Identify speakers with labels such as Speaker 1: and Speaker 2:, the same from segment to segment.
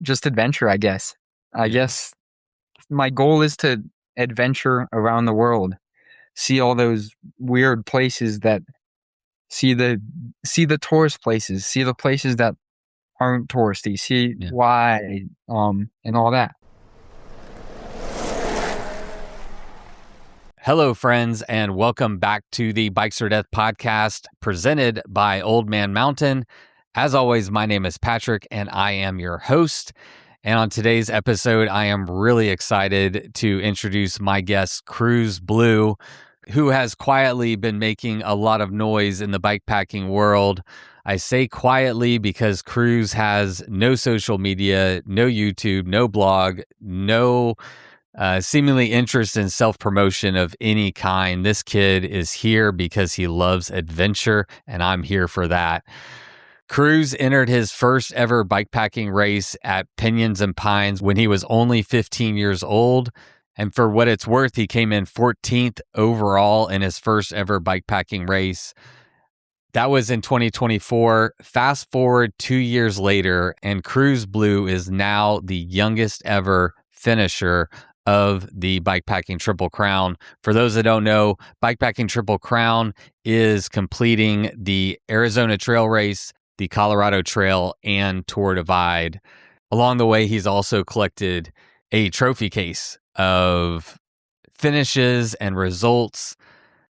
Speaker 1: just adventure, I guess. I guess my goal is to adventure around the world, see all those weird places that see the see the tourist places, see the places that aren't touristy, see
Speaker 2: Yeah.
Speaker 1: why, and all that.
Speaker 2: Hello, friends, and welcome back to the Bikes or Death podcast presented by Old Man Mountain. As always, my name is Patrick, and I am your host. And on today's episode, I am really excited to introduce my guest, Cruz Blue, who has quietly been making a lot of noise in the bikepacking world. I say quietly because Cruz has no social media, no YouTube, no blog, no seemingly interest in self-promotion of any kind. This kid is here because he loves adventure, and I'm here for that. Cruz entered his first ever bikepacking race at Pinions and Pines when he was only 15 years old. And for what it's worth, he came in 14th overall in his first ever bikepacking race. That was in 2024. Fast forward 2 years later, and Cruz Blue is now the youngest ever finisher of the Bikepacking Triple Crown. For those that don't know, Bikepacking Triple Crown is completing the Arizona Trail Race, the Colorado Trail, and Tour Divide. Along the way, he's also collected a trophy case of finishes and results.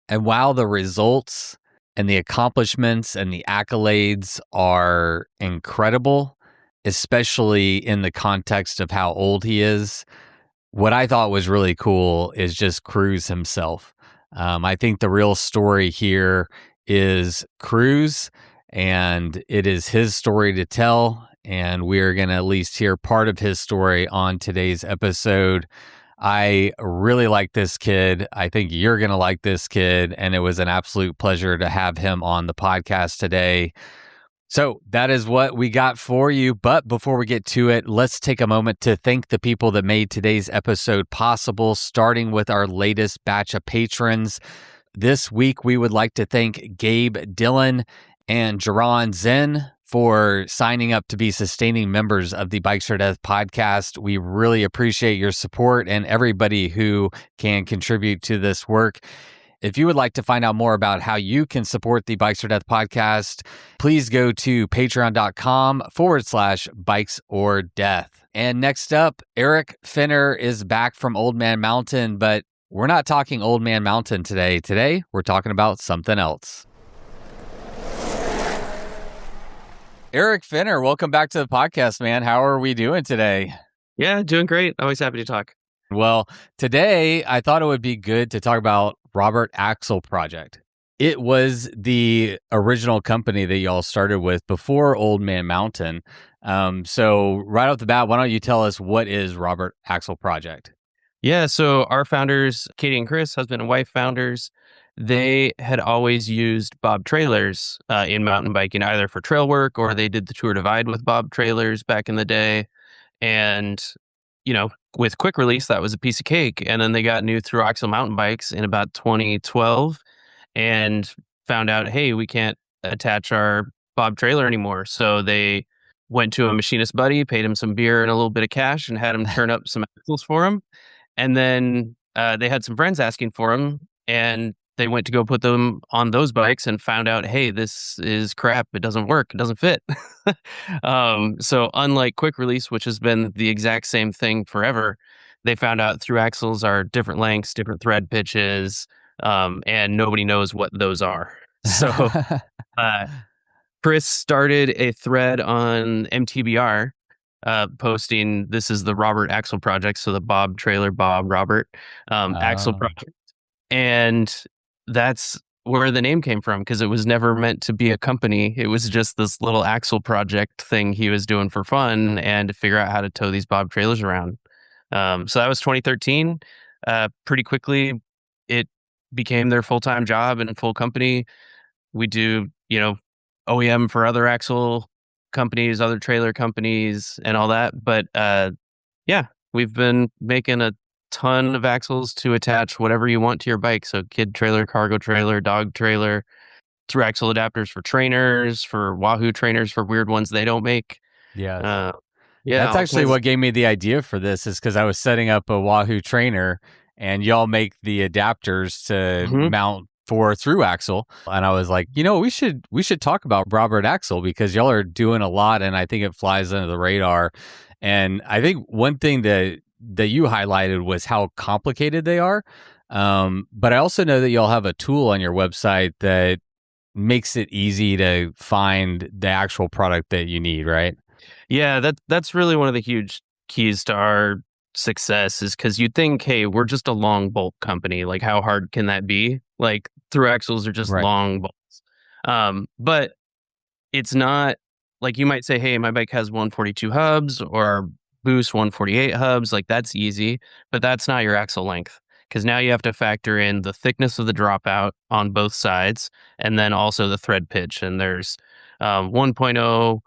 Speaker 2: And while the results and the accomplishments and the accolades are incredible, especially in the context of how old he is, what I thought was really cool is just Cruz himself. I think the real story here is Cruz, and it is his story to tell. And we're going to at least hear part of his story on today's episode. I really like this kid. I think you're going to like this kid. And it was an absolute pleasure to have him on the podcast today. So that is what we got for you. But before we get to it, let's take a moment to thank the people that made today's episode possible, starting with our latest batch of patrons. This week, we would like to thank Gabe Dillon and Jaron Zen for signing up to be sustaining members of the Bikes or Death podcast. We really appreciate your support and everybody who can contribute to this work. If you would like to find out more about how you can support the Bikes or Death podcast, please go to patreon.com/bikes or death. And next up, Eric Finner is back from Old Man Mountain, but we're not talking Old Man Mountain today. Today, we're talking about something else. Eric Finner, welcome back to the podcast, man. How are we doing today?
Speaker 3: Yeah, doing great. Always happy to talk.
Speaker 2: Well, today I thought it would be good to talk about Robert Axel Project. It was the original company that y'all started with before Old Man Mountain. So right off the bat, why don't you tell us what is Robert Axel Project?
Speaker 3: Yeah, so our founders, Katie and Chris, husband and wife founders, they had always used Bob trailers in mountain biking, either for trail work or they did the Tour Divide with Bob trailers back in the day. And, with quick release, that was a piece of cake. And then they got new through axle mountain bikes in about 2012 and found out, hey, we can't attach our Bob trailer anymore. So they went to a machinist buddy, paid him some beer and a little bit of cash and had him turn up some axles for him. And then they had some friends asking for them, and they went to go put them on those bikes and found out, hey, this is crap. It doesn't work. It doesn't fit. So unlike quick release, which has been the exact same thing forever, they found out through axles are different lengths, different thread pitches, and nobody knows what those are. So Chris started a thread on MTBR posting, this is the Robert Axel Project, so the Bob trailer, Bob, Robert Axel Project. And that's where the name came from, because it was never meant to be a company. It was just this little axle project thing he was doing for fun and to figure out how to tow these Bob trailers around. So that was 2013. Pretty quickly, it became their full-time job and full company. We do, OEM for other axle companies, other trailer companies, and all that. But we've been making a ton of axles to attach whatever you want to your bike. So kid trailer, cargo trailer, dog trailer, through axle adapters for trainers, for Wahoo trainers, for weird ones they don't make.
Speaker 2: Yeah.
Speaker 3: Yeah,
Speaker 2: That's
Speaker 3: all
Speaker 2: actually
Speaker 3: kinds.
Speaker 2: what gave me the idea for this is because I was setting up a Wahoo trainer and y'all make the adapters to
Speaker 3: Mhm.
Speaker 2: mount for through axle. And I was like, we should talk about Robert Axle because y'all are doing a lot and I think it flies under the radar. And I think one thing that you highlighted was how complicated they are. But I also know that y'all have a tool on your website that makes it easy to find the actual product that you need, right?
Speaker 3: Yeah, that's really one of the huge keys to our success is because you'd think, hey, we're just a long bolt company. Like, how hard can that be? Like, through axles are just
Speaker 2: Right.
Speaker 3: long bolts. But it's not like you might say, hey, my bike has 142 hubs or Boost 148 hubs. Like, that's easy, but that's not your axle length because now you have to factor in the thickness of the dropout on both sides and then also the thread pitch. And there's 1.0,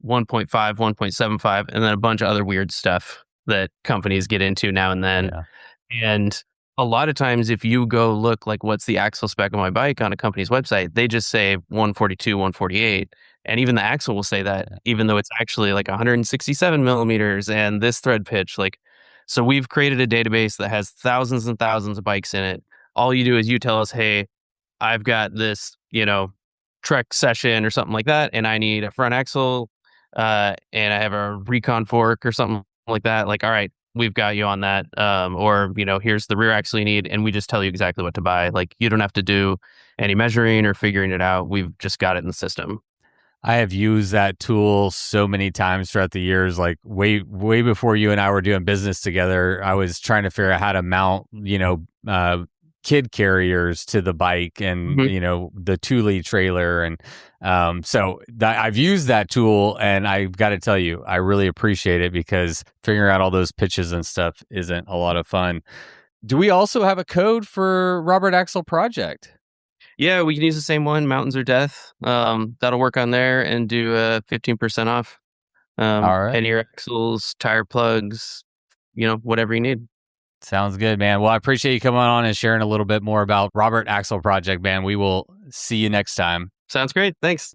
Speaker 3: 1.5, 1.75, and then a bunch of other weird stuff that companies get into now and then.
Speaker 2: Yeah.
Speaker 3: And a lot of times, if you go look like what's the axle spec of my bike on a company's website, they just say 142, 148. And even the axle will say that, even though it's actually like 167 millimeters and this thread pitch. Like, so we've created a database that has thousands and thousands of bikes in it. All you do is you tell us, hey, I've got this, trek session or something like that, and I need a front axle, and I have a recon fork or something like that. Like, all right, we've got you on that. Or, here's the rear axle you need, and we just tell you exactly what to buy. Like, you don't have to do any measuring or figuring it out. We've just got it in the system.
Speaker 2: I have used that tool so many times throughout the years, like way before you and I were doing business together. I was trying to figure out how to mount, kid carriers to the bike and,
Speaker 3: Mhm.
Speaker 2: the Thule trailer. And I've used that tool and I've got to tell you, I really appreciate it because figuring out all those pitches and stuff isn't a lot of fun. Do we also have a code for Robert Axle Project?
Speaker 3: Yeah, we can use the same one, Mountains or Death. That'll work on there and do 15% off.
Speaker 2: All right.
Speaker 3: Any axles, tire plugs, whatever you need.
Speaker 2: Sounds good, man. Well, I appreciate you coming on and sharing a little bit more about Robert Axle Project, man. We will see you next time.
Speaker 3: Sounds great. Thanks.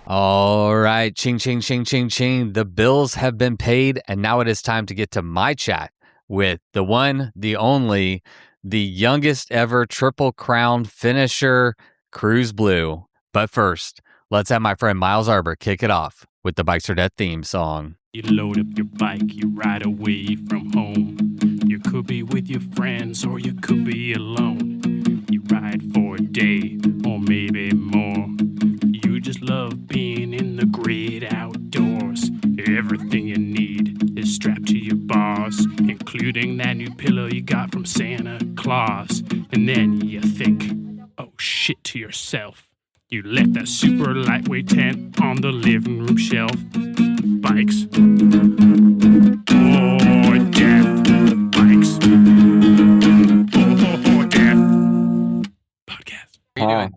Speaker 2: All right. Ching, ching, ching, ching, ching. The bills have been paid, and now it is time to get to my chat with the one, the only, the youngest ever Triple Crown finisher, Cruz Blue. But first, let's have my friend Miles Arbor kick it off with the Bikes or Death theme song.
Speaker 4: You load up your bike, you ride away from home. You could be with your friends or you could be alone. You ride for a day or maybe more. You just love being in the great outdoors. Everything you need is strapped to your bars, including that new pillow you got from Santa Claus. And then you think, oh shit, to yourself. You left that super lightweight tent on the living room shelf. Bikes or death. Bikes or death. Podcast.
Speaker 2: How you doing?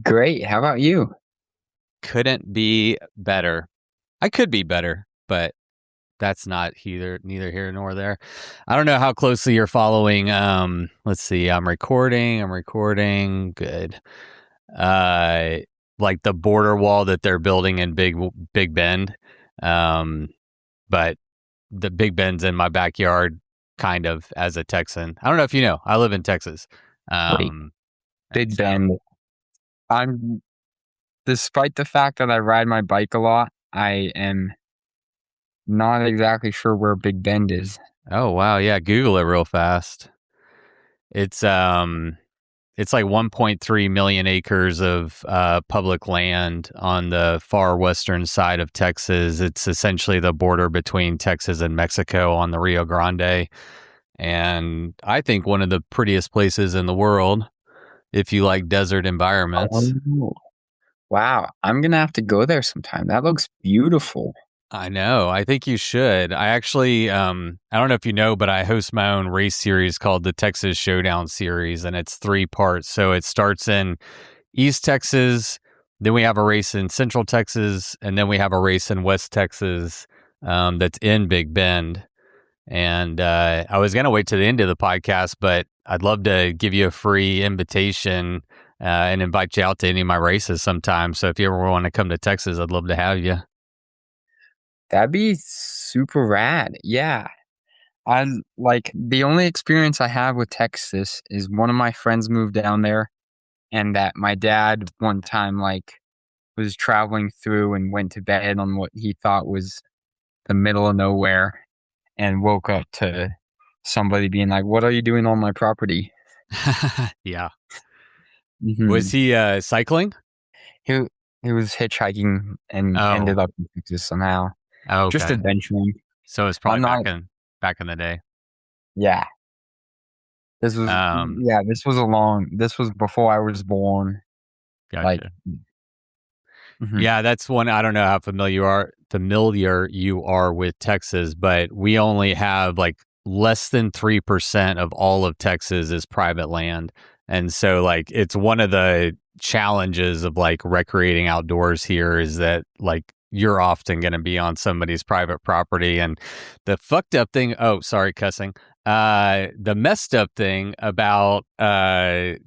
Speaker 1: Great. How about you?
Speaker 2: Couldn't be better. I could be better, but that's not neither here nor there. I don't know how closely you're following. Let's see. I'm recording. Good. Like the border wall that they're building in Big Bend. But the Big Bend's in my backyard, kind of, as a Texan. I don't know if you know. I live in Texas.
Speaker 1: Wait, Big Bend. I'm, despite the fact that I ride my bike a lot, I am not exactly sure where Big Bend is.
Speaker 2: Oh wow, yeah. Google it real fast. It's like 1.3 million acres of public land on the far western side of Texas. It's essentially the border between Texas and Mexico on the Rio Grande. And I think one of the prettiest places in the world if you like desert environments.
Speaker 1: Oh, wow. I'm going to have to go there sometime. That looks beautiful.
Speaker 2: I know. I think you should. I actually, I don't know if you know, but I host my own race series called the Texas Showdown Series, and it's 3 parts. So it starts in East Texas, then we have a race in Central Texas, and then we have a race in West Texas that's in Big Bend. And I was going to wait to the end of the podcast, but I'd love to give you a free invitation and invite you out to any of my races sometime. So if you ever want to come to Texas, I'd love to have you.
Speaker 1: That'd be super rad. Yeah. I like the only experience I have with Texas is one of my friends moved down there, and that my dad one time like was traveling through and went to bed on what he thought was the middle of nowhere and woke up to somebody being like, "What are you doing on my property?"
Speaker 2: Yeah. Was
Speaker 1: Hmm.
Speaker 2: he cycling?
Speaker 1: He he was hitchhiking and
Speaker 2: Oh.
Speaker 1: ended up in Texas somehow, just
Speaker 2: Okay.
Speaker 1: adventuring.
Speaker 2: So it's
Speaker 1: I'm
Speaker 2: probably
Speaker 1: not.
Speaker 2: back in the day.
Speaker 1: Yeah,
Speaker 2: Um,
Speaker 1: this was before I was born. Like,
Speaker 2: Gotcha.
Speaker 1: mhm.
Speaker 2: Yeah, that's one. I don't know how familiar you are with Texas, but we only have like less than 3% of all of Texas is private land. And so like it's one of the challenges of like recreating outdoors here is that like you're often going to be on somebody's private property. And the fucked up thing, oh, sorry, cussing. The messed up thing about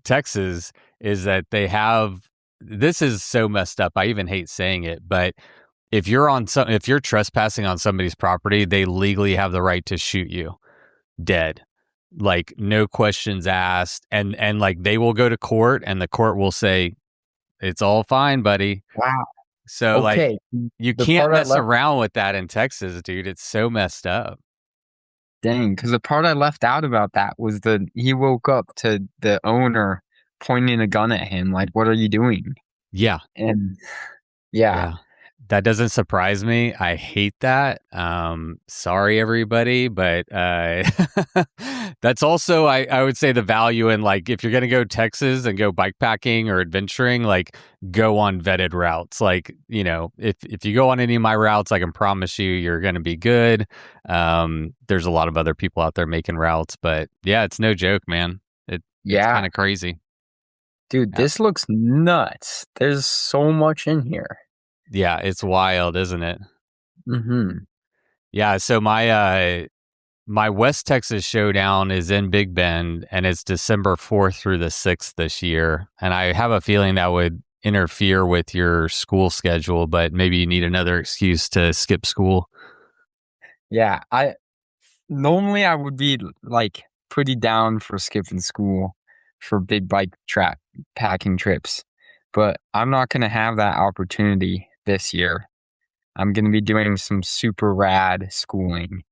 Speaker 2: Texas is that they have, this is so messed up. I even hate saying it, but if you're trespassing on somebody's property, they legally have the right to shoot you dead. Like no questions asked, and like they will go to court and the court will say it's all fine, buddy.
Speaker 1: Wow.
Speaker 2: So like
Speaker 1: Okay.
Speaker 2: you
Speaker 1: The
Speaker 2: can't
Speaker 1: part I
Speaker 2: mess
Speaker 1: left,
Speaker 2: around with that in Texas, dude. It's so messed up.
Speaker 1: dang, because the part I left out about that was he woke up to the owner pointing a gun at him, like, "What are you doing?"
Speaker 2: Yeah.
Speaker 1: And yeah,
Speaker 2: Yeah. That doesn't surprise me. I hate that. Sorry everybody, but that's also I would say the value in like if you're gonna go Texas and go bikepacking or adventuring, like go on vetted routes. Like, you know, if you go on any of my routes, I can promise you you're gonna be good. There's a lot of other people out there making routes, but yeah, it's no joke, man. It's
Speaker 1: yeah,
Speaker 2: kind of crazy.
Speaker 1: dude,
Speaker 2: Yeah.
Speaker 1: this looks nuts. There's so much in here.
Speaker 2: Yeah, it's wild, isn't it?
Speaker 1: Hmm.
Speaker 2: Yeah, so my West Texas showdown is in Big Bend and it's December 4th through the 6th this year. And I have a feeling that would interfere with your school schedule, but maybe you need another excuse to skip school.
Speaker 1: Yeah, I normally I would be like pretty down for skipping school for big bike trap packing trips, but I'm not going to have that opportunity this year. I'm going to be doing some super rad schooling.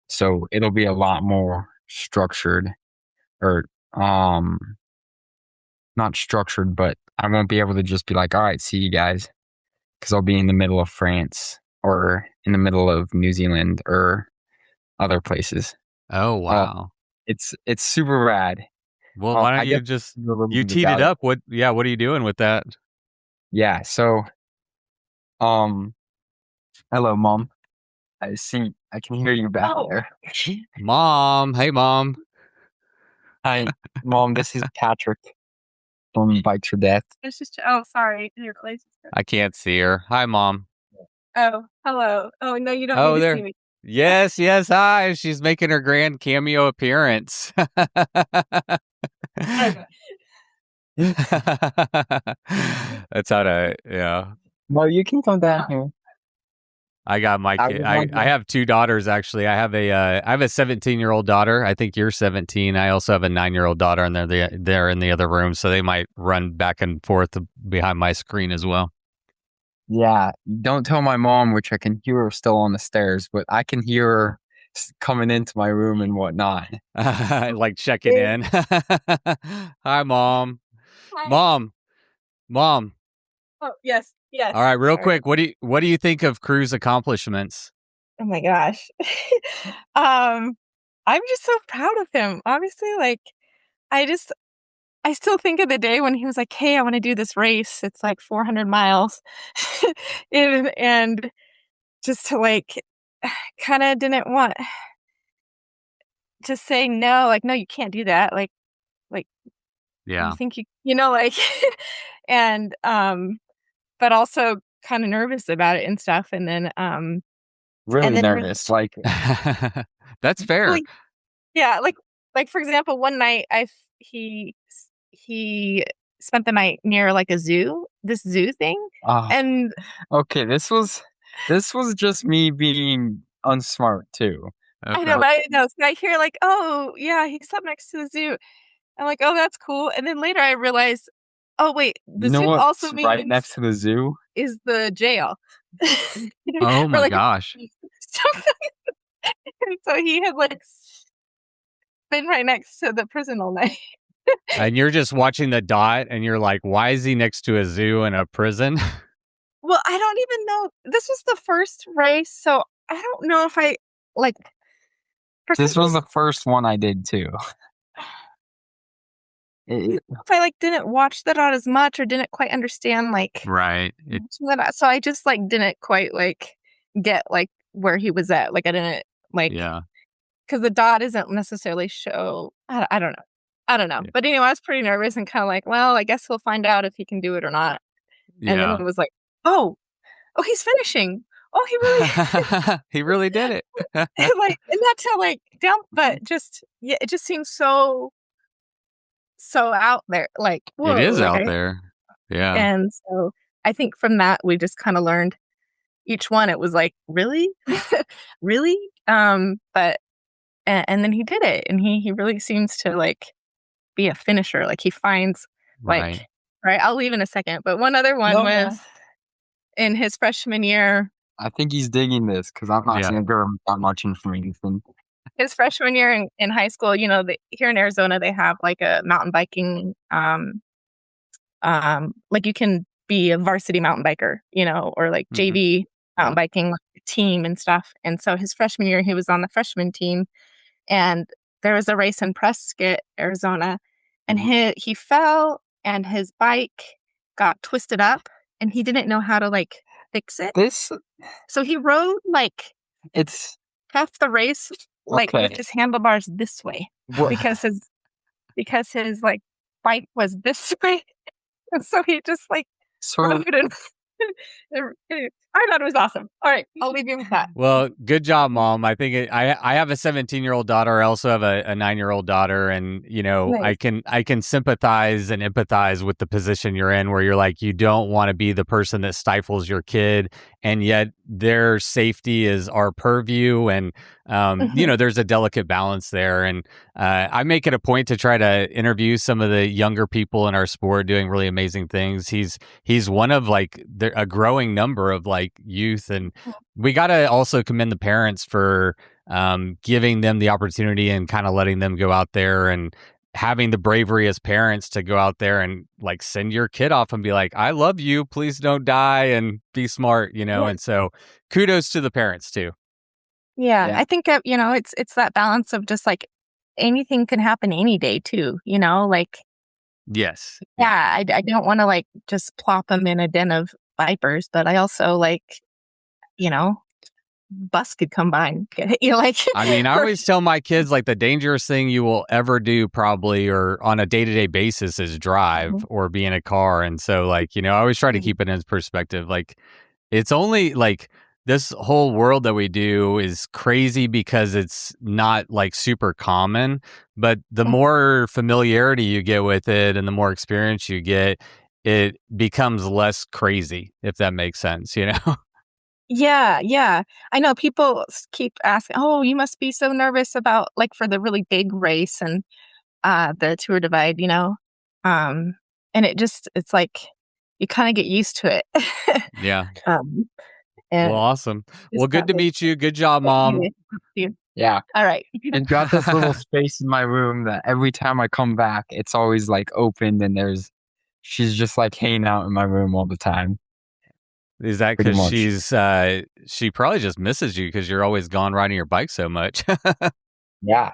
Speaker 1: So it'll be a lot more structured or um not structured, but I won't be able to just be like, "All right, see you guys," because I'll be in the middle of France or in the middle of New Zealand or other places.
Speaker 2: Oh,
Speaker 1: Uh,
Speaker 2: wow.
Speaker 1: it's super rad.
Speaker 2: Well, why don't
Speaker 1: I guess
Speaker 2: you just,
Speaker 1: a little
Speaker 2: you
Speaker 1: bit
Speaker 2: teed it
Speaker 1: about it.
Speaker 2: up. What are you doing with that?
Speaker 1: Yeah. So, um, hello, mom. I can hear you back there.
Speaker 2: Mom, hey, mom.
Speaker 1: Hi, mom. This is Patrick from Bikes for Death.
Speaker 5: It's just, oh, sorry. Your place is
Speaker 2: I can't see her. Hi, mom.
Speaker 5: Oh, hello. Oh, no, you don't
Speaker 2: Oh,
Speaker 5: need to see
Speaker 2: there.
Speaker 5: me.
Speaker 2: Yes, yes. Hi. She's making her grand cameo appearance.
Speaker 5: Okay.
Speaker 2: That's how to, yeah.
Speaker 1: No, you can come down here.
Speaker 2: I got my
Speaker 1: I
Speaker 2: kid.
Speaker 1: was
Speaker 2: I
Speaker 1: wondering.
Speaker 2: have two daughters actually. I have a 17-year-old daughter. I think you're 17. I also have a 9-year-old daughter, and they're in the other room, so they might run back and forth behind my screen as well.
Speaker 1: Yeah, don't tell my mom, which I can hear her still on the stairs, but I can hear her coming into my room and whatnot.
Speaker 2: Like checking in. Hi, mom.
Speaker 5: Hi.
Speaker 2: Mom. Mom.
Speaker 5: Oh, yes. Yes.
Speaker 2: All right, real
Speaker 5: Sorry.
Speaker 2: quick. What do you think of Cruz accomplishments?
Speaker 5: Oh my gosh. I'm just so proud of him. Obviously, like, I still think of the day when he was like, "Hey, I want to do this race. It's like 400 miles." and just to like kind of didn't want to say no, like, no, you can't do that. Like you
Speaker 2: Yeah.
Speaker 5: think like and but also kind of nervous about it and stuff. And then
Speaker 1: Really
Speaker 5: when
Speaker 1: nervous. Like,
Speaker 2: That's fair.
Speaker 5: like yeah, like for example, one night he spent the night near like a zoo, this zoo thing.
Speaker 1: ah,
Speaker 5: And
Speaker 1: okay, this was This was just me being unsmart too.
Speaker 5: I know,
Speaker 2: Okay.
Speaker 5: but I know. So I hear like, oh yeah, he slept next to the zoo. I'm like, oh, that's cool. And then later I realized, oh wait, the
Speaker 1: You know
Speaker 5: zoo also
Speaker 1: what's right
Speaker 5: means
Speaker 1: next to the zoo?
Speaker 5: is the jail.
Speaker 2: Oh
Speaker 5: Or
Speaker 2: my
Speaker 5: like
Speaker 2: gosh.
Speaker 5: so he had like been right next to the prison all night.
Speaker 2: And you're just watching the dot and you're like, why is he next to a zoo and a prison?
Speaker 5: Well, I don't even know. This was the first race, so I don't know if I like for some
Speaker 1: This was
Speaker 5: reason
Speaker 1: the first one I did too. It-
Speaker 5: if I like didn't watch that out as much or didn't quite understand like
Speaker 2: Right.
Speaker 5: so I just like didn't quite like get like where he was at. Like I didn't like
Speaker 2: Yeah.
Speaker 5: because the dot isn't necessarily show. I don't know. I don't know.
Speaker 2: Yeah.
Speaker 5: But anyway, I was pretty nervous and kind of like, well, I guess we'll find out if he can do it or not. And then
Speaker 2: Yeah.
Speaker 5: it was like, oh, he's finishing. Oh, he really
Speaker 2: He really did it.
Speaker 5: like, and not to like down, but just yeah, it just seems so out there. Like, whoa,
Speaker 2: It is
Speaker 5: like
Speaker 2: out there. Yeah.
Speaker 5: and so I think from that we just kind of learned each one. It was like, really, really, but and then he did it, and he really seems to like be a finisher. Like he finds
Speaker 2: Right.
Speaker 5: like right. I'll leave in a second, but one other one
Speaker 1: No,
Speaker 5: was in his freshman year.
Speaker 1: I think he's digging this because I'm not
Speaker 2: Yeah.
Speaker 1: going to give him that much information.
Speaker 5: His freshman year in high school, you know, here in Arizona, they have like a mountain biking, like you can be a varsity mountain biker, you know, or like JV mountain biking like, team and stuff. And so his freshman year, he was on the freshman team, and there was a race in Prescott, Arizona, and he fell, and his bike got twisted up, and he didn't know how to like fix it.
Speaker 1: This,
Speaker 5: So he rode like
Speaker 1: it's
Speaker 5: half the race like with
Speaker 1: okay.
Speaker 5: his handlebars this way
Speaker 1: What-
Speaker 5: because his like bike was this way, and so he just like
Speaker 1: sort of,
Speaker 5: rode and I thought it was awesome. All right, I'll leave you with that.
Speaker 2: Well, good job, Mom. I think I have a 17-year-old daughter. I also have a 9-year-old daughter, and you know,
Speaker 5: Nice.
Speaker 2: I can sympathize and empathize with the position you're in, where you're like, you don't want to be the person that stifles your kid, and yet their safety is our purview, and you know, there's a delicate balance there. And I make it a point to try to interview some of the younger people in our sport doing really amazing things. He's one of like a growing number of like youth, and we got to also commend the parents for giving them the opportunity and kind of letting them go out there and having the bravery as parents to go out there and like send your kid off and be like, I love you, please don't die, and be smart, you know.
Speaker 5: Yeah.
Speaker 2: And so kudos to the parents too.
Speaker 5: Yeah,
Speaker 1: Yeah.
Speaker 5: I think you know, it's that balance of just like anything can happen any day too, you know, like
Speaker 2: Yes.
Speaker 5: yeah, I don't want to like just plop them in a den of vipers, but I also like, you know, bus could come by and get you know, like
Speaker 2: I mean, I always tell my kids like the dangerous thing you will ever do probably or on a day-to-day basis is drive or be in a car. And so like, you know, I always try to keep it in perspective. Like it's only like this whole world that we do is crazy because it's not like super common, but the more familiarity you get with it and the more experience you get, it becomes less crazy, if that makes sense, you know?
Speaker 5: Yeah. I know people keep asking, "Oh, you must be so nervous about like for the really big race and the Tour Divide, you know?" And it's like you kind of get used to it.
Speaker 2: Yeah.
Speaker 5: And
Speaker 2: Well, awesome. Well,
Speaker 5: just
Speaker 2: good to
Speaker 5: that
Speaker 2: meet you. Good job, Mom.
Speaker 1: yeah.
Speaker 5: All right.
Speaker 1: I've got this little space in my room that every time I come back, it's always like opened and she's just like hanging out in my room all the time.
Speaker 2: Is that
Speaker 1: Pretty
Speaker 2: because
Speaker 1: much.
Speaker 2: she probably just misses you because you're always gone riding your bike so much?
Speaker 1: Yeah.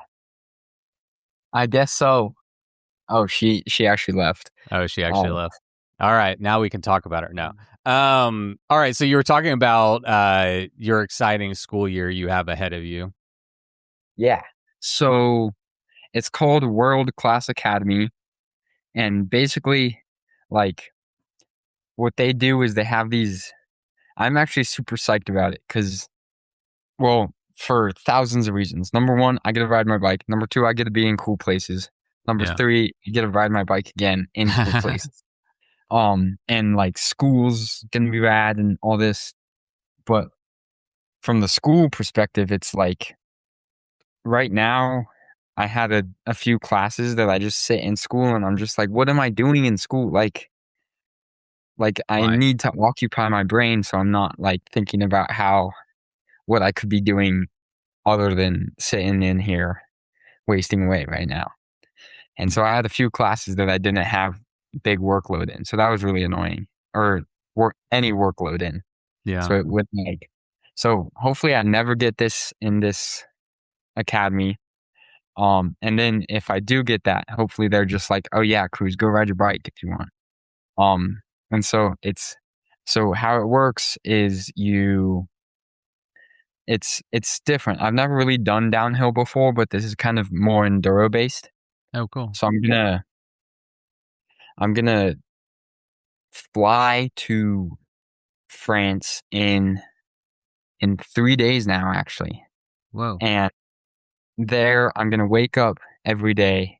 Speaker 1: I guess so. Oh, she actually left.
Speaker 2: Oh, she actually left. All right, now we can talk about her. No. All right, so you were talking about your exciting school year you have ahead of you.
Speaker 1: Yeah. So it's called World Class Academy. And basically, like, what they do is they have these. I'm actually super psyched about it because, well, for thousands of reasons. Number one, I get to ride my bike. Number two, I get to be in cool places. Number three, I get to ride my bike again in cool places. And like schools gonna be rad and all this. But from the school perspective, it's like right now I had a few classes that I just sit in school and I'm just like, what am I doing in school? Like I
Speaker 2: Right.
Speaker 1: need to occupy my brain so I'm not like thinking about what I could be doing other than sitting in here wasting away right now. And so I had a few classes that I didn't have big workload in. So that was really annoying, or any workload in.
Speaker 2: Yeah.
Speaker 1: So it would so hopefully I never get this in this academy. And then if I do get that, hopefully they're just like, oh yeah, Cruz, go ride your bike if you want. And so so how it works is it's different. I've never really done downhill before, but this is kind of more enduro based.
Speaker 2: Oh, cool.
Speaker 1: So I'm gonna fly to France in 3 days now, actually.
Speaker 2: Whoa.
Speaker 1: And there I'm gonna wake up every day,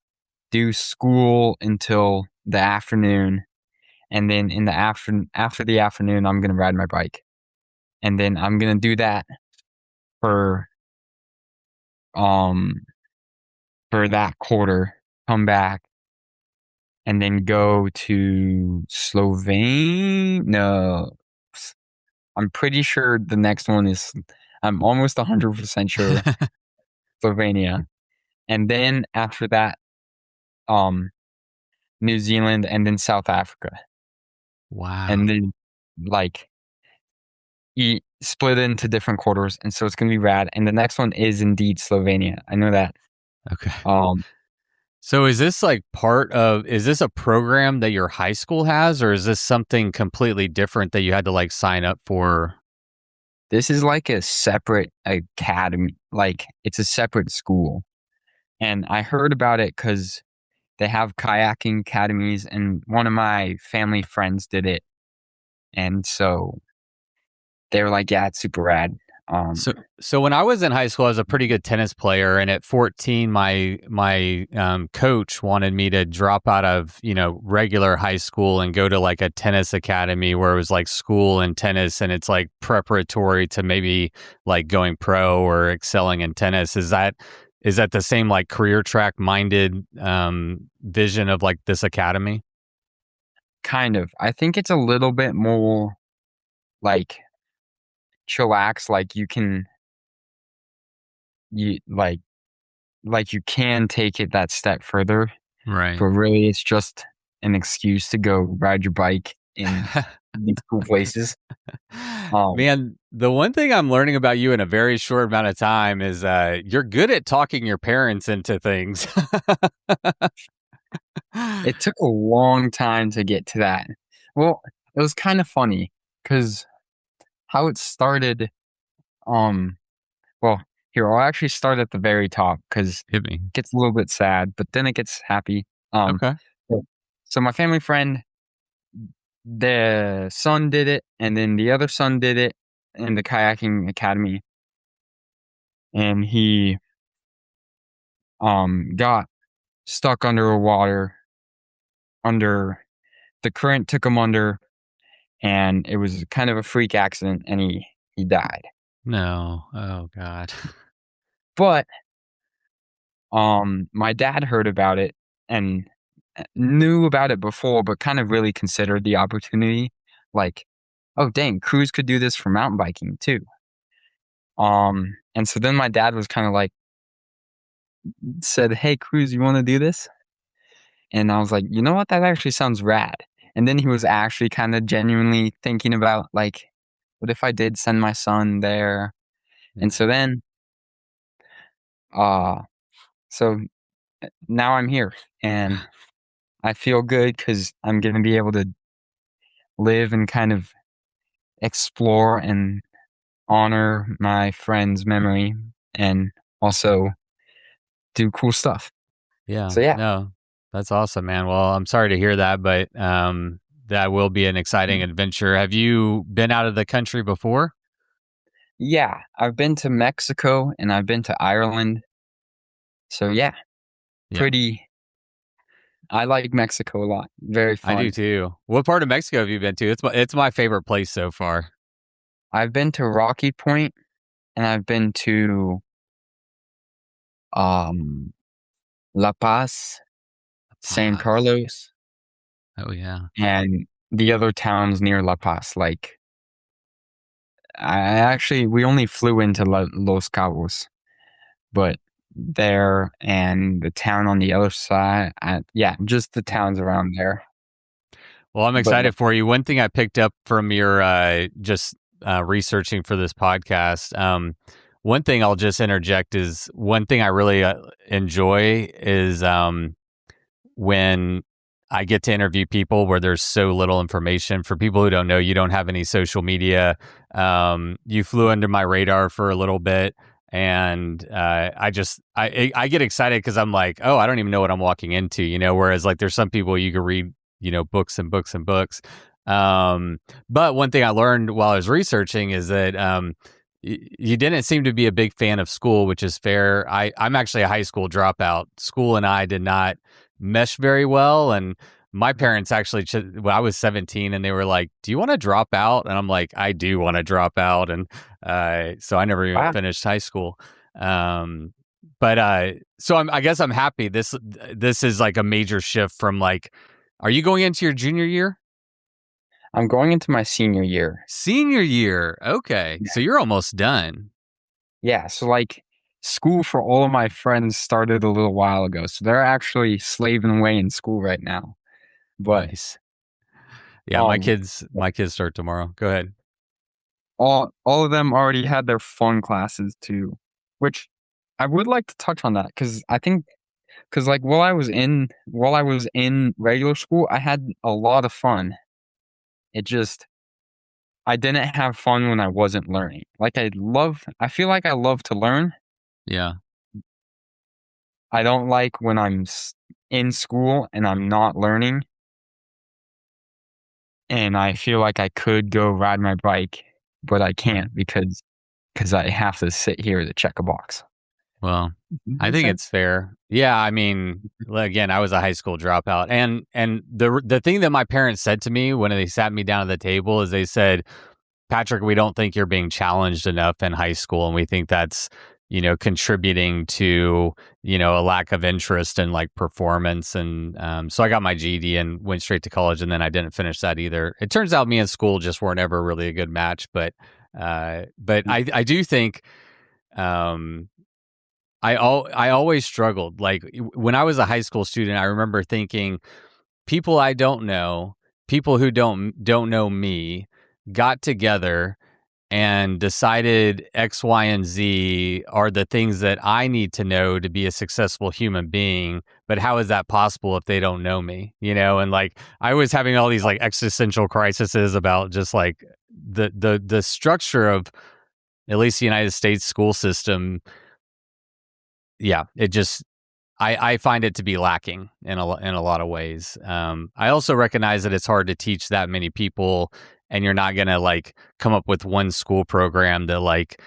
Speaker 1: do school until the afternoon, and then in the after the afternoon I'm gonna ride my bike. And then I'm gonna do that for um for that quarter, come back, and then go to Slovenia. No, I'm pretty sure the next one is, I'm almost 100% sure, Slovenia. And then after that, New Zealand, and then South Africa.
Speaker 2: Wow.
Speaker 1: And then like split into different quarters. And so it's going to be rad. And the next one is indeed Slovenia. I know that.
Speaker 2: Okay.
Speaker 1: Um,
Speaker 2: So is this like is this a program that your high school has, or is this something completely different that you had to like sign up for?
Speaker 1: This is like a separate academy. Like it's a separate school. And I heard about it because they have kayaking academies, and one of my family friends did it. And so they were like, yeah, it's super rad.
Speaker 2: So when I was in high school, I was a pretty good tennis player, and at 14, my coach wanted me to drop out of regular high school and go to like a tennis academy where it was like school and tennis, and it's like preparatory to maybe like going pro or excelling in tennis. Is that the same like career track minded vision of like this academy?
Speaker 1: Kind of. I think it's a little bit more like chillax. Like you can you can take it that step further,
Speaker 2: Right.
Speaker 1: but really it's just an excuse to go ride your bike in these cool places.
Speaker 2: Man, the one thing I'm learning about you in a very short amount of time is you're good at talking your parents into things.
Speaker 1: It took a long time to get to that. Well, it was kind of funny because how it started, well, here, I'll actually start at the very top because
Speaker 2: Hit me.
Speaker 1: it gets a little bit sad, but then it gets happy.
Speaker 2: Okay.
Speaker 1: So my family friend, the son did it, and then the other son did it in the kayaking academy. And he got stuck under the current took him under, and it was kind of a freak accident, and he died.
Speaker 2: No. Oh God.
Speaker 1: But my dad heard about it and knew about it before, but kind of really considered the opportunity. Like, oh dang, Cruz could do this for mountain biking too. And so then my dad was kind of like, said, hey Cruz, you want to do this? And I was like, you know what, that actually sounds rad. And then he was actually kind of genuinely thinking about like, what if I did send my son there? And so then so now I'm here, and I feel good because I'm going to be able to live and kind of explore and honor my friend's memory and also do cool stuff.
Speaker 2: Yeah.
Speaker 1: So yeah.
Speaker 2: No, that's awesome, man. Well, I'm sorry to hear that, but that will be an exciting adventure. Have you been out of the country before?
Speaker 1: Yeah, I've been to Mexico and I've been to Ireland. So yeah. Pretty. I like Mexico a lot. Very fun.
Speaker 2: I do too. What part of Mexico have you been to? It's my favorite place so far.
Speaker 1: I've been to Rocky Point, and I've been to um La Paz, San
Speaker 2: Paz.
Speaker 1: Carlos,
Speaker 2: Oh yeah.
Speaker 1: and the other towns near La Paz. Like we only flew into Los Cabos, but there and the town on the other side, yeah, just the towns around there.
Speaker 2: Well, I'm
Speaker 1: But
Speaker 2: excited for you. One thing I picked up from your just researching for this podcast. One thing I'll just interject is one thing I really enjoy is when I get to interview people where there's so little information. For people who don't know, you don't have any social media. You flew under my radar for a little bit. And I get excited because I'm like, oh, I don't even know what I'm walking into, whereas like there's some people you can read, books and books and books. But one thing I learned while I was researching is that you didn't seem to be a big fan of school, which is fair. I'm actually a high school dropout. School and I did not mesh very well. And my parents actually, when I was 17, and they were like, do you want to drop out? And I'm like, I do want to drop out. And so I never even finished high school. So I guess I'm happy. This is like a major shift from like, are you going into your junior year?
Speaker 1: I'm going into my senior year.
Speaker 2: Senior year. Okay. Yeah. So you're almost done.
Speaker 1: Yeah. So like school for all of my friends started a little while ago. So they're actually slaving away in school right now. But
Speaker 2: nice. Yeah, my kids start tomorrow. Go ahead.
Speaker 1: All of them already had their fun classes too, which I would like to touch on that because I think like while I was in regular school, I had a lot of fun. I didn't have fun when I wasn't learning. Like I feel like I love to learn.
Speaker 2: Yeah.
Speaker 1: I don't like when I'm in school and I'm not learning. And I feel like I could go ride my bike, but I can't because I have to sit here to check a box.
Speaker 2: Well, I think it's fair. Yeah, I mean, again, I was a high school dropout, and the thing that my parents said to me when they sat me down at the table is they said, Patrick, we don't think you're being challenged enough in high school, and we think that's contributing to a lack of interest in like performance. And so I got my GED and went straight to college, and then I didn't finish that either. It turns out me and school just weren't ever really a good match, but I do think. I always struggled. Like when I was a high school student, I remember thinking people I don't know, people who don't know me, got together and decided X, Y, and Z are the things that I need to know to be a successful human being. But how is that possible if they don't know me? And like I was having all these like existential crises about just like the structure of at least the United States school system. Yeah, it just I find it to be lacking in a lot of ways. I also recognize that it's hard to teach that many people, and you're not gonna like come up with one school program that like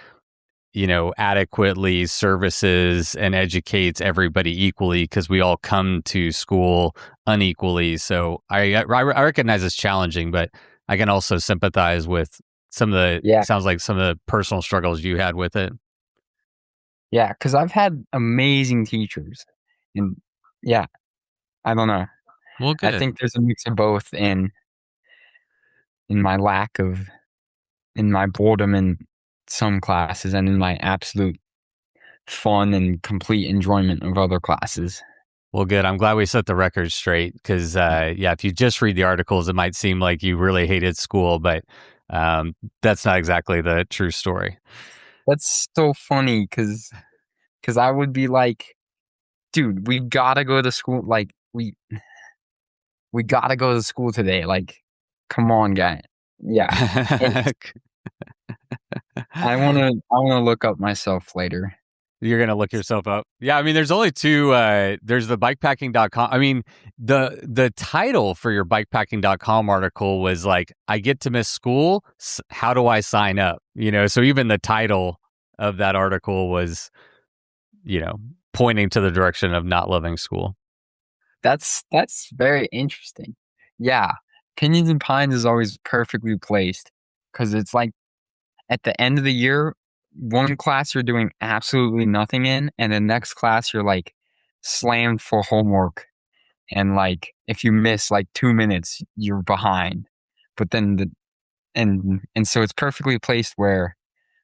Speaker 2: adequately services and educates everybody equally because we all come to school unequally. So I recognize it's challenging, but I can also sympathize with some of the sounds like some of the personal struggles you had with it.
Speaker 1: Yeah, because I've had amazing teachers, and yeah, I don't know.
Speaker 2: Well, good.
Speaker 1: I think there's a mix of both in my in my boredom in some classes, and in my absolute fun and complete enjoyment of other classes.
Speaker 2: Well, good. I'm glad we set the record straight because, if you just read the articles, it might seem like you really hated school, but that's not exactly the true story.
Speaker 1: That's so funny because I would be like, dude, we gotta go to school. Like we gotta go to school today. Like, come on, guy. Yeah. I wanna look up myself later.
Speaker 2: You're going to look yourself up. Yeah. I mean, there's only two, there's the bikepacking.com. I mean, the title for your bikepacking.com article was like, I get to miss school. How do I sign up? So even the title of that article was, pointing to the direction of not loving school.
Speaker 1: That's very interesting. Yeah. Pinions and Pines is always perfectly placed because it's like, at the end of the year, one class you're doing absolutely nothing in, and the next class you're like slammed for homework. And like if you miss like 2 minutes, you're behind. But then and so it's perfectly placed where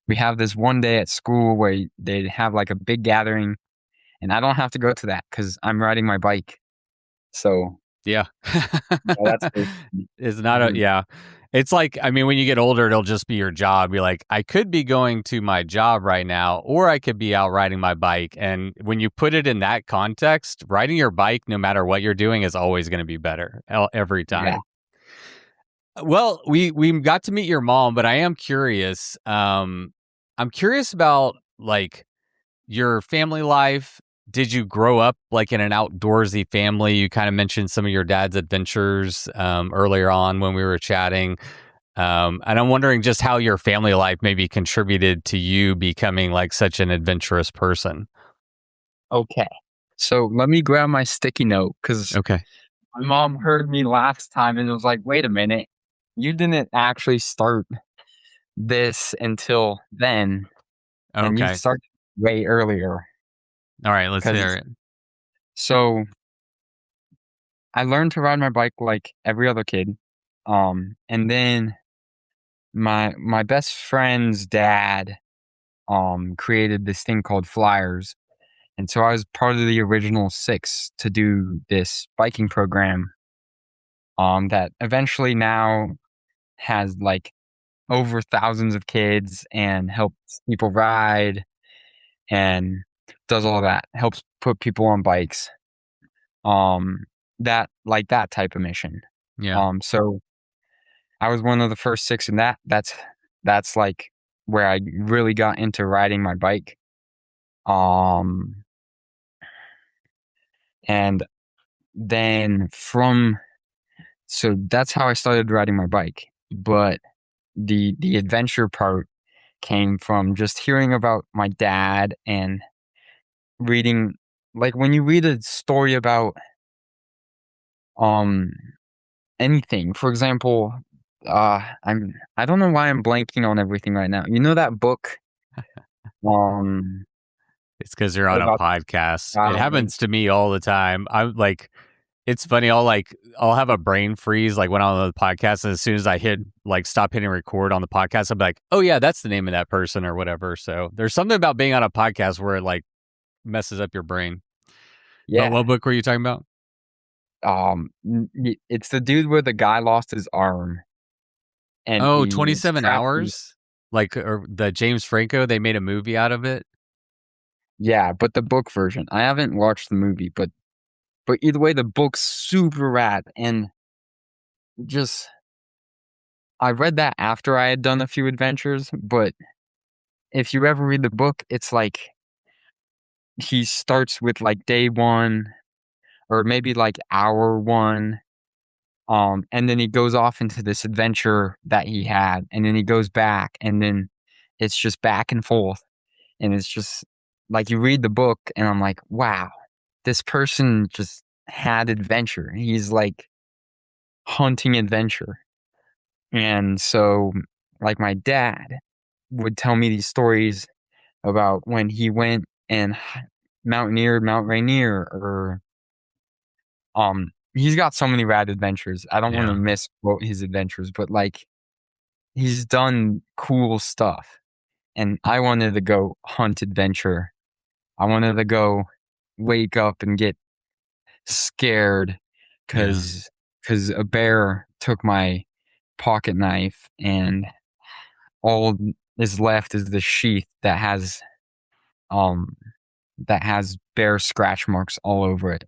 Speaker 1: we have this one day at school where they have like a big gathering, and I don't have to go to that because I'm riding my bike. So
Speaker 2: Yeah.
Speaker 1: that's good.
Speaker 2: It's not a,
Speaker 1: Mhm.
Speaker 2: yeah. It's like, I mean, when you get older, it'll just be your job. You're like, I could be going to my job right now, or I could be out riding my bike. And when you put it in that context, riding your bike, no matter what you're doing, is always going to be better every
Speaker 1: Yeah.
Speaker 2: time. Well, we got to meet your mom, but I am curious. I'm curious about like your family life. Did you grow up like in an outdoorsy family? You kind of mentioned some of your dad's adventures earlier on when we were chatting. And I'm wondering just how your family life maybe contributed to you becoming like such an adventurous person.
Speaker 1: Okay. So let me grab my sticky note because
Speaker 2: Okay.
Speaker 1: my mom heard me last time and was like, wait a minute, you didn't actually start this until then, and you
Speaker 2: Okay.
Speaker 1: started way earlier.
Speaker 2: All right. Let's hear
Speaker 1: Because
Speaker 2: it.
Speaker 1: so I learned to ride my bike like every other kid. And then my best friend's dad created this thing called flyers. And so I was part of the original 6 to do this biking program that eventually now has like over thousands of kids and helps people ride and does all that, helps put people on bikes. Um that type of mission.
Speaker 2: Yeah.
Speaker 1: So I was one of the first 6 in that. That's like where I really got into riding my bike. Um and then from so that's how I started riding my bike. But the adventure part came from just hearing about my dad and reading, like when you read a story about um anything. For example, I don't know why I'm blanking on everything right now. You know that book um
Speaker 2: It's because you're on a
Speaker 1: about
Speaker 2: podcast. It
Speaker 1: traveling?
Speaker 2: happens to me all the time. I'm like, it's funny. I'll have a brain freeze like when I'm on the podcast, and as soon as I hit like stop hitting record on the podcast, I'm like, oh yeah, that's the name of that person or whatever. So there's something about being on a podcast where it like messes up your brain. But
Speaker 1: Yeah.
Speaker 2: what book were you talking about?
Speaker 1: It's the dude where the guy lost his arm and
Speaker 2: Oh,
Speaker 1: he's
Speaker 2: 27
Speaker 1: trapped in.
Speaker 2: hours, like or the James Franco. They made a movie out of it.
Speaker 1: Yeah, but the book version. I haven't watched the movie, but either way, the book's super rad. And just I read that after I had done a few adventures, but if you ever read the book, it's like he starts with like day 1 or maybe like hour 1. And then he goes off into this adventure that he had, and then he goes back, and then it's just back and forth. And it's just like you read the book, and I'm like, wow, this person just had adventure. He's like hunting adventure. And so, like, my dad would tell me these stories about when he went and mountaineered Mount Rainier, or he's got so many rad adventures. I don't want to
Speaker 2: Yeah,
Speaker 1: misquote his adventures, but like he's done cool stuff. And I wanted to go hunt adventure. I wanted to go wake up and get scared
Speaker 2: yeah,
Speaker 1: because a bear took my pocket knife, and all is left is the sheath um that has bear scratch marks all over it.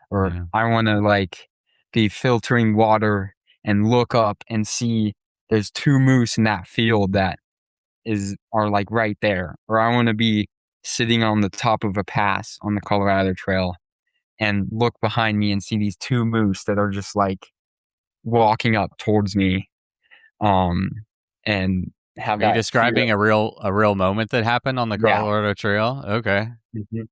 Speaker 1: Or
Speaker 2: yeah,
Speaker 1: I want to like be filtering water and look up and see there's 2 moose in that field that are like right there. Or I want to be sitting on the top of a pass on the Colorado Trail and look behind me and see these 2 moose that are just like walking up towards me, um, and have
Speaker 2: Are you
Speaker 1: that fear.
Speaker 2: describing a real moment that happened on the
Speaker 1: Yeah.
Speaker 2: Colorado Trail? Okay.
Speaker 1: Mhm.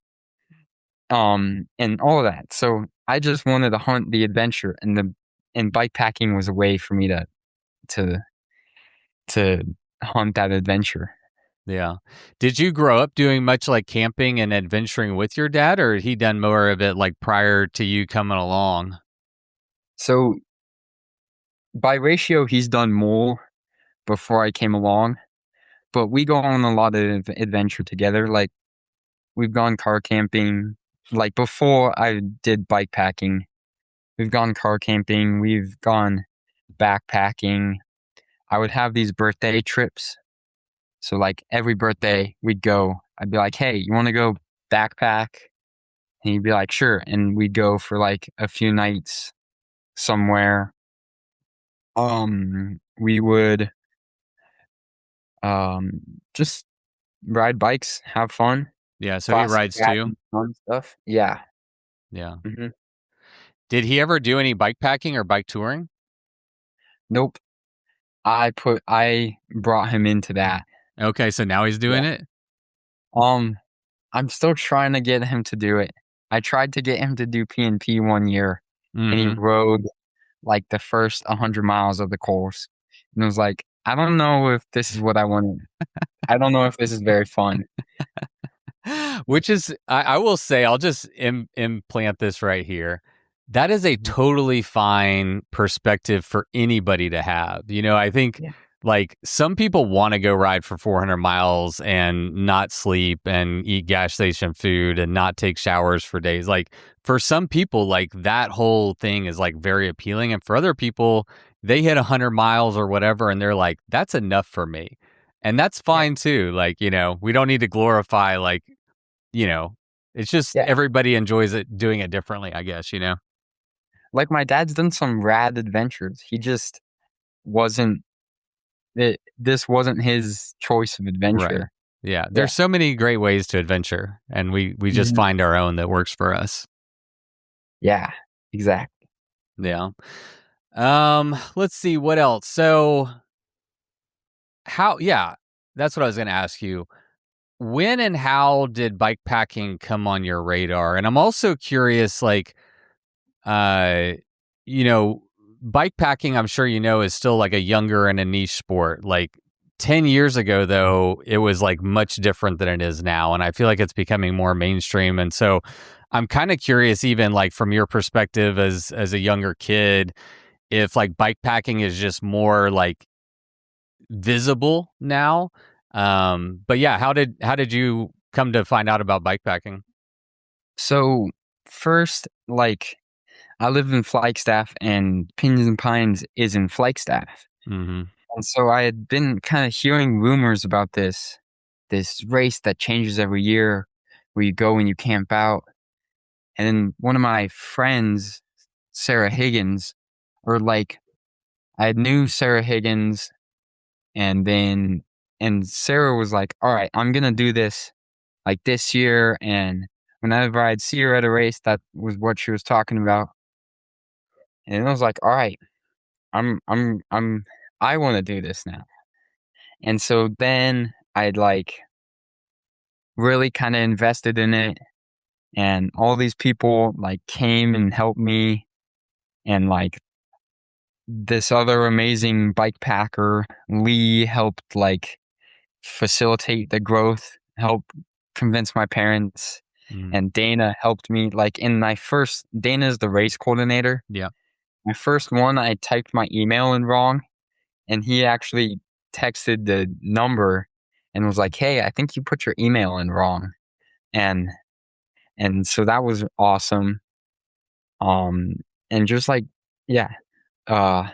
Speaker 1: And all of that. So I just wanted to hunt the adventure, and bike packing was a way for me to hunt that adventure.
Speaker 2: Yeah. Did you grow up doing much like camping and adventuring with your dad, or had he done more of it like prior to you coming along?
Speaker 1: So by ratio, he's done more before I came along, but we go on a lot of adventure together. Like we've gone car camping. Like before I did bike packing, we've gone car camping. We've gone backpacking. I would have these birthday trips. So like every birthday we'd go, I'd be like, hey, you want to go backpack? And he'd be like, sure. And we'd go for like a few nights somewhere. We would just ride bikes, have fun,
Speaker 2: Yeah. So he
Speaker 1: classic
Speaker 2: rides
Speaker 1: dad
Speaker 2: too.
Speaker 1: fun stuff. Yeah.
Speaker 2: Yeah.
Speaker 1: hmm
Speaker 2: Did he ever do any bike packing or bike touring?
Speaker 1: Nope. I brought him into that.
Speaker 2: Okay. So now he's doing
Speaker 1: Yeah.
Speaker 2: it.
Speaker 1: I'm still trying to get him to do it. I tried to get him to do P&P one year, and he
Speaker 2: Mm-hmm.
Speaker 1: rode like the first 100 miles of the course. And I was like, I don't know if this is what I want. I don't know if this is very fun.
Speaker 2: Which is, I will say, I'll just implant this right here. That is a totally fine perspective for anybody to have. You know, I think
Speaker 1: Yeah.
Speaker 2: like some people want to go ride for 400 miles and not sleep and eat gas station food and not take showers for days. Like for some people, like that whole thing is like very appealing. And for other people, they hit 100 miles or whatever and they're like, that's enough for me. And that's
Speaker 1: Yeah.
Speaker 2: fine too. Like, you know, we don't need to glorify like, you know, it's just
Speaker 1: Yeah.
Speaker 2: everybody enjoys it doing it differently, I guess, you know?
Speaker 1: Like my dad's done some rad adventures. He just wasn't this wasn't his choice of
Speaker 2: Right.
Speaker 1: adventure.
Speaker 2: Yeah.
Speaker 1: Yeah.
Speaker 2: There's so many great ways to adventure and we just
Speaker 1: Mhm.
Speaker 2: find our own that works for us.
Speaker 1: Yeah, exactly.
Speaker 2: Yeah. Let's see what else. So that's what I was going to ask you. When and how did bike packing come on your radar? And I'm also curious, like, uh, you know, bike packing, I'm sure you know, is still like a younger and a niche sport. Like 10 years ago, though, it was like much different than it is now. And I feel like it's becoming more mainstream. And so I'm kind of curious, even like from your perspective as a younger kid, if like bike packing is just more like visible now. But yeah, how did you come to find out about bike packing?
Speaker 1: So first, like I live in Flagstaff and Pinions and Pines is in Flagstaff.
Speaker 2: Mm-hmm.
Speaker 1: And so I had been kind of hearing rumors about this race that changes every year where you go and you camp out. And then one of my friends, Sarah Higgins, or like I knew Sarah Higgins and Sarah was like, all right, I'm gonna do this like this year. And whenever I'd see her at a race, that was what she was talking about. And I was like, all right, I'm I want to do this now. And so then I'd like really kind of invested in it, and all these people like came and helped me, and like this other amazing bike packer Lee helped like facilitate the growth, help convince my parents,
Speaker 2: Mm.
Speaker 1: and Dana helped me. Like in my first, Dana's the race coordinator.
Speaker 2: Yeah.
Speaker 1: My first one, I typed my email in wrong, and he actually texted the number and was like, "Hey, I think you put your email in wrong," and so that was awesome. Um, and just like, yeah, I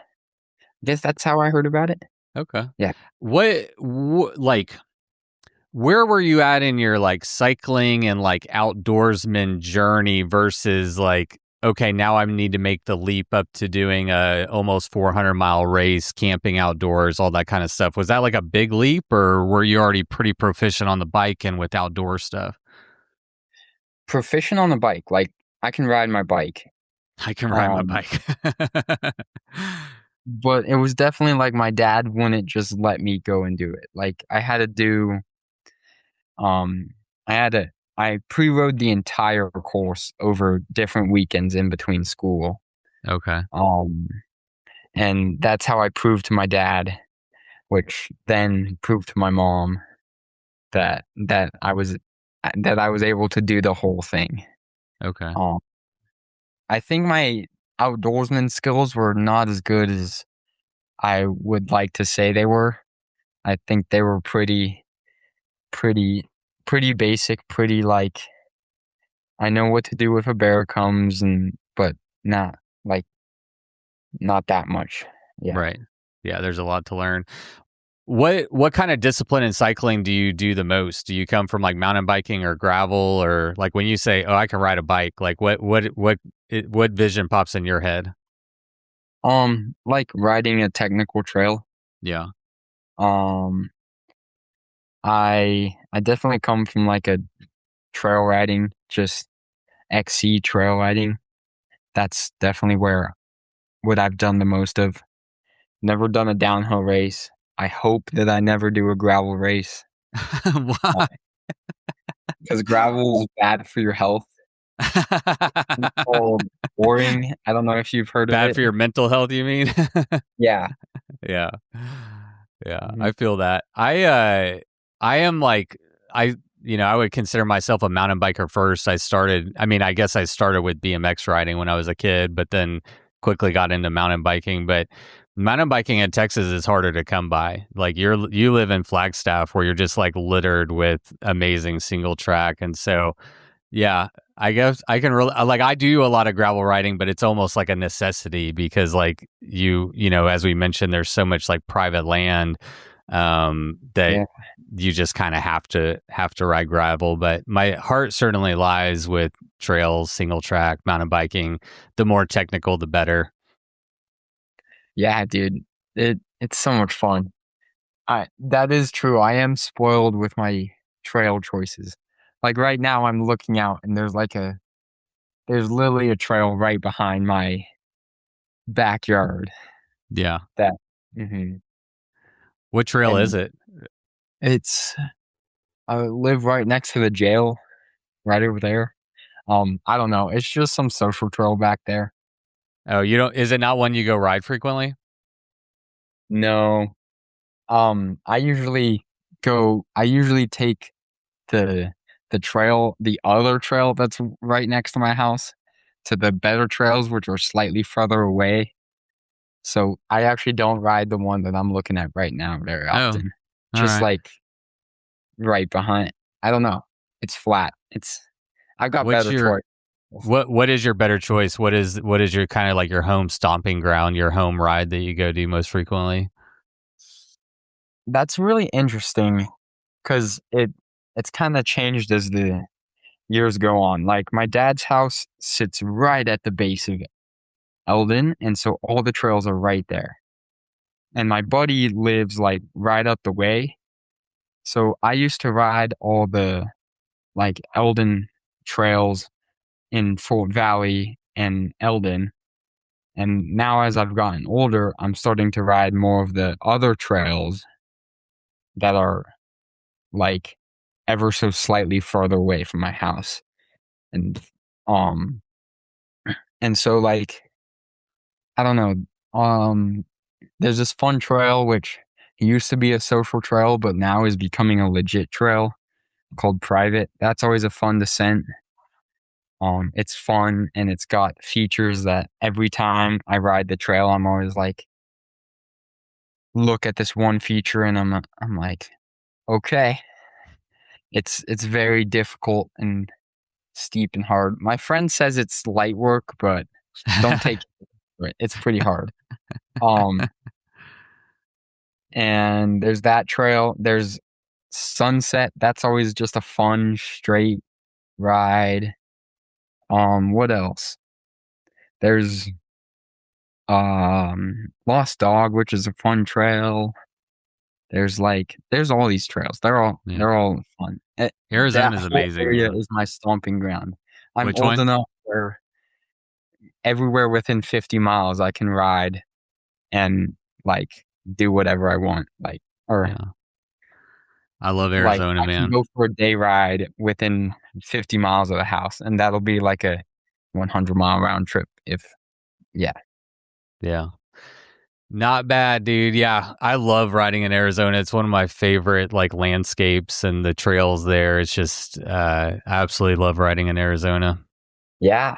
Speaker 1: guess that's how I heard about it.
Speaker 2: Okay.
Speaker 1: Yeah.
Speaker 2: Like where were you at in your like cycling and like outdoorsman journey versus like, okay, now I need to make the leap up to doing a almost 400-mile race, camping outdoors, all that kind of stuff? Was that like a big leap, or were you already pretty proficient on the bike and with outdoor stuff?
Speaker 1: Proficient on the bike, like I can ride my bike.
Speaker 2: I can ride my
Speaker 1: Um,
Speaker 2: bike.
Speaker 1: but it was definitely like my dad wouldn't just let me go and do it. Like I had to do, um, I pre-rode the entire course over different weekends in between school.
Speaker 2: Okay.
Speaker 1: And that's how I proved to my dad which then proved to my mom that I was able to do the whole thing.
Speaker 2: Okay.
Speaker 1: I think my outdoorsman skills were not as good as I would like to say they were. I think they were pretty basic, pretty like I know what to do if a bear comes, but not like not that much. Yeah.
Speaker 2: Right. Yeah, there's a lot to learn. What kind of discipline in cycling do you do the most? Do you come from like mountain biking or gravel, or like when you say, "Oh, I can ride a bike," like what vision pops in your head?
Speaker 1: Like riding a technical trail.
Speaker 2: Yeah.
Speaker 1: Um, I definitely come from like a trail riding, just XC trail riding. That's definitely what I've done the most of. Never done a downhill race. I hope that I never do a gravel race
Speaker 2: Why?
Speaker 1: because gravel is bad for your health. It's called boring. I don't know if you've heard of
Speaker 2: Bad
Speaker 1: it.
Speaker 2: for your mental health, you mean?
Speaker 1: Yeah.
Speaker 2: Yeah. Yeah, I
Speaker 1: Mhm.
Speaker 2: feel that. I am like I would consider myself a mountain biker first. I guess I started with BMX riding when I was a kid, but then quickly got into mountain biking. But mountain biking in Texas is harder to come by. Like you live in Flagstaff where you're just like littered with amazing single track. And so yeah, I guess I can really like I do a lot of gravel riding, but it's almost like a necessity because like as we mentioned, there's so much like private land that
Speaker 1: Yeah.
Speaker 2: you just kind of have to ride gravel. But my heart certainly lies with trails, single track, mountain biking. The more technical, the better.
Speaker 1: Yeah, dude. It's so much fun. That is true. I am spoiled with my trail choices. Like right now I'm looking out and there's literally a trail right behind my backyard
Speaker 2: Yeah.
Speaker 1: that mhm.
Speaker 2: What trail is
Speaker 1: And
Speaker 2: it?
Speaker 1: it's I live right next to the jail right over there. I don't know. It's just some social trail back there.
Speaker 2: Oh, you don't. Is it not one you go ride frequently?
Speaker 1: No. I usually take the the other trail that's right next to my house to the better trails which are slightly further away. So I actually don't ride the one that I'm looking at right now very
Speaker 2: Oh,
Speaker 1: often.
Speaker 2: all
Speaker 1: Just
Speaker 2: right.
Speaker 1: like right behind. I don't know. It's flat. I've got
Speaker 2: What's
Speaker 1: better
Speaker 2: your
Speaker 1: choice.
Speaker 2: what is your better choice? What is your kind of like your home stomping ground, your home ride that you go do most frequently?
Speaker 1: That's really interesting because it's kind of changed as the years go on. Like my dad's house sits right at the base of Eldon, and so all the trails are right there. And my buddy lives like right up the way. So I used to ride all the like Eldon trails in Fort Valley and Eldon. And now as I've gotten older, I'm starting to ride more of the other trails that are like ever so slightly further away from my house. And um and so like I don't know, there's this fun trail which used to be a social trail but now is becoming a legit trail called Private. That's always a fun descent. It's fun and it's got features that every time I ride the trail, I'm always like, look at this one feature, and I'm like, okay, it's very difficult and steep and hard. My friend says it's light work, but don't take it for it. It's pretty hard. Um, and there's that trail. There's Sunset. That's always just a fun straight ride. What else? There's Lost Dog, which is a fun trail. There's all these trails.
Speaker 2: Yeah.
Speaker 1: They're all fun. That
Speaker 2: Arizona's
Speaker 1: whole
Speaker 2: amazing.
Speaker 1: area
Speaker 2: Yeah.
Speaker 1: is my stomping ground. I'm
Speaker 2: Which
Speaker 1: old
Speaker 2: one?
Speaker 1: enough where everywhere within 50 miles I can ride and like do whatever I want.
Speaker 2: Yeah. I love
Speaker 1: Like
Speaker 2: Arizona,
Speaker 1: I can
Speaker 2: man.
Speaker 1: go for a day ride within 50 miles of the house, and that'll be like a 100-mile round trip. If yeah,
Speaker 2: Yeah. Not bad, dude. Yeah, I love riding in Arizona. It's one of my favorite like landscapes and the trails there. It's just I absolutely love riding in Arizona.
Speaker 1: Yeah.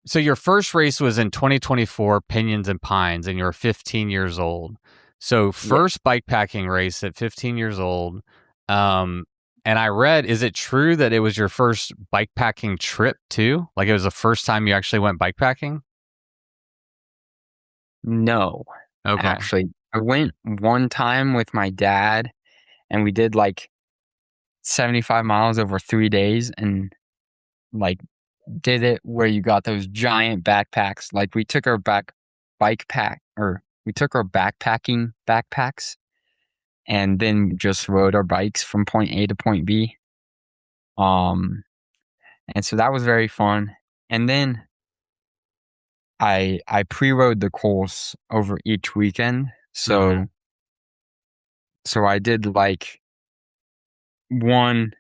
Speaker 2: So your first race was in 2024, Pinions and Pines, and you were 15 years old. So first bikepacking race at 15 years old. And I read, is it true that it was your first bikepacking trip too? Like it was the first time you actually went bikepacking?
Speaker 1: No,
Speaker 2: Okay.
Speaker 1: actually, I went one time with my dad, and we did like 75 miles over 3 days, and like did it where you got those giant backpacks. Like we took our backpacking backpacks, and then just rode our bikes from point A to point B. And so that was very fun. And then I pre-rode the course over each weekend. So I did like one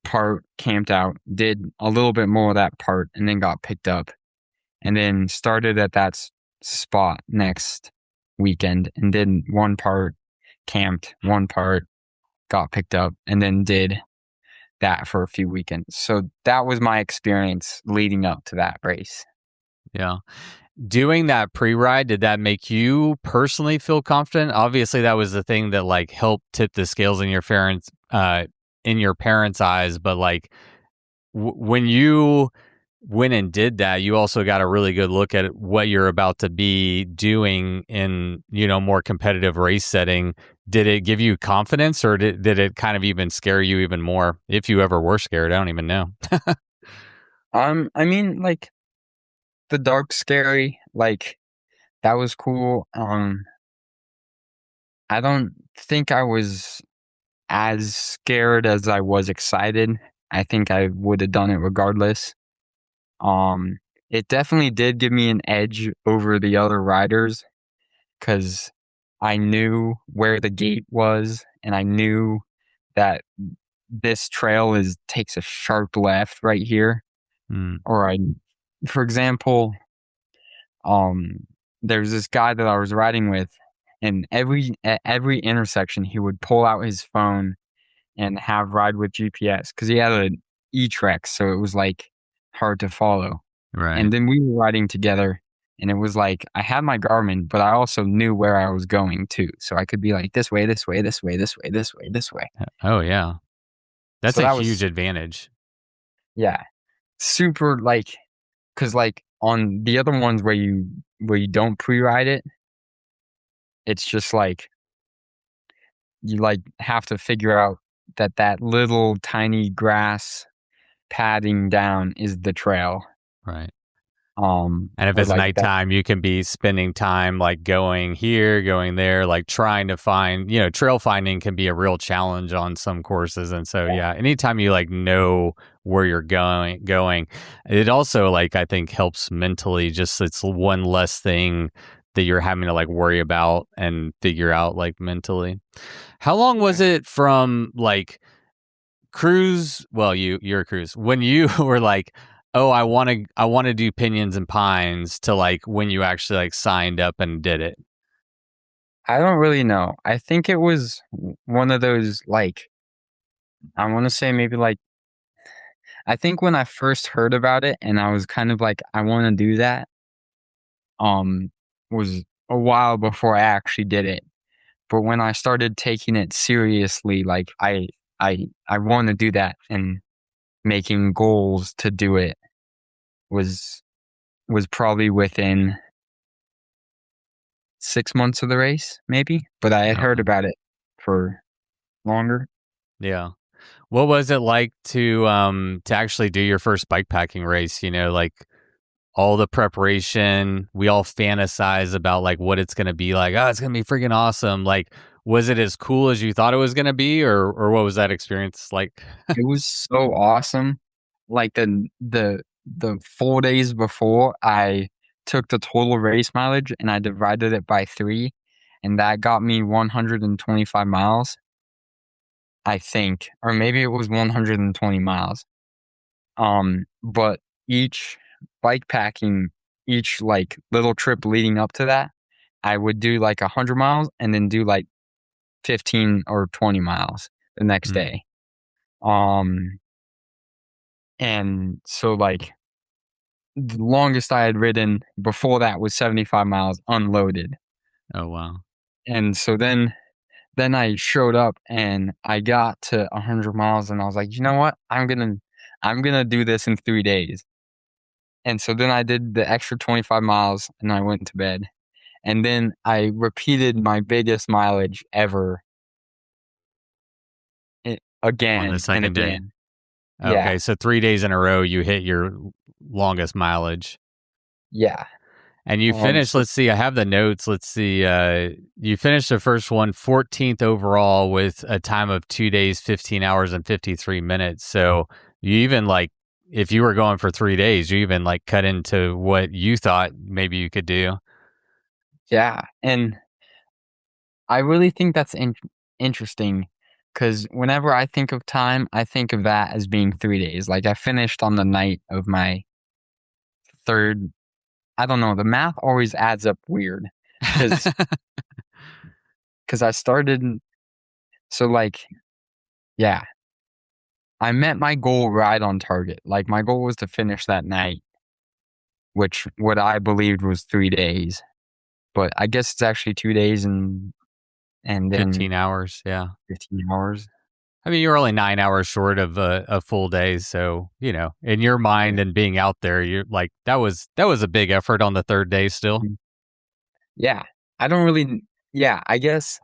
Speaker 1: part, camped out, did a little bit more of that part, and then got picked up, and then started at that spot next weekend and did one part, camped one part, got picked up, and then did that for a few weekends. So that was my experience leading up to that race.
Speaker 2: Yeah. Doing that pre-ride, did that make you personally feel confident? Obviously, that was the thing that like helped tip the scales in your parents' eyes. But like when you went and did that, you also got a really good look at what you're about to be doing in more competitive race setting. Did it give you confidence, or did it kind of even scare you even more? If you ever were scared, I don't even know.
Speaker 1: I mean, like the dark scary, like that was cool. I don't think I was as scared as I was excited. I think I would have done it regardless. It definitely did give me an edge over the other riders because I knew where the gate was, and I knew that this trail takes a sharp left right here. Or for example, there's this guy that I was riding with, and at every intersection he would pull out his phone and have ride with GPS because he had an E-Trek, so it was like hard to follow.
Speaker 2: Right.
Speaker 1: And then we were riding together, and it was like I had my Garmin, but I also knew where I was going too, so I could be like this way, this way, this way, this way, this way, this way.
Speaker 2: Oh yeah, that's
Speaker 1: So
Speaker 2: a
Speaker 1: that
Speaker 2: huge
Speaker 1: was,
Speaker 2: advantage.
Speaker 1: yeah, super, like, because like on the other ones where you don't pre-ride it, it's just like you like have to figure out that little tiny grass padding down is the trail.
Speaker 2: Right. And if
Speaker 1: Or
Speaker 2: it's
Speaker 1: like that.
Speaker 2: nighttime, you can be spending time like going here, going there, like trying to find, trail finding can be a real challenge on some courses. And so, yeah, anytime you like know where you're going, it also like, I think helps mentally, just it's one less thing that you're having to like worry about and figure out like mentally. How long was it from like Cruz? Well, you're a Cruz. When you were like, oh, I want to do Pinions and Pines, to like when you actually like signed up and did it.
Speaker 1: I don't really know. I think it was one of those, like, I want to say maybe like, I think when I first heard about it and I was kind of like, I want to do that, was a while before I actually did it. But when I started taking it seriously, like I want to do that, and making goals to do it was probably within 6 months of the race, maybe. But I had heard about it for longer.
Speaker 2: Yeah. What was it like to actually do your first bikepacking race? Like all the preparation, we all fantasize about like what it's gonna be like. Oh, it's gonna be freaking awesome. Like, was it as cool as you thought it was gonna be, or what was that experience like?
Speaker 1: It was so awesome. Like the 4 days before, I took the total race mileage and I divided it by 3, and that got me 125 miles, I think, or maybe it was 120 miles. But each bikepacking, each like little trip leading up to that I would do like 100 miles and then do like 15 or 20 miles the next day. And so like the longest I had ridden before that was 75 miles unloaded.
Speaker 2: Oh, wow.
Speaker 1: And so then I showed up and I got to 100 miles and I was like, you know what? I'm gonna do this in 3 days. And so then I did the extra 25 miles and I went to bed. And then I repeated my biggest mileage ever
Speaker 2: On the
Speaker 1: again and
Speaker 2: second day.
Speaker 1: again. Yeah.
Speaker 2: Okay, so 3 days in a row, you hit your longest mileage.
Speaker 1: Yeah.
Speaker 2: And you finished, let's see, I have the notes. Let's see, you finished the first one 14th overall with a time of 2 days, 15 hours, and 53 minutes. So you even like, if you were going for 3 days, you even like cut into what you thought maybe you could do.
Speaker 1: Yeah. And I really think that's interesting because whenever I think of time, I think of that as being 3 days. Like I finished on the night of my third. I don't know. The math always adds up weird because I started. So like, yeah, I met my goal right on target. Like my goal was to finish that night, which what I believed was 3 days, but I guess it's actually 2 days and then
Speaker 2: 15 hours, yeah.
Speaker 1: 15 hours.
Speaker 2: I mean, you're only 9 hours short of a full day, so you know, in your mind and being out there, you're like that was a big effort on the third day. Still,
Speaker 1: Yeah, I don't really. Yeah, I guess.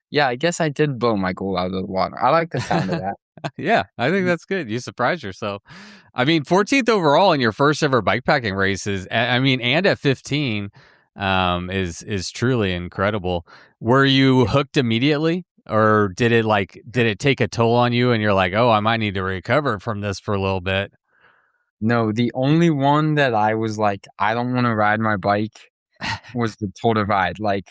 Speaker 1: Yeah, I guess I did blow my goal out of the water. I like the sound of that.
Speaker 2: yeah, I think that's good. You surprised yourself. I mean, 14th overall in your first ever bikepacking races. I mean, and at 15, is truly incredible. Were you hooked immediately? Or did it take a toll on you and you're like, oh, I might need to recover from this for a little bit?
Speaker 1: No, the only one that I was like, I don't want to ride my bike was the Tour Divide. Like,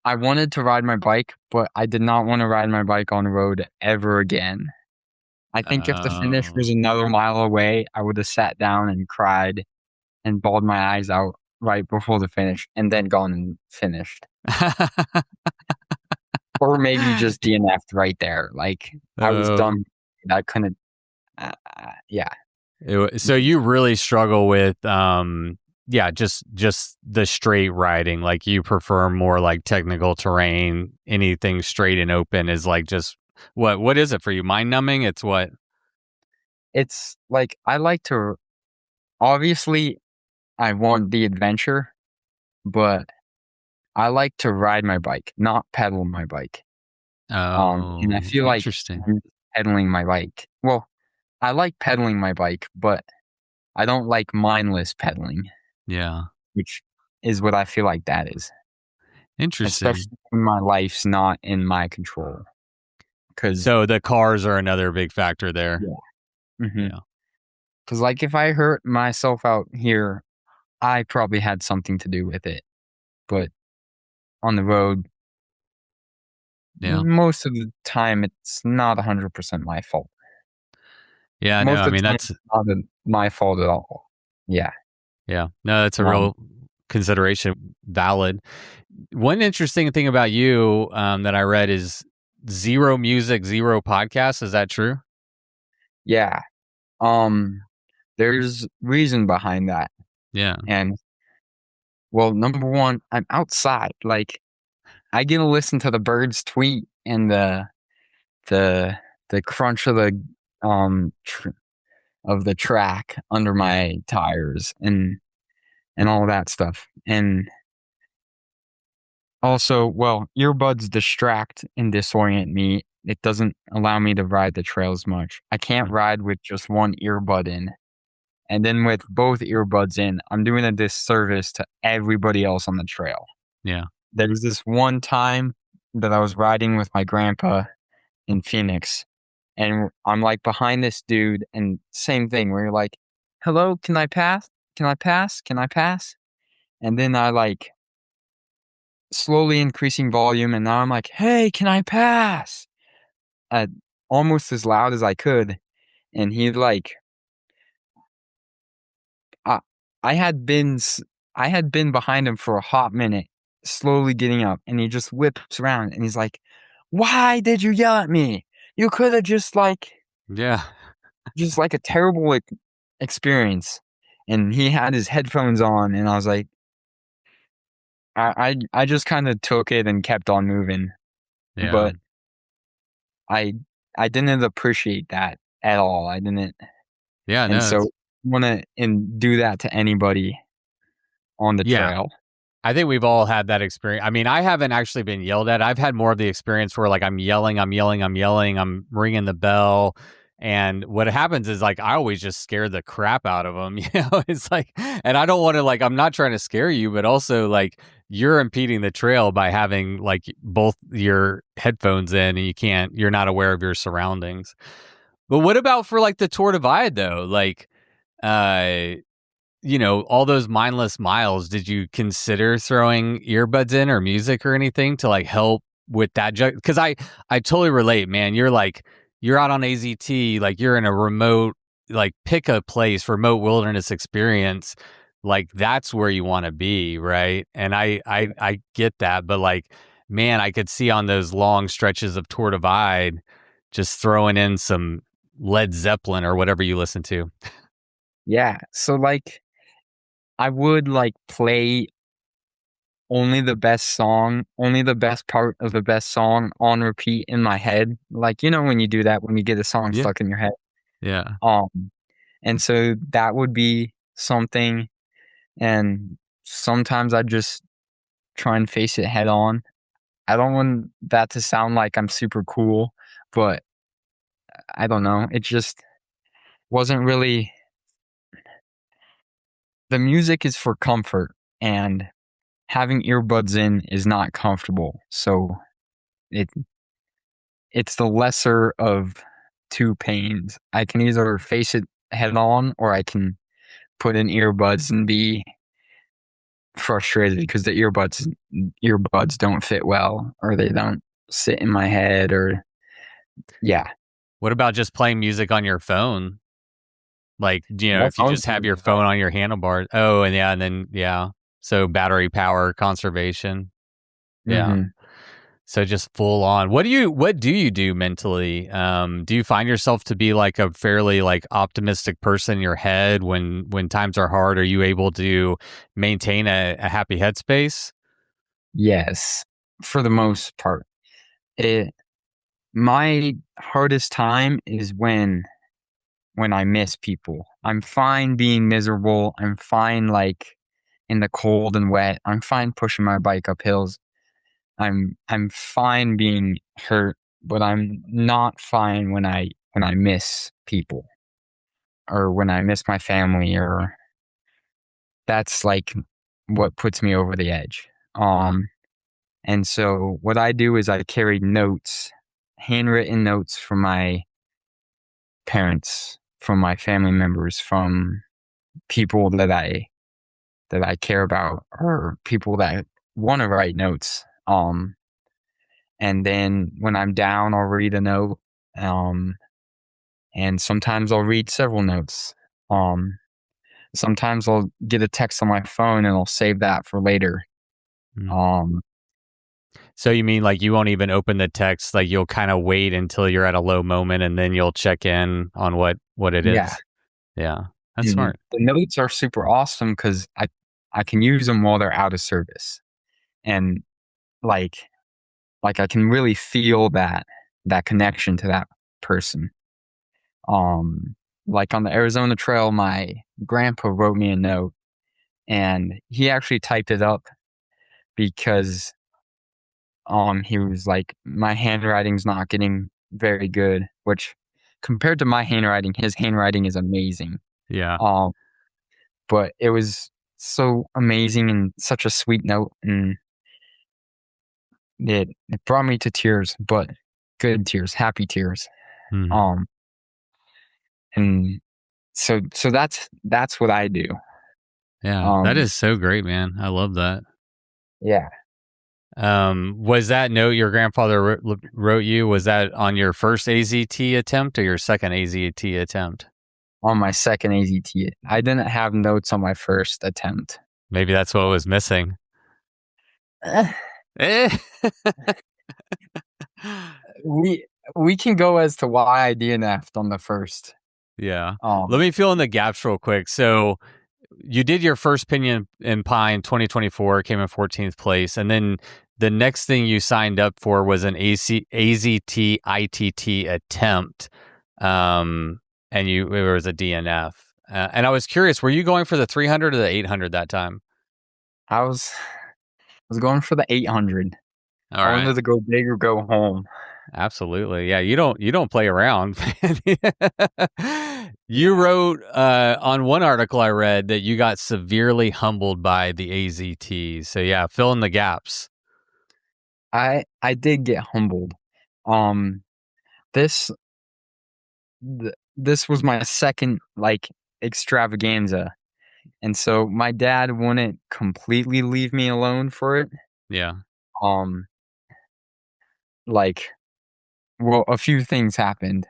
Speaker 1: I wanted to ride my bike, but I did not want to ride my bike on the road ever again. I think if the finish was
Speaker 2: Oh.
Speaker 1: another mile away, I would have sat down and cried and bawled my eyes out right before the finish and then gone and finished. Or maybe just DNF'd right there. Like, I was
Speaker 2: Oh.
Speaker 1: done. I couldn't. Yeah.
Speaker 2: So you really struggle with yeah, just the straight riding. Like you prefer more like technical terrain. Anything straight and open is like just what is it for you? Mind numbing? It's what?
Speaker 1: It's like I like to. Obviously, I want the adventure, but I like to ride my bike, not pedal my bike. And I
Speaker 2: Oh,
Speaker 1: feel like
Speaker 2: interesting.
Speaker 1: I'm pedaling my bike. Well, I like pedaling my bike, but I don't like mindless pedaling,
Speaker 2: Yeah.
Speaker 1: which is what I feel like that is.
Speaker 2: Interesting.
Speaker 1: Especially when my life's not in my control. Because
Speaker 2: So the cars are another big factor there.
Speaker 1: yeah,
Speaker 2: Yeah.
Speaker 1: like if I hurt myself out here, I probably had something to do with it. But on the road,
Speaker 2: Yeah.
Speaker 1: most of the time, it's not 100% my fault.
Speaker 2: Yeah, no,
Speaker 1: Most
Speaker 2: I
Speaker 1: of the
Speaker 2: mean
Speaker 1: time,
Speaker 2: that's
Speaker 1: it's not my fault at all. Yeah.
Speaker 2: yeah. No, that's a
Speaker 1: Um,
Speaker 2: real consideration. Valid. One interesting thing about you that I read is zero music, zero podcasts. Is that true?
Speaker 1: yeah. There's reason behind that.
Speaker 2: Yeah.
Speaker 1: And well, number one, I'm outside. Like I get to listen to the birds tweet and the crunch of the of the track under my tires and all that stuff. And also, well, earbuds distract and disorient me. It doesn't allow me to ride the trails much. I can't ride with just one earbud in. And then with both earbuds in, I'm doing a disservice to everybody else on the trail.
Speaker 2: Yeah.
Speaker 1: There was this one time that I was riding with my grandpa in Phoenix, and I'm like behind this dude, and same thing where you're like, "Hello, can I pass? Can I pass? Can I pass?" And then I like slowly increasing volume, and now I'm like, "Hey, can I pass?" Uh, Almost as loud as I could, and he like, I, I had been behind him for a hot minute, slowly getting up, and he just whips around, and he's like, "Why did you yell at me? You could have just like a terrible experience." And he had his headphones on, and I was like, I just kind of took it and kept on moving,
Speaker 2: Yeah.
Speaker 1: but I didn't appreciate that at all. I didn't,
Speaker 2: Yeah.
Speaker 1: and
Speaker 2: No.
Speaker 1: so want to and do that to anybody on the
Speaker 2: Yeah.
Speaker 1: trail.
Speaker 2: I think we've all had that experience. I mean, I haven't actually been yelled at. I've had more of the experience where like I'm yelling, I'm ringing the bell. And what happens is like I always just scare the crap out of them. It's like, and I don't want to like, I'm not trying to scare you, but also like you're impeding the trail by having like both your headphones in and you're not aware of your surroundings. But what about for like the Tour Divide though? Like, uh, all those mindless miles, did you consider throwing earbuds in or music or anything to like help with that? Because I totally relate, man. You're out on AZT, like you're in a remote, like pick a place, remote wilderness experience. Like that's where you want to be, right? And I get that, but like, man, I could see on those long stretches of Tour Divide, just throwing in some Led Zeppelin or whatever you listen to.
Speaker 1: Yeah. So like I would like play only the best song, only the best part of the best song on repeat in my head. Like, when you do that, when you get a song
Speaker 2: Yeah.
Speaker 1: stuck in your head.
Speaker 2: Yeah.
Speaker 1: And so that would be something. And sometimes I just try and face it head on. I don't want that to sound like I'm super cool, but I don't know. It just wasn't really. The music is for comfort, and having earbuds in is not comfortable. So it it's the lesser of two pains. I can either face it head on, or I can put in earbuds and be frustrated because the earbuds don't fit well, or they don't sit in my head, or yeah.
Speaker 2: What about just playing music on your phone? Like,
Speaker 1: That's
Speaker 2: if you just have your phone on your handlebars. Oh, and then, yeah. So battery power conservation. Yeah.
Speaker 1: Mm-hmm.
Speaker 2: So just full on. What do you do mentally? Do you find yourself to be like a fairly like optimistic person in your head when times are hard? Are you able to maintain a happy headspace?
Speaker 1: Yes, for the most part. My hardest time is when I miss people. I'm fine being miserable. I'm fine like in the cold and wet. I'm fine pushing my bike up hills. I'm fine being hurt, but I'm not fine when I miss people, or when I miss my family, or that's like what puts me over the edge. And so what I do is I carry notes, handwritten notes from my parents, from my family members, from people that I care about, or people that want to write notes. And then when I'm down, I'll read a note. And sometimes I'll read several notes. Sometimes I'll get a text on my phone and I'll save that for later.
Speaker 2: Mm. So you mean like you won't even open the text, like you'll kind of wait until you're at a low moment and then you'll check in on what it is?
Speaker 1: Yeah.
Speaker 2: Yeah. That's
Speaker 1: And
Speaker 2: smart.
Speaker 1: the notes are super awesome because I can use them while they're out of service. And like I can really feel that connection to that person. Like on the Arizona Trail, my grandpa wrote me a note, and he actually typed it up because he was like, my handwriting's not getting very good, which compared to my handwriting, his handwriting is amazing.
Speaker 2: Yeah.
Speaker 1: But it was so amazing and such a sweet note, and it brought me to tears, but good tears, happy tears.
Speaker 2: Mhm.
Speaker 1: And so that's what I do.
Speaker 2: Yeah. That is so great, man. I love that.
Speaker 1: Yeah.
Speaker 2: Was that note your grandfather wrote you? Was that on your first AZT attempt or your second AZT attempt?
Speaker 1: On my second AZT. I didn't have notes on my first attempt.
Speaker 2: Maybe that's what was missing. Eh.
Speaker 1: we can go as to why I DNF'd on the first.
Speaker 2: Yeah. Let
Speaker 1: Um,
Speaker 2: me fill in the gaps real quick. So you did your first Pinion in Pie in 2024, came in 14th place, and then the next thing you signed up for was an AZT ITT attempt, and it was a DNF. And I was curious, were you going for the 300 or the 800 that time?
Speaker 1: I was going for the 800.
Speaker 2: All
Speaker 1: I
Speaker 2: right.
Speaker 1: wanted to go big or go home.
Speaker 2: Absolutely. Yeah, you don't play around. You wrote on one article I read that you got severely humbled by the AZT. So yeah, fill in the gaps.
Speaker 1: I did get humbled. Um, this this was my second like extravaganza, and so my dad wouldn't completely leave me alone for it.
Speaker 2: Yeah.
Speaker 1: Um, like, well, a few things happened.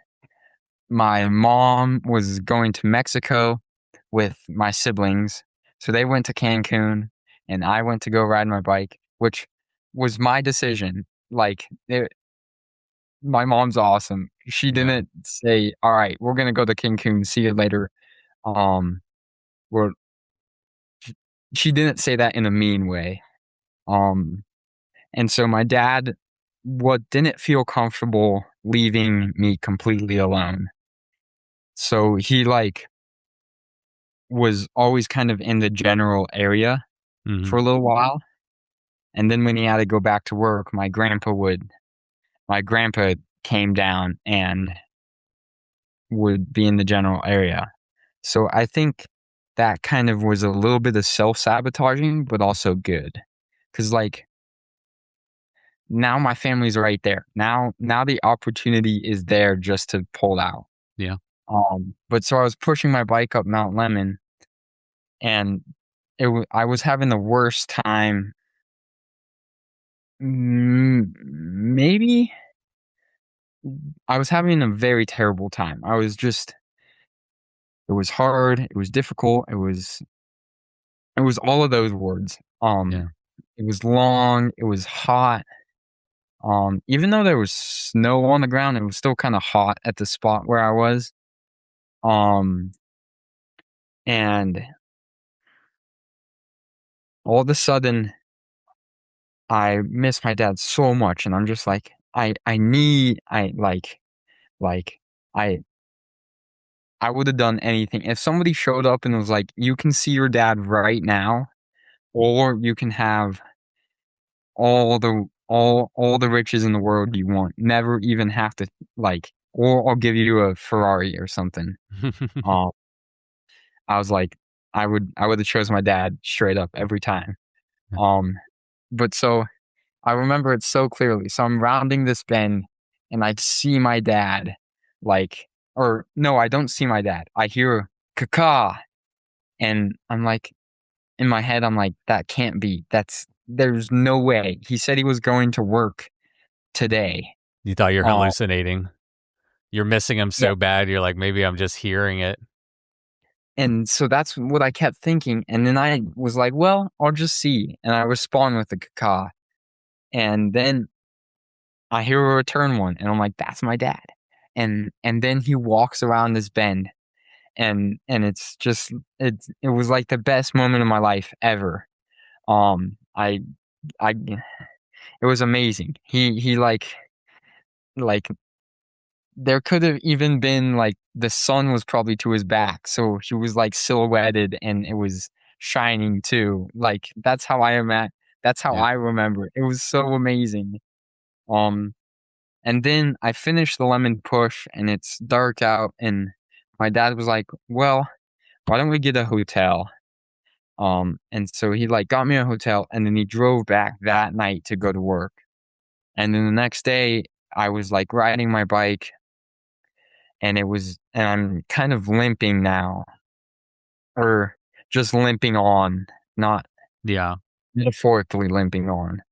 Speaker 1: My mom was going to Mexico with my siblings, so they went to Cancun, and I went to go ride my bike, which was my decision. Like, my mom's awesome. She
Speaker 2: Yeah.
Speaker 1: didn't say, "All right, we're gonna go to Cancun. See you later." Um, well, she didn't say that in a mean way. Um, and so my dad, what didn't feel comfortable leaving me completely alone. So he like was always kind of in the general area
Speaker 2: Mhm.
Speaker 1: for a little while, and then when he had to go back to work, my grandpa came down and would be in the general area. So I think that kind of was a little bit of self-sabotaging, but also good. 'Cause, like, now my family's right there. Now the opportunity is there just to pull out.
Speaker 2: Yeah.
Speaker 1: But so I was pushing my bike up Mount Lemon, and I was having the worst time, maybe I was having a very terrible time. It was hard, it was difficult, it was all of those words.
Speaker 2: Yeah.
Speaker 1: It was long, it was hot. Even though there was snow on the ground, it was still kinda hot at the spot where I was. Um, and all of a sudden, I miss my dad so much, and I'm just like, like, I I would have done anything. If somebody showed up and was like, "You can see your dad right now, or you can have all the riches in the world you want. Never even have to like, or I'll give you a Ferrari or something." Um, I was like, I would have chose my dad straight up every time. Um, but so I remember it so clearly. So I'm rounding this bend, and I see my dad, like, or no, I don't see my dad. I hear "caca," and I'm like, in my head, I'm like, that can't be. There's no way. He said he was going to work today.
Speaker 2: You thought you're
Speaker 1: Um,
Speaker 2: hallucinating. You're missing him
Speaker 1: yeah,
Speaker 2: so bad. You're like, maybe I'm just hearing it.
Speaker 1: and so that's what I kept thinking. And then I was like, well, I'll just see. And I respond with the caca. And then I hear a return one, and I'm like, that's my dad. And then he walks around this bend, and it's just it was like the best moment of my life ever. Um, I I it was amazing. He like there could have even been like the sun was probably to his back, so he was like silhouetted and it was shining too. Like that's how
Speaker 2: Yeah.
Speaker 1: I remember it. It was so amazing. Um and then I finished the lemon push and it's dark out, and my dad was like, "Well, why don't we get a hotel?" And so he like got me a hotel, and then he drove back that night to go to work. And then the next day I was like riding my bike, and I'm kind of limping now, or just limping on, not
Speaker 2: Yeah.
Speaker 1: metaphorically limping on.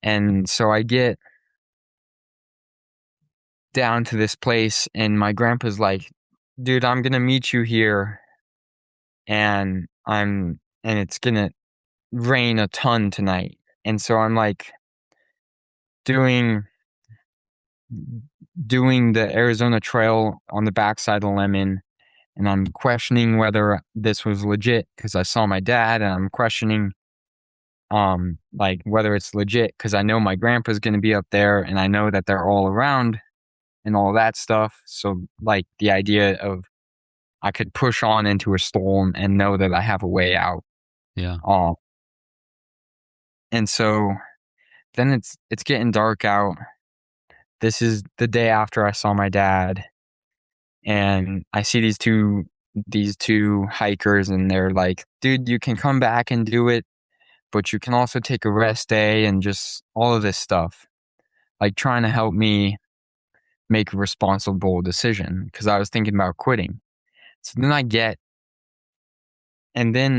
Speaker 1: And so I get down to this place, and my grandpa's like, "Dude, I'm gonna meet you here, and it's gonna rain a ton tonight." And so I'm like doing the Arizona Trail on the backside of Lemon, and I'm questioning whether this was legit because I saw my dad, and I'm questioning like whether it's legit because I know my grandpa's going to be up there, and I know that they're all around and all that stuff. So like the idea of I could push on into a storm and know that I have a way out.
Speaker 2: Yeah.
Speaker 1: And so then it's getting dark out. This is the day after I saw my dad, and I see these two hikers, and they're like, dude, you can come back and do it, but you can also take a rest day and just all of this stuff, like trying to help me make a responsible decision because I was thinking about quitting. So then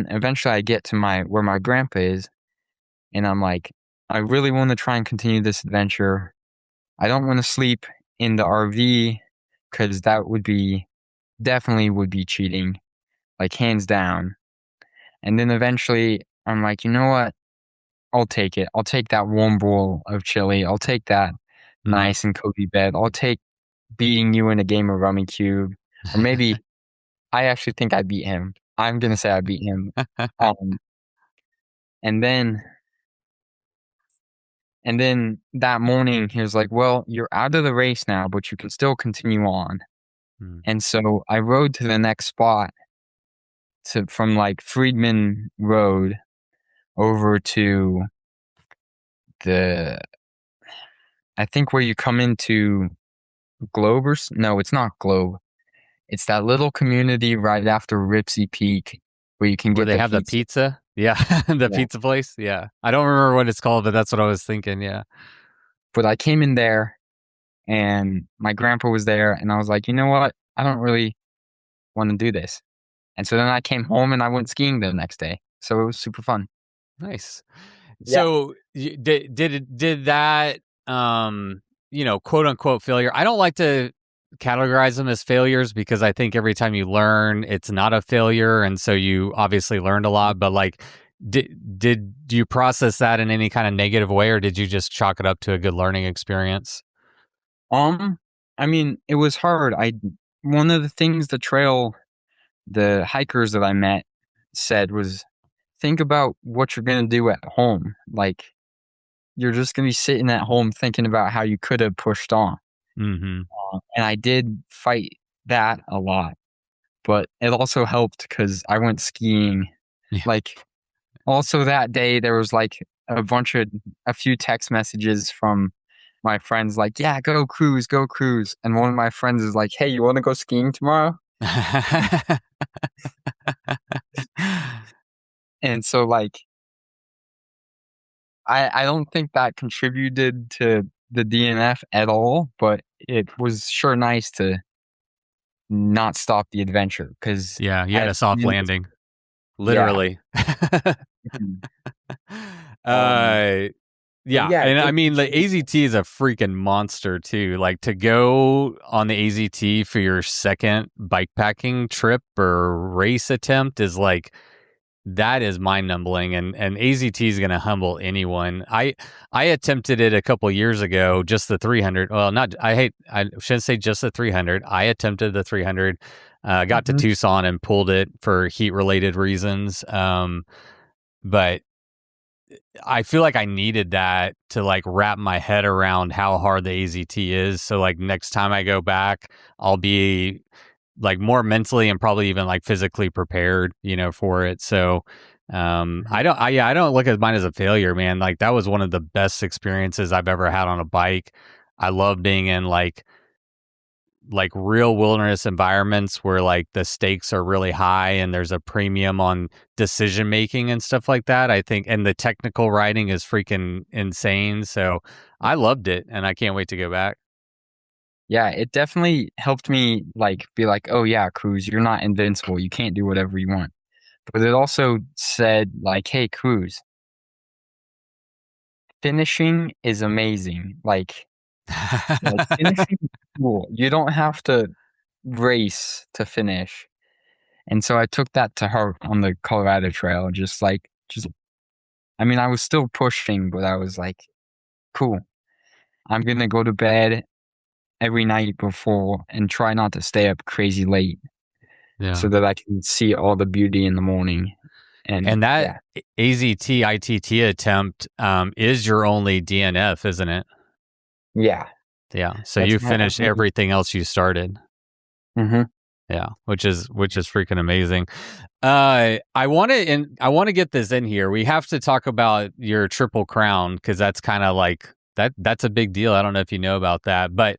Speaker 1: eventually I get to where my grandpa is, and I'm like, I really want to try and continue this adventure. I don't want to sleep in the RV because that definitely would be cheating, like hands down. And then eventually I'm like, you know what? I'll take it. I'll take that warm bowl of chili. I'll take that nice and cozy bed. I'll take beating you in a game of Rummy Cube. Or maybe I actually think I beat him. I'm going to say I beat him. And then that morning he was like, well, you're out of the race now, but you can still continue on. And so I rode to the next spot from like Friedman Road over to I think where you come into Globe no, it's not Globe. It's that little community right after Ripsy Peak where you can
Speaker 2: Where
Speaker 1: get
Speaker 2: they have the pizza? Yeah. The pizza place? Yeah. I don't remember what it's called, but that's what I was thinking. Yeah.
Speaker 1: But I came in there and my grandpa was there, and I was like, you know what? I don't really want to do this. And so then I came home and I went skiing the next day. So it was super fun.
Speaker 2: Nice.
Speaker 1: Yeah.
Speaker 2: So did that quote unquote failure? I don't like to categorize them as failures because I think every time you learn, it's not a failure, and so you obviously learned a lot. But like, did you process that in any kind of negative way, or did you just chalk it up to a good learning experience?
Speaker 1: I mean, it was hard. One of the things the hikers that I met said was, think about what you're going to do at home. Like, you're just going to be sitting at home thinking about how you could have pushed on.
Speaker 2: Mm-hmm.
Speaker 1: And I did fight that a lot, but it also helped because I went skiing.
Speaker 2: Yeah.
Speaker 1: Like, also that day, there was like a few text messages from my friends like, yeah, go cruise. And one of my friends is like, hey, you want to go skiing tomorrow? And so like, I don't think that contributed to the DNF at all, but it was sure nice to not stop the adventure because
Speaker 2: yeah, you had a soft landing, literally. Yeah, and I mean the AZT is a freaking monster too. Like to go on the AZT for your second bikepacking trip or race attempt is like, that is mind-numbing, and AZT is going to humble anyone. I attempted it a couple years ago, just the 300. Well, I shouldn't say just the 300. I attempted the 300, got to Tucson and pulled it for heat-related reasons. But I feel like I needed that to like wrap my head around how hard the AZT is. So like next time I go back, I'll be like more mentally and probably even like physically prepared, for it. So I don't look at mine as a failure, man. Like that was one of the best experiences I've ever had on a bike. I love being in like real wilderness environments where like the stakes are really high and there's a premium on decision making and stuff like that. I think, and the technical riding is freaking insane. So I loved it and I can't wait to go back.
Speaker 1: Yeah, it definitely helped me like be like, oh yeah, Cruz, you're not invincible. You can't do whatever you want. But it also said like, hey, Cruz, finishing is amazing. Like finishing is cool. You don't have to race to finish. And so I took that to heart on the Colorado Trail. I mean, I was still pushing, but I was like, cool. I'm going to go to bed every night before and try not to stay up crazy late so that I can see all the beauty in the morning.
Speaker 2: And that AZT ITT attempt is your only DNF, isn't it?
Speaker 1: Yeah.
Speaker 2: Yeah. So you finished everything else you started.
Speaker 1: Mm-hmm.
Speaker 2: Yeah, which is freaking amazing. I want to get this in here. We have to talk about your Triple Crown because that's kind of like that's a big deal. I don't know if you know about that, but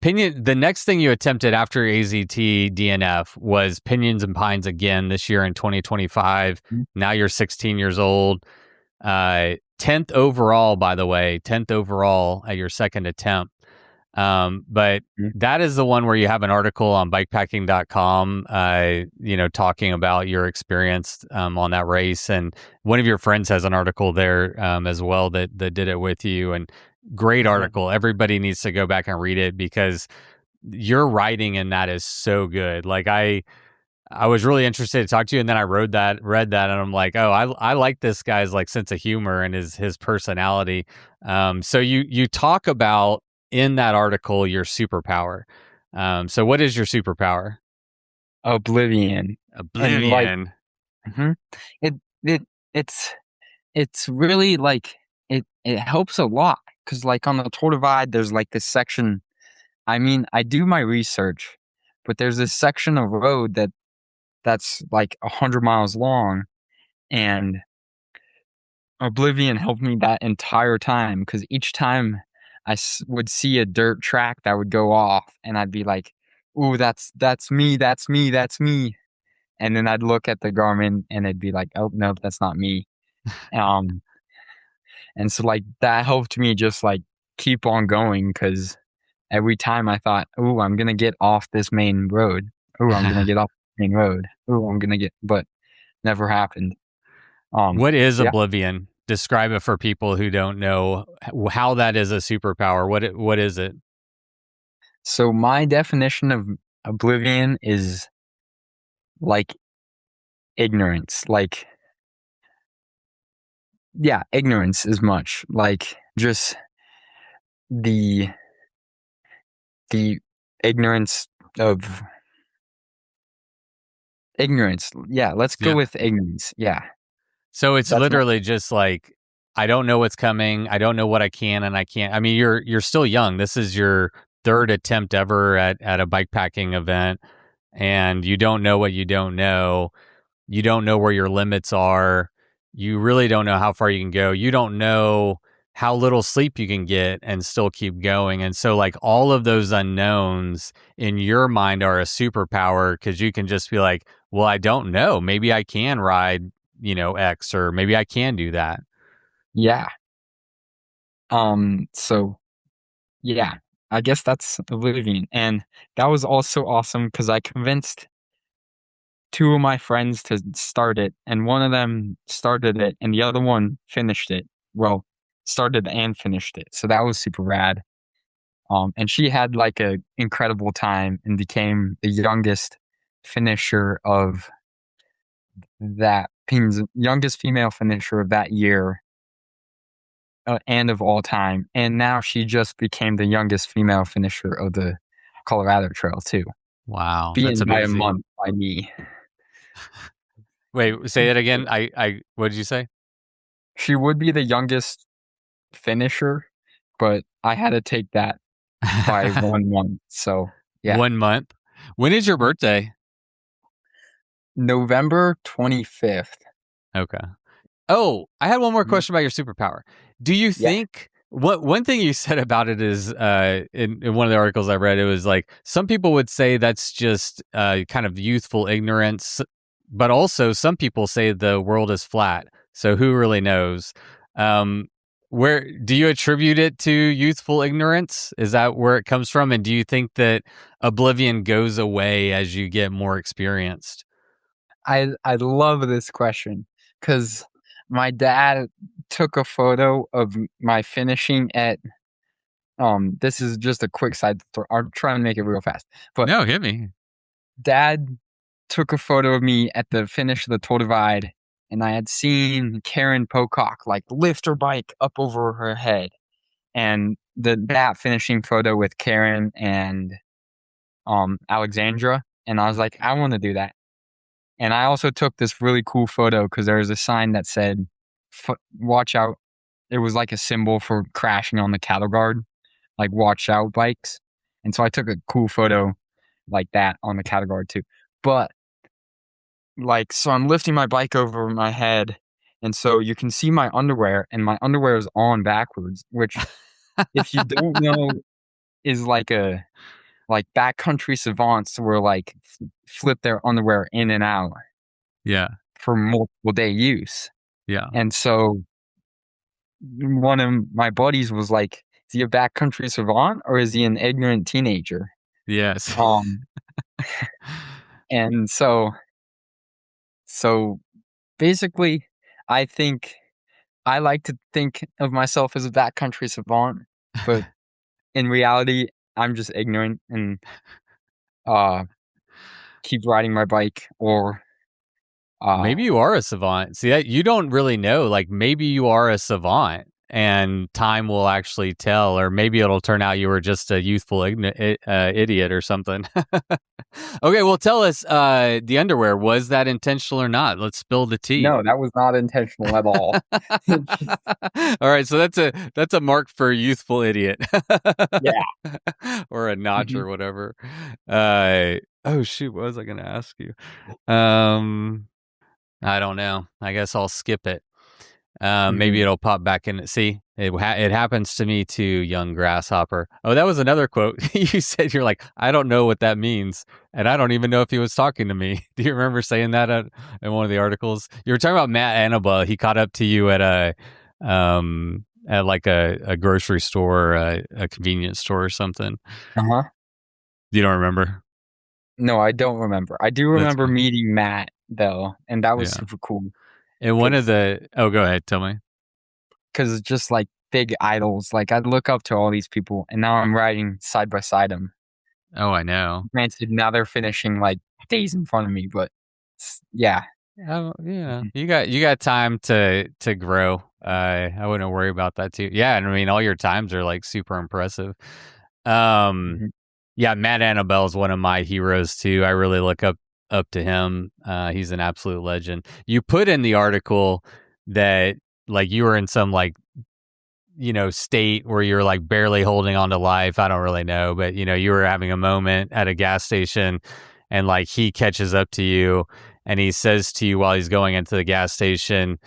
Speaker 2: the next thing you attempted after AZT DNF was Pinions and Pines again this year in 2025.
Speaker 1: Mm-hmm.
Speaker 2: Now you're 16 years old. 10th overall, by the way, 10th overall at your second attempt. But that is the one where you have an article on bikepacking.com, talking about your experience on that race. And one of your friends has an article there as well that did it with you. And great article. Everybody needs to go back and read it because your writing in that is so good. Like I was really interested to talk to you, and then I read that, and I'm like, oh, I like this guy's like sense of humor and his personality. So you talk about in that article your superpower. So what is your superpower?
Speaker 1: Oblivion.
Speaker 2: Oblivion.
Speaker 1: And it's really like it helps a lot because like on the Tour Divide there's like this section. I mean, I do my research, but there's this section of road that's like 100 miles long, and Oblivion helped me that entire time because each time I would see a dirt track that would go off, and I'd be like, "Ooh, that's me, that's me, that's me," and then I'd look at the Garmin, and it'd be like, "Oh no, that's not me." And so like that helped me just like keep on going because every time I thought, "Ooh, I'm gonna get off this main road. Ooh, I'm gonna get off the main road. Ooh, I'm gonna get," but never happened.
Speaker 2: What is Oblivion? Describe it for people who don't know how that is a superpower. What is it?
Speaker 1: So my definition of Oblivion is like ignorance. Like, yeah, ignorance is much like just the ignorance of ignorance. Yeah, let's go with ignorance. Yeah.
Speaker 2: So it's literally just like, I don't know what's coming. I don't know what I can and I can't. I mean, you're still young. This is your third attempt ever at a bikepacking event, and you don't know what you don't know. You don't know where your limits are. You really don't know how far you can go. You don't know how little sleep you can get and still keep going. And so like all of those unknowns in your mind are a superpower because you can just be like, well, I don't know. Maybe I can ride, X, or maybe I can do that.
Speaker 1: Yeah. So yeah, I guess that's Oblivion. And that was also awesome because I convinced two of my friends to start it, and one of them started it and the other one finished it. Well, started and finished it. So that was super rad. And she had like a incredible time and became the youngest finisher of that youngest female finisher of that year. And of all time. And now she just became the youngest female finisher of the Colorado Trail too.
Speaker 2: Wow,
Speaker 1: being
Speaker 2: that's amazing.
Speaker 1: by a month by me.
Speaker 2: Wait, say it again. What did you say?
Speaker 1: She would be the youngest finisher, but I had to take that by 1 month. So yeah.
Speaker 2: 1 month. When is your birthday?
Speaker 1: November 25th.
Speaker 2: Okay. Oh, I had one more question about your superpower. Do you think one thing you said about it is in one of the articles I read, it was like some people would say that's just kind of youthful ignorance, but also some people say the world is flat. So who really knows? Where do you attribute it to youthful ignorance? Is that where it comes from? And do you think that oblivion goes away as you get more experienced?
Speaker 1: I love this question because my dad took a photo of my finishing at this is just a quick side story. I'll try and make it real fast. But
Speaker 2: no, hit me.
Speaker 1: Dad took a photo of me at the finish of the Tour Divide and I had seen Karen Pocock like lift her bike up over her head, and that finishing photo with Karen and Alexandra, and I was like, I want to do that. And I also took this really cool photo because there was a sign that said, "Watch out." It was like a symbol for crashing on the cattle guard, like "Watch out" bikes. And so I took a cool photo like that on the cattle guard too. But like, so I'm lifting my bike over my head, and so you can see my underwear, and my underwear is on backwards, which, if you don't know, is like backcountry savants where like flip their underwear in and out
Speaker 2: Yeah.
Speaker 1: for multiple day use.
Speaker 2: Yeah.
Speaker 1: And so one of my buddies was like, is he a backcountry savant or is he an ignorant teenager?
Speaker 2: Yes.
Speaker 1: And so basically, I think I like to think of myself as a backcountry savant, but in reality, I'm just ignorant and keep riding my bike, or
Speaker 2: maybe you are a savant. See, you don't really know. Like, maybe you are a savant and time will actually tell, or maybe it'll turn out you were just a youthful idiot or something. Okay, well, tell us, the underwear, was that intentional or not? Let's spill the tea.
Speaker 1: No, that was not intentional at all.
Speaker 2: All right, so that's a mark for youthful idiot.
Speaker 1: Yeah.
Speaker 2: Or a notch
Speaker 1: Mhm.
Speaker 2: or whatever. Oh shoot, what was I going to ask you? I don't know. I guess I'll skip it. Maybe it'll pop back in. See, it happens to me too, young grasshopper. Oh, that was another quote. You said, you're like, I don't know what that means, and I don't even know if he was talking to me. Do you remember saying that in one of the articles? You were talking about Matt Annabelle. He caught up to you at like a grocery store, a convenience store or something.
Speaker 1: Uh-huh.
Speaker 2: You don't remember?
Speaker 1: No, I don't remember. I do remember meeting Matt though, and that was super cool.
Speaker 2: And one of the go ahead, tell me.
Speaker 1: Because it's just like big idols. Like, I look up to all these people, and now I'm riding side by side them.
Speaker 2: Oh, I know.
Speaker 1: Granted, now they're finishing like days in front of me, but yeah.
Speaker 2: Oh, yeah. You got time to grow. I wouldn't worry about that too. Yeah, and I mean, all your times are like super impressive. Yeah, Matt Annabelle is one of my heroes too. I really look up to him. He's an absolute legend. You put in the article that like you were in some like, state where you're like barely holding on to life. I don't really know, but you were having a moment at a gas station, and like he catches up to you and he says to you while he's going into the gas station,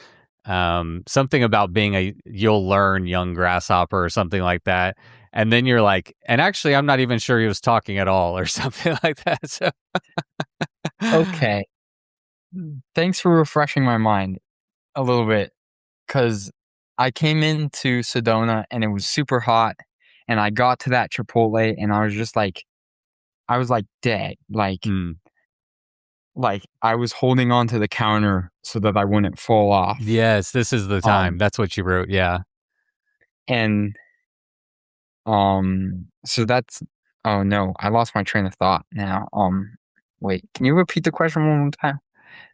Speaker 2: something about being you'll learn young grasshopper or something like that. And then you're like, and actually, I'm not even sure he was talking at all or something like that. So.
Speaker 1: Okay. Thanks for refreshing my mind a little bit, because I came into Sedona and it was super hot, and I got to that Chipotle and I was just like, dead. Like I was holding on to the counter so that I wouldn't fall off.
Speaker 2: Yes, this is the time. That's what you wrote. Yeah.
Speaker 1: And so that's, oh no, I lost my train of thought now. Wait, can you repeat the question one more time?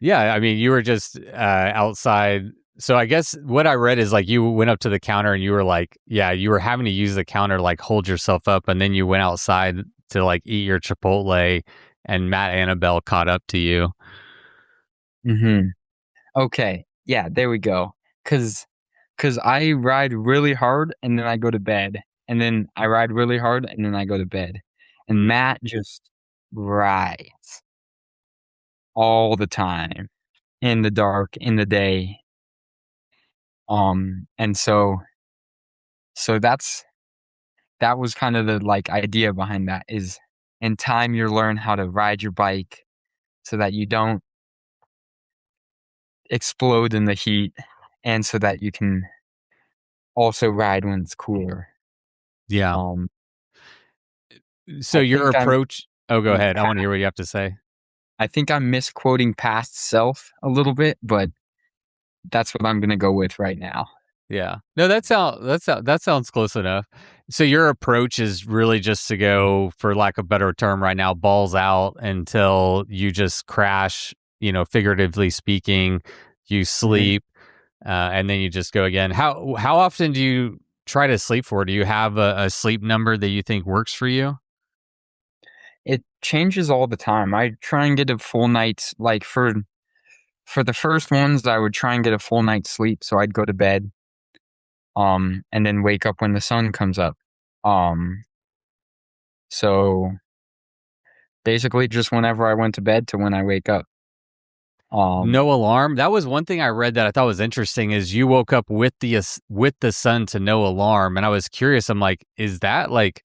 Speaker 2: Yeah, I mean, you were just outside. So I guess what I read is like you went up to the counter and you were like, yeah, you were having to use the counter, like hold yourself up, and then you went outside to like eat your Chipotle, and Matt Annabelle caught up to you.
Speaker 1: Okay, yeah, there we go. Cause I ride really hard and then I go to bed, and then I ride really hard and then I go to bed, and Matt just rides all the time, in the dark, in the day. And so that was kind of the like idea behind that, is in time you learn how to ride your bike so that you don't explode in the heat, and so that you can also ride when it's cooler.
Speaker 2: Yeah. So your approach. Oh, go ahead. I want to hear what you have to say.
Speaker 1: I think I'm misquoting past self a little bit, but that's what I'm going to go with right now.
Speaker 2: Yeah. No, that sounds close enough. So your approach is really just to go, for lack of a better term right now, balls out until you just crash, figuratively speaking, you sleep, and then you just go again. How often do you try to sleep for? Do you have a sleep number that you think works for you?
Speaker 1: It changes all the time. I try and get a full night's like for the first ones, I would try and get a full night's sleep, so I'd go to bed, and then wake up when the sun comes up. Um, so basically just whenever I went to bed to when I wake up.
Speaker 2: No alarm. That was one thing I read that I thought was interesting. Is you woke up with the sun to no alarm, and I was curious. I'm like, is that like?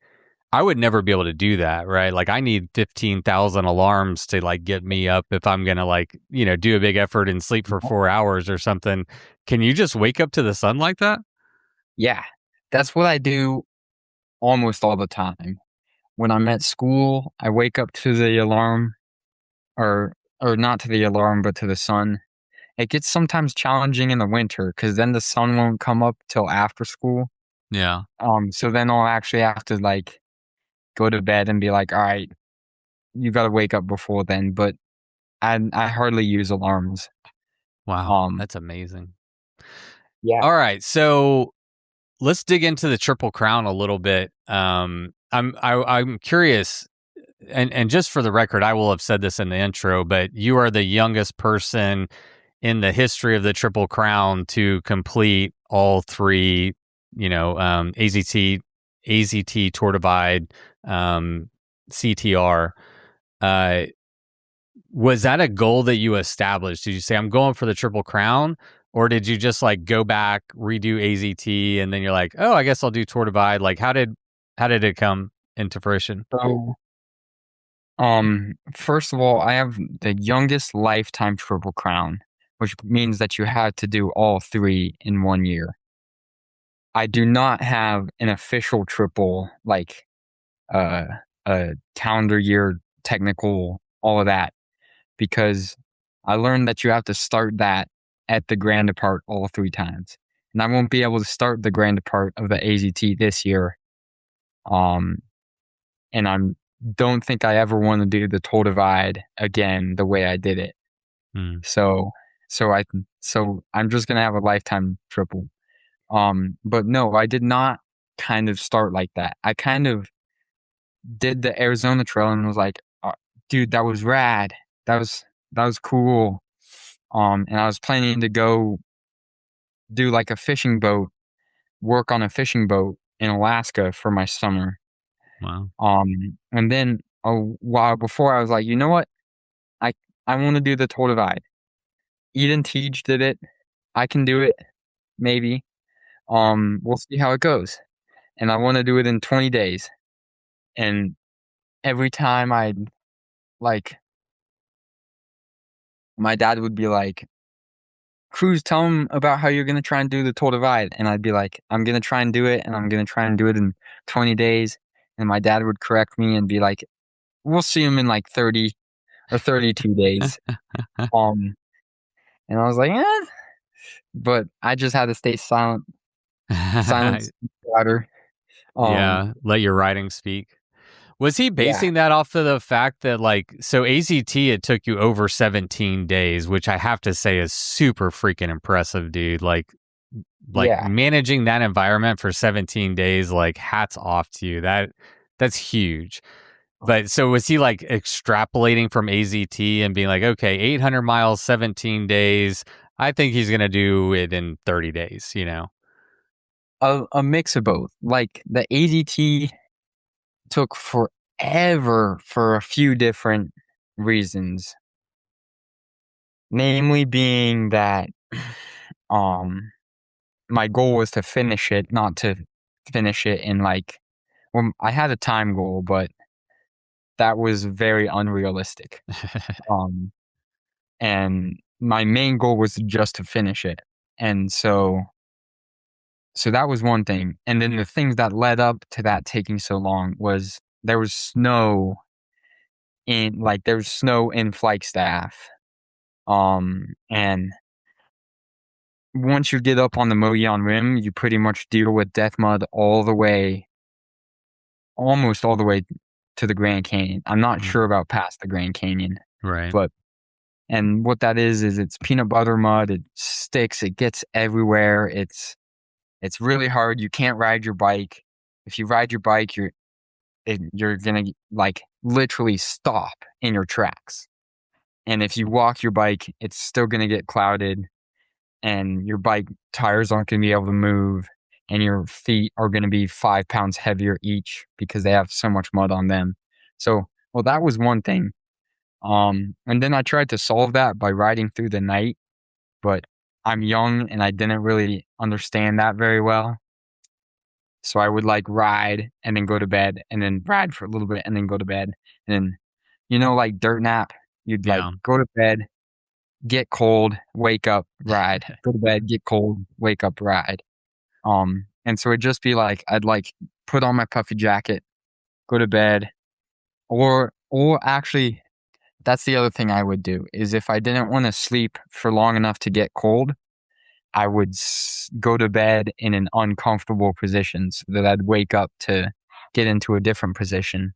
Speaker 2: I would never be able to do that, right? Like, I need 15,000 alarms to like get me up if I'm gonna like do a big effort and sleep for 4 hours or something. Can you just wake up to the sun like that?
Speaker 1: Yeah, that's what I do almost all the time. When I'm at school, I wake up to the alarm, or not to the alarm, but to the sun. It gets sometimes challenging in the winter because then the sun won't come up till after school.
Speaker 2: Yeah.
Speaker 1: So then I'll actually have to like go to bed and be like, all right, you got to wake up before then. But I hardly use alarms.
Speaker 2: Wow, that's amazing.
Speaker 1: Yeah.
Speaker 2: All right, so let's dig into the Triple Crown a little bit. I'm curious, and just for the record, I will have said this in the intro, but you are the youngest person in the history of the Triple Crown to complete all three, AZT, Tour Divide, CTR. Was that a goal that you established? Did you say, I'm going for the Triple Crown? Or did you just like go back, redo AZT, and then you're like, oh, I guess I'll do Tour Divide? Like, how did it come into fruition?
Speaker 1: So, first of all, I have the youngest lifetime Triple Crown, which means that you had to do all three in 1 year. I do not have an official triple, like a calendar year technical, all of that, because I learned that you have to start that at the grand depart all three times. And I won't be able to start the grand depart of the AZT this year. And I don't think I ever want to do the Tour Divide again the way I did it. So I'm just gonna have a lifetime triple. But no, I did not kind of start like that. I kind of did the Arizona Trail and was like, dude, that was rad. That was cool. And I was planning to go do like a fishing boat, work on a fishing boat in Alaska for my summer.
Speaker 2: Wow.
Speaker 1: And then a while before, I was like, you know what? I want to do the Tour Divide. Eden Teach did it. I can do it. Maybe. We'll see how it goes. And I want to do it in 20 days. And every time I'd like, my dad would be like, Cruz, tell him about how you're going to try and do the Tour Divide. And I'd be like, I'm going to try and do it. And I'm going to try and do it in 20 days. And my dad would correct me and be like, we'll see him in like 30 or 32 days. And I was like, eh. But I just had to stay silent. Silence louder.
Speaker 2: Yeah, let your writing speak. Was he basing that off of the fact that, like, so AZT, it took you over 17 days, which I have to say is super freaking impressive, dude. Like managing that environment for 17 days, like, hats off to you. That's huge. But so was he like extrapolating from AZT and being like, okay, 800 miles, 17 days. I think he's going to do it in 30 days,
Speaker 1: A mix of both. Like the AZT took forever for a few different reasons. Namely being that my goal was to finish it, not to finish it in like, well, I had a time goal, but that was very unrealistic. And my main goal was just to finish it. And so that was one thing. And then the things that led up to that taking so long was there was snow in Flagstaff. And once you get up on the Mogollon Rim, you pretty much deal with death mud almost all the way to the Grand Canyon. I'm not sure about past the Grand Canyon.
Speaker 2: Right.
Speaker 1: But And what that is it's peanut butter mud. It sticks. It gets everywhere. It's really hard. You can't ride your bike. If you ride your bike, you're gonna like literally stop in your tracks. And if you walk your bike, it's still gonna get clouded, and your bike tires aren't gonna be able to move, and your feet are gonna be 5 pounds heavier each because they have so much mud on them. So, well, that was one thing. And then I tried to solve that by riding through the night, but I'm young and I didn't really understand that very well. So I would like ride and then go to bed and then ride for a little bit and then go to bed. And then, like dirt nap, you'd like
Speaker 2: Yeah.
Speaker 1: go to bed, get cold, wake up, ride, go to bed, get cold, wake up, ride. And so it'd just be like, I'd like put on my puffy jacket, go to bed, or actually, that's the other thing I would do is if I didn't want to sleep for long enough to get cold, I would go to bed in an uncomfortable position so that I'd wake up to get into a different position.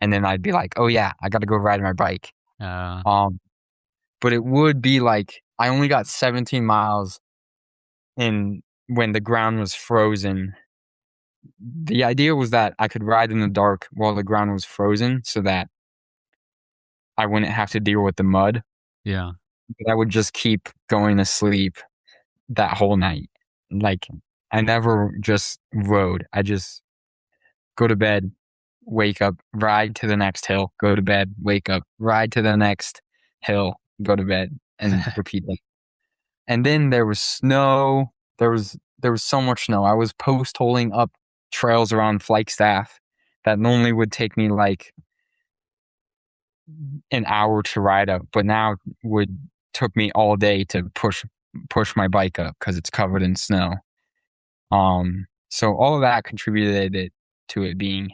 Speaker 1: And then I'd be like, oh yeah, I got to go ride my bike. But it would be like, I only got 17 miles in when the ground was frozen. The idea was that I could ride in the dark while the ground was frozen so that I wouldn't have to deal with the mud.
Speaker 2: Yeah.
Speaker 1: But I would just keep going to sleep that whole night. Like, I never just rode. I just go to bed, wake up, ride to the next hill, go to bed, wake up, ride to the next hill, go to bed, and repeat that. And then there was snow. There was so much snow. I was post-holing up trails around Flagstaff that normally would take me like an hour to ride up, but now took me all day to push my bike up because it's covered in snow. So all of that contributed to it being,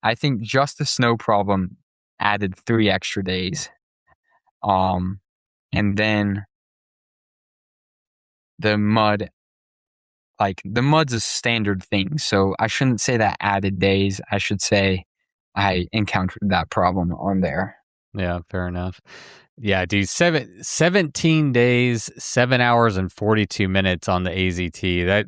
Speaker 1: I think just the snow problem added 3 extra days. And then the mud, like the mud's a standard thing. So I shouldn't say that added days. I should say I encountered that problem on there.
Speaker 2: Yeah, fair enough. Yeah, dude, 17 days, 7 hours and 42 minutes on the AZT.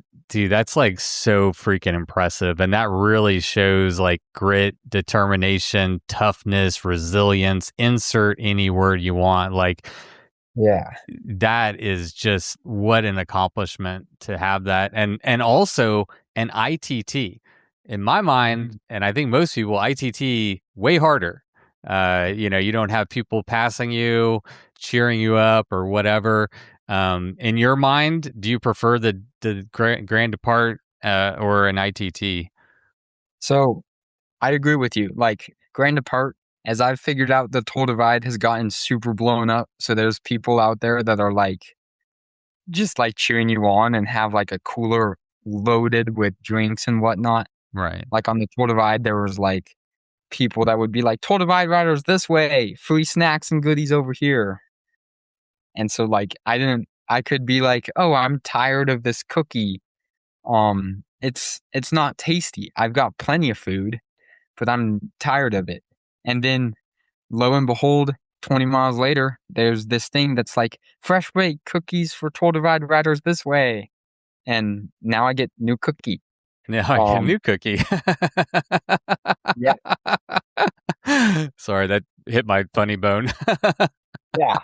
Speaker 2: That's like so freaking impressive. And that really shows like grit, determination, toughness, resilience, insert any word you want. Like,
Speaker 1: yeah,
Speaker 2: that is just what an accomplishment to have that. And also an ITT. In my mind, and I think most people, ITT way harder. You don't have people passing you, cheering you up or whatever. In your mind, do you prefer the Grand Depart or an ITT?
Speaker 1: So I agree with you. Like Grand Depart, as I've figured out, the toll divide has gotten super blown up. So there's people out there that are like, just like cheering you on and have like a cooler loaded with drinks and whatnot.
Speaker 2: Right.
Speaker 1: Like on the toll divide, there was like people that would be like, toll divide riders this way, free snacks and goodies over here. And so like, I could be like, oh, I'm tired of this cookie. It's not tasty. I've got plenty of food, but I'm tired of it. And then lo and behold, 20 miles later, there's this thing that's like fresh baked cookies for toll divide riders this way. And now I get new cookie.
Speaker 2: Now I get a new cookie.
Speaker 1: Yeah.
Speaker 2: Sorry, that hit my funny bone.
Speaker 1: Yeah.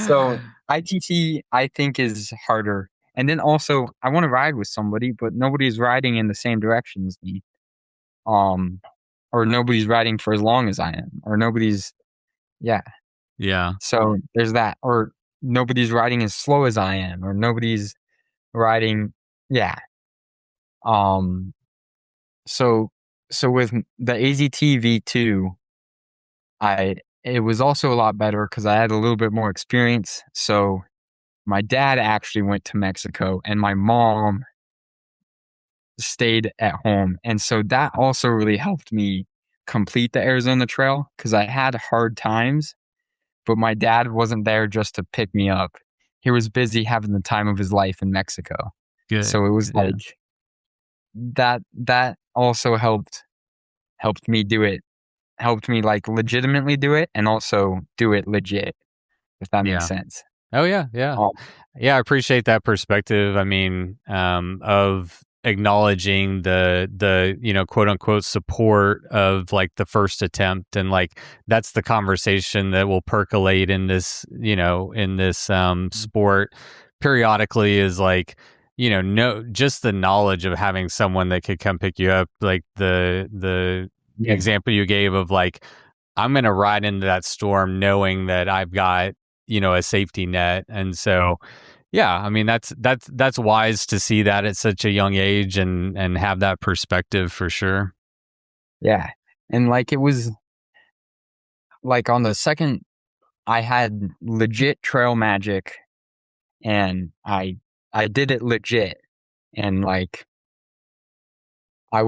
Speaker 1: So ITT, I think, is harder. And then also, I want to ride with somebody, but nobody's riding in the same direction as me. Or nobody's riding for as long as I am. Or nobody's, yeah.
Speaker 2: Yeah.
Speaker 1: So there's that. Or nobody's riding as slow as I am. Or nobody's riding, yeah. So with the AZT V2, it was also a lot better because I had a little bit more experience. So my dad actually went to Mexico and my mom stayed at home. And so that also really helped me complete the Arizona Trail because I had hard times, but my dad wasn't there just to pick me up. He was busy having the time of his life in Mexico.
Speaker 2: Good.
Speaker 1: So it was like that also helped me do it. Helped me like legitimately do it and also do it legit. if that makes
Speaker 2: Yeah.
Speaker 1: sense.
Speaker 2: Oh yeah, yeah.
Speaker 1: Um,
Speaker 2: Yeah, I appreciate that perspective. I mean, of acknowledging the quote unquote support of like the first attempt, and like that's the conversation that will percolate in this, in this sport periodically, is like, no, just the knowledge of having someone that could come pick you up, like the
Speaker 1: yeah,
Speaker 2: example you gave of like, I'm going to ride into that storm knowing that I've got, a safety net. And so, yeah, I mean, that's wise to see that at such a young age, and have that perspective for sure.
Speaker 1: yeah. And like, it was like on the second, I had legit trail magic, and I did it legit. And like, I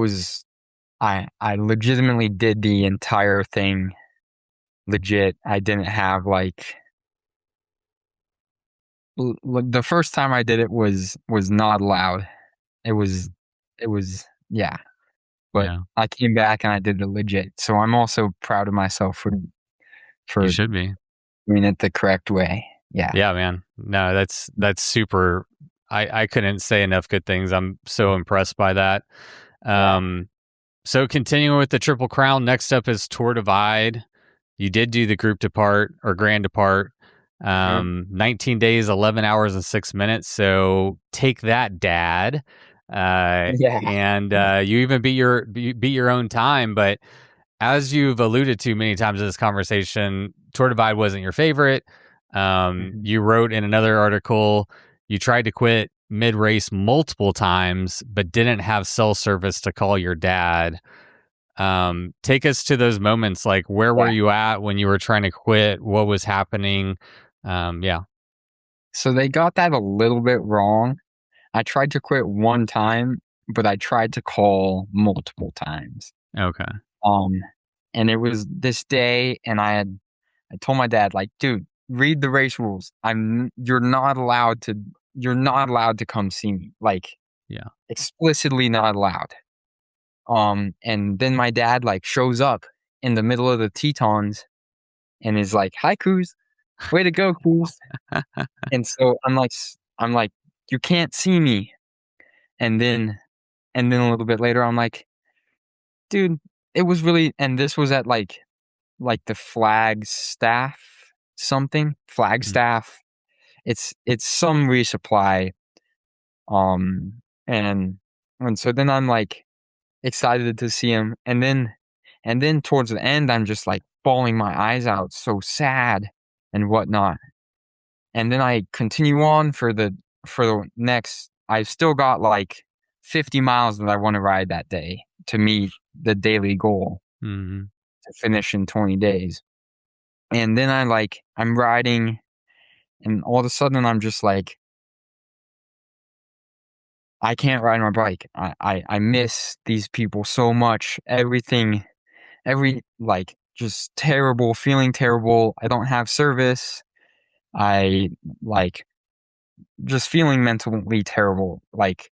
Speaker 1: legitimately did the entire thing legit. I didn't have like, the first time I did it was not allowed. It was, yeah. But
Speaker 2: Yeah,
Speaker 1: I came back and I did it legit. So I'm also proud of myself
Speaker 2: you
Speaker 1: for
Speaker 2: should be.
Speaker 1: doing it the correct way. Yeah.
Speaker 2: Yeah, man. No, that's super. I couldn't say enough good things. I'm so impressed by that.
Speaker 1: Yeah.
Speaker 2: So continuing with the Triple Crown, next up is Tour Divide. You did do the group depart or grand depart.
Speaker 1: Mhm.
Speaker 2: 19 days, 11 hours and 6 minutes. So take that, Dad.
Speaker 1: Yeah.
Speaker 2: And you even beat your own time. But as you've alluded to many times in this conversation, Tour Divide wasn't your favorite.
Speaker 1: Mhm.
Speaker 2: You wrote in another article, you tried to quit mid race multiple times, but didn't have cell service to call your dad. Take us to those moments. Like, where were
Speaker 1: Yeah.
Speaker 2: you at when you were trying to quit? What was happening? Yeah.
Speaker 1: So they got that a little bit wrong. I tried to quit one time, but I tried to call multiple times.
Speaker 2: Okay.
Speaker 1: Um, and it was this day, and I told my dad, like, dude, read the race rules. You're not allowed to come see me. Like,
Speaker 2: Yeah.
Speaker 1: explicitly not allowed. And then my dad like shows up in the middle of the Tetons and is like, "Hi, Cruz, way to go, Cruz." And so I'm like, "You can't see me." And then a little bit later, I'm like, "Dude, it was really." And this was at like the
Speaker 2: Mm.
Speaker 1: Flagstaff. It's some resupply. Um, and so then I'm like excited to see him, and then towards the end, I'm just like bawling my eyes out, so sad and whatnot. And then I continue on for the next. I've still got like 50 miles that I want to ride that day to meet the daily goal
Speaker 2: Mhm.
Speaker 1: to finish in 20 days. And then I'm riding, and all of a sudden I'm just like, I can't ride my bike. I miss these people so much. Every just terrible, feeling terrible. I don't have service. I like just feeling mentally terrible. Like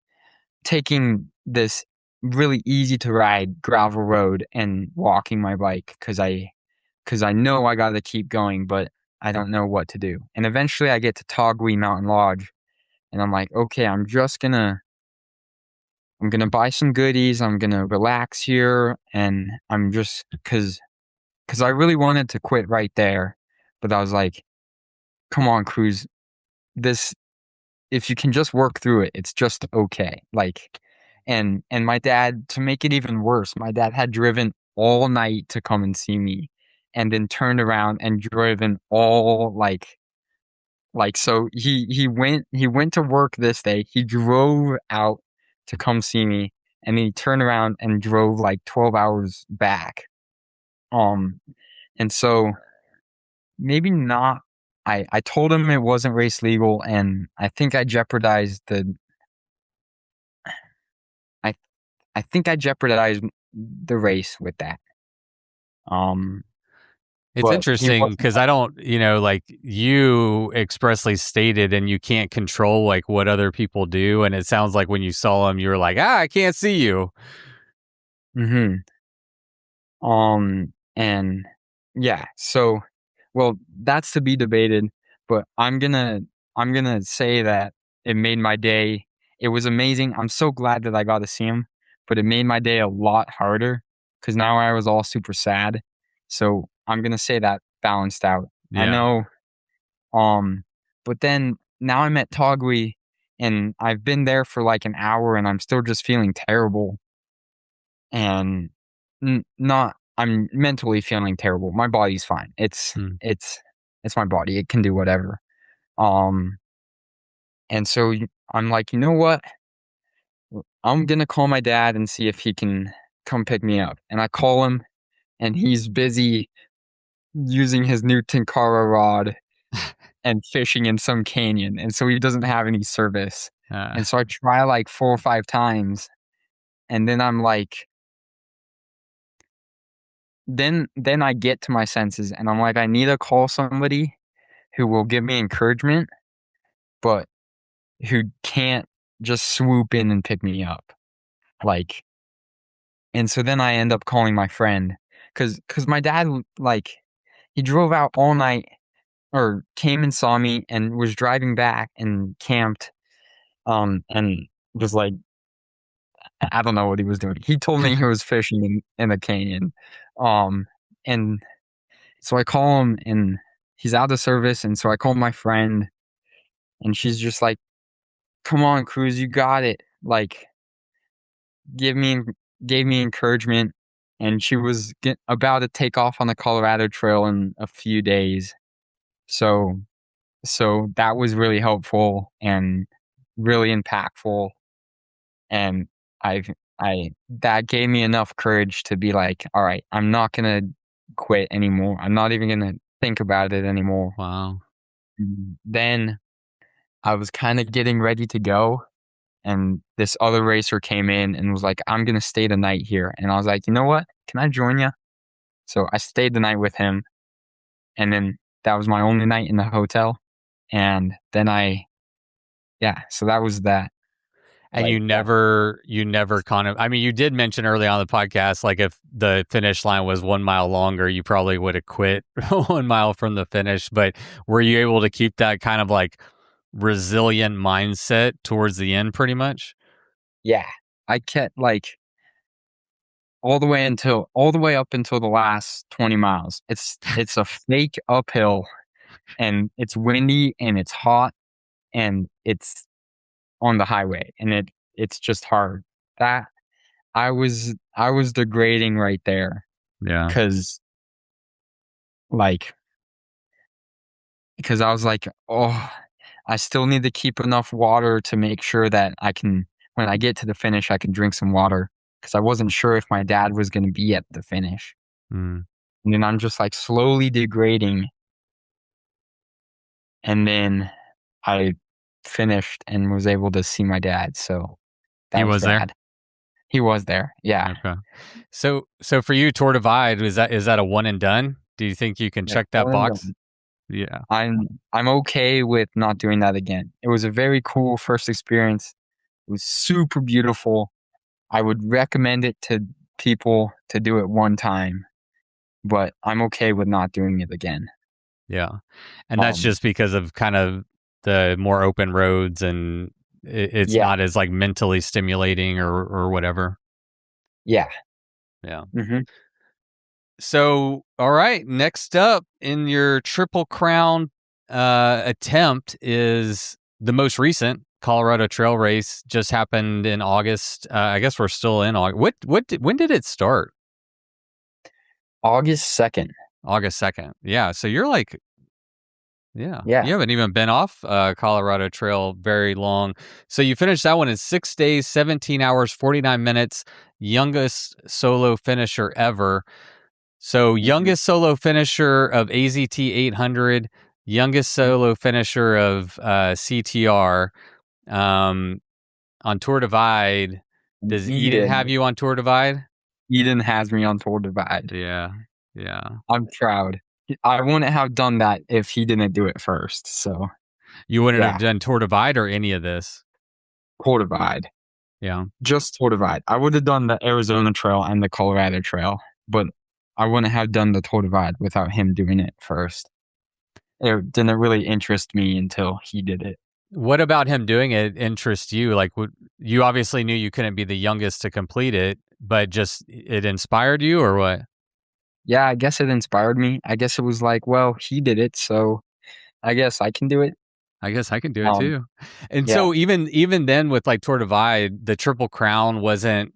Speaker 1: taking this really easy to ride gravel road and walking my bike because I know I got to keep going, but I don't know what to do. And eventually I get to Togwee Mountain Lodge, and I'm like, okay, I'm gonna buy some goodies. I'm gonna relax here, and I'm just because I really wanted to quit right there, but I was like, "Come on, Cruz, this if you can just work through it, it's just okay." Like, and my dad, to make it even worse, my dad had driven all night to come and see me, and then turned around and driven all so he went to work this day. He drove out to come see me, and then he turned around and drove like 12 hours back. Um, and so maybe not. I told him it wasn't race legal, and I think I I think I jeopardized the race with that. Um,
Speaker 2: It's
Speaker 1: but he
Speaker 2: interesting
Speaker 1: wasn't.
Speaker 2: because I don't, like you expressly stated, and you can't control like what other people do. And it sounds like when you saw him, you were like, I can't see you.
Speaker 1: Hmm. And yeah, so well, that's to be debated. but I'm gonna say that it made my day. It was amazing. I'm so glad that I got to see him, but it made my day a lot harder because now I was all super sad. So I'm gonna say that balanced out. I
Speaker 2: Yeah.
Speaker 1: know. But then now I'm at Togwee and I've been there for like an hour and I'm still just feeling terrible and not. I'm mentally feeling terrible. My body's fine.
Speaker 2: Mm.
Speaker 1: It's my body. It can do whatever. Um, and so I'm like, you know what? I'm gonna call my dad and see if he can come pick me up. And I call him, and he's busy using his new Tenkara rod and fishing in some canyon, and so he doesn't have any service. And so I try like 4 or 5 times, and then I'm like, then I get to my senses, and I'm like, I need to call somebody who will give me encouragement, but who can't just swoop in and pick me up. Like, and so then I end up calling my friend because my dad, like, he drove out all night or came and saw me and was driving back and camped, and was like, I don't know what he was doing. He told me he was fishing in a canyon. And so I call him and he's out of service. And so I call my friend and she's just like, come on, Cruz, you got it. Like, give me, gave me encouragement. And she was about to take off on the Colorado Trail in a few days. So that was really helpful and really impactful. And I that gave me enough courage to be like, all right, I'm not gonna quit anymore. I'm not even gonna think about it anymore.
Speaker 2: Wow.
Speaker 1: Then I was kind of getting ready to go, and this other racer came in and was like, I'm gonna stay the night here. And I was like, you know what? Can I join you? So I stayed the night with him, and then that was my only night in the hotel. And then so that was that.
Speaker 2: And
Speaker 1: Like,
Speaker 2: you never kind of, I mean, you did mention early on the podcast, like if the finish line was 1 mile longer, you probably would have quit 1 mile from the finish. But were you able to keep that kind of like resilient mindset towards the end pretty much?
Speaker 1: yeah, I kept like all the way up until the last 20 miles. It's a fake uphill and it's windy and it's hot and it's on the highway and it's just hard. That I was degrading right there
Speaker 2: Yeah.
Speaker 1: because I was like, oh, I still need to keep enough water to make sure that I can, when I get to the finish, I can drink some water because I wasn't sure if my dad was going to be at the finish.
Speaker 2: Mm.
Speaker 1: And then I'm just like slowly degrading. And then I finished and was able to see my dad. So that
Speaker 2: He was there?
Speaker 1: rad. He was there. Yeah.
Speaker 2: Okay. So for you, Tour Divide, is that a one and done? Do you think you can
Speaker 1: Yeah,
Speaker 2: check that
Speaker 1: one and
Speaker 2: box?
Speaker 1: done.
Speaker 2: Yeah.
Speaker 1: I'm okay with not doing that again. It was a very cool first experience. It was super beautiful. I would recommend it to people to do it one time, but I'm okay with not doing it again.
Speaker 2: Yeah. And that's just because of kind of the more open roads and it's
Speaker 1: Yeah.
Speaker 2: not as like mentally stimulating or whatever.
Speaker 1: Yeah.
Speaker 2: Yeah.
Speaker 1: Mm-hmm.
Speaker 2: So, all right. Next up in your Triple Crown attempt is the most recent Colorado Trail race. Just happened in August. I guess we're still in August. When did it start?
Speaker 1: August 2nd.
Speaker 2: August 2nd. Yeah. So you're like, yeah.
Speaker 1: Yeah.
Speaker 2: You haven't even been off Colorado Trail very long. So you finished that one in 6 days, 17 hours, 49 minutes. Youngest solo finisher ever. So youngest solo finisher of AZT 800, youngest solo finisher of CTR. On Tour Divide, does Eden have you on Tour Divide?
Speaker 1: Eden has me on Tour Divide.
Speaker 2: Yeah. Yeah.
Speaker 1: I'm proud. I wouldn't have done that if he didn't do it first. So
Speaker 2: You wouldn't
Speaker 1: Yeah.
Speaker 2: have done Tour Divide or any of this?
Speaker 1: Tour Divide.
Speaker 2: Yeah.
Speaker 1: Just Tour Divide. I would have done the Arizona Trail and the Colorado Trail, but I wouldn't have done the Tour Divide without him doing it first. it didn't really interest me until he did it.
Speaker 2: What about him doing it interests you? Like, you obviously knew you couldn't be the youngest to complete it, but just it inspired you, or what?
Speaker 1: Yeah, I guess it inspired me. I guess it was like, well, he did it, so I guess I can do it.
Speaker 2: I guess I can do it
Speaker 1: Um,
Speaker 2: too. And
Speaker 1: yeah.
Speaker 2: so even then with like Tour Divide, the Triple Crown wasn't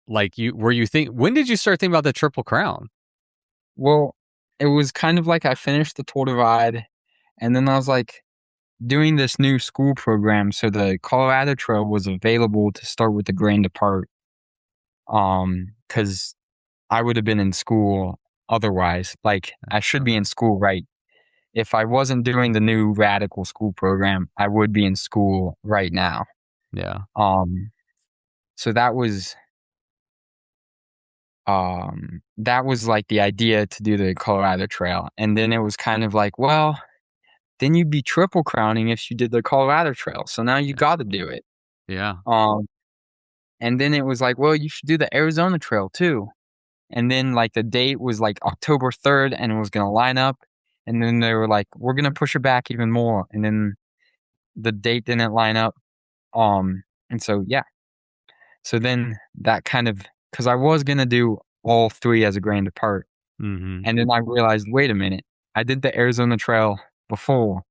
Speaker 2: like when did you start thinking about the Triple Crown?
Speaker 1: Well, it was kind of like I finished the Tour Divide, and then I was like doing this new school program, so the Colorado Trail was available to start with the Grand Depart. Because I would have been in school otherwise. Like I should be in school, right? If I wasn't doing the new radical school program, I would be in school right now.
Speaker 2: Yeah.
Speaker 1: So that was like the idea to do the Colorado Trail. And then it was kind of like, well, then you'd be triple crowning if you did the Colorado Trail. So now you got to do it.
Speaker 2: Yeah.
Speaker 1: And then it was like, well, you should do the Arizona Trail too. And then like the date was like October 3rd and it was going to line up. And then they were like, we're going to push it back even more. And then the date didn't line up. And so, yeah. So then that kind of, because I was going to do all three as a Grand Depart.
Speaker 2: Mm-hmm.
Speaker 1: And then I realized, wait a minute, I did the Arizona Trail before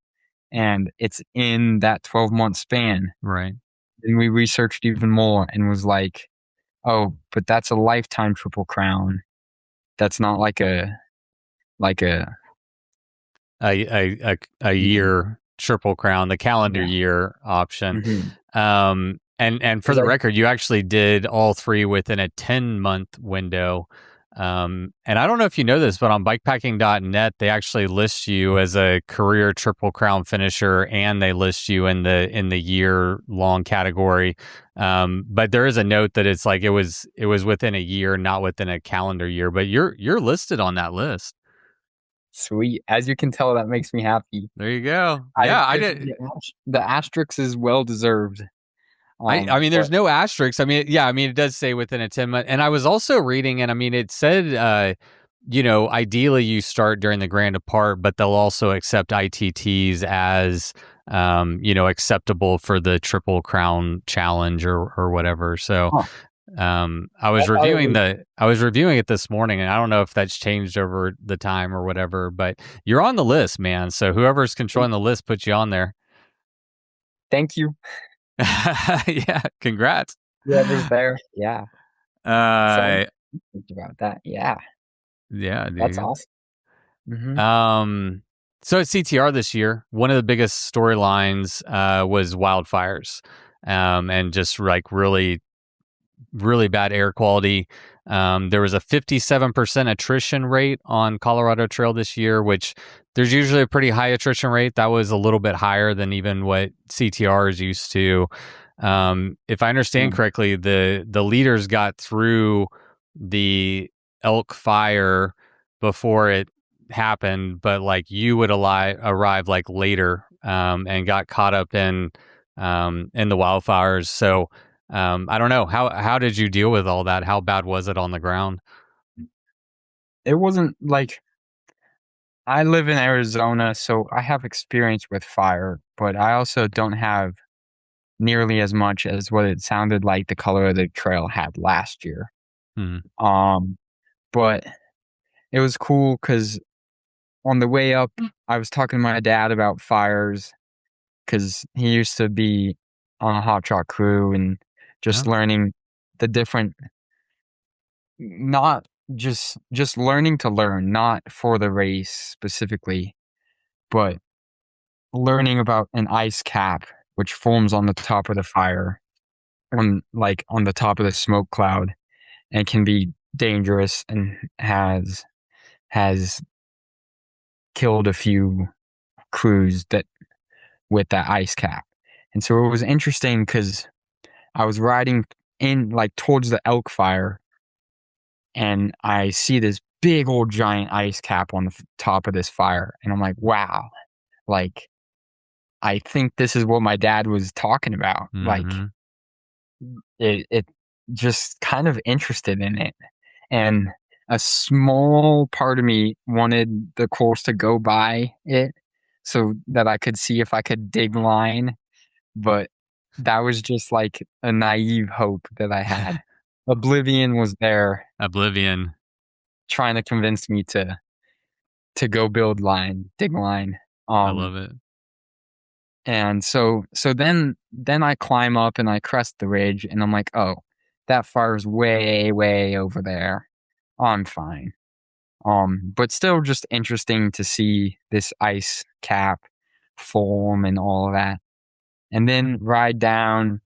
Speaker 1: and it's in that 12-month span.
Speaker 2: Right.
Speaker 1: And we researched even more and was like, oh, but that's a lifetime Triple Crown. That's not like a
Speaker 2: year Triple Crown, the calendar year option.
Speaker 1: Mm-hmm.
Speaker 2: And for the record, you actually did all three within a 10-month window. And I don't know if you know this, but on bikepacking.net, they actually list you as a career Triple Crown finisher, and they list you in the year long category. But there is a note that it's like it was within a year, not within a calendar year. But you're listed on that list.
Speaker 1: Sweet. As you can tell, that makes me happy.
Speaker 2: There you go. Yeah, I did.
Speaker 1: The asterisk is well deserved.
Speaker 2: I mean, there's no asterisks. I mean, yeah, I mean, it does say within a 10-month. And I was also reading, and I mean, it said, ideally you start during the Grand Depart, but they'll also accept ITTs as, acceptable for the Triple Crown Challenge or whatever. So, I was reviewing it this morning, and I don't know if that's changed over the time or whatever, but you're on the list, man. So whoever's controlling the list puts you on there.
Speaker 1: Thank you.
Speaker 2: Yeah, congrats.
Speaker 1: Whoever's there. Yeah. Think about that. Yeah.
Speaker 2: Yeah, dude.
Speaker 1: That's awesome. Mm-hmm.
Speaker 2: So at CTR this year, one of the biggest storylines was wildfires, and just like really, really bad air quality. There was a 57% attrition rate on Colorado Trail this year, which there's usually a pretty high attrition rate. That was a little bit higher than even what CTR is used to. If I understand correctly, the leaders got through the elk fire before it happened, but like you would arrive like later, and got caught up in the wildfires. So I don't know, how did you deal with all that? How bad was it on the ground?
Speaker 1: It wasn't like, I live in Arizona, so I have experience with fire, but I also don't have nearly as much as what it sounded like the Colorado Trail had last year. But it was cool because on the way up, I was talking to my dad about fires because he used to be on a hot shot crew and just learning the different, not just learning to learn, not for the race specifically, but learning about an ice cap which forms on the top of the fire, on the top of the smoke cloud, and can be dangerous and has killed a few crews with that ice cap. And so it was interesting because I was riding in like towards the elk fire, and I see this big old giant ice cap on the top of this fire, and I'm like, wow, like I think this is what my dad was talking about. Like it just kind of interested in it, and a small part of me wanted the course to go by it so that I could see if I could dig line. But that was just like a naive hope that I had. Oblivion was there
Speaker 2: Oblivion.
Speaker 1: trying to convince me to go dig line.
Speaker 2: I love it.
Speaker 1: And so then I climb up and I crest the ridge and I'm like, oh, that fire's way, way over there. I'm fine. But still just interesting to see this ice cap form and all of that. And then ride down,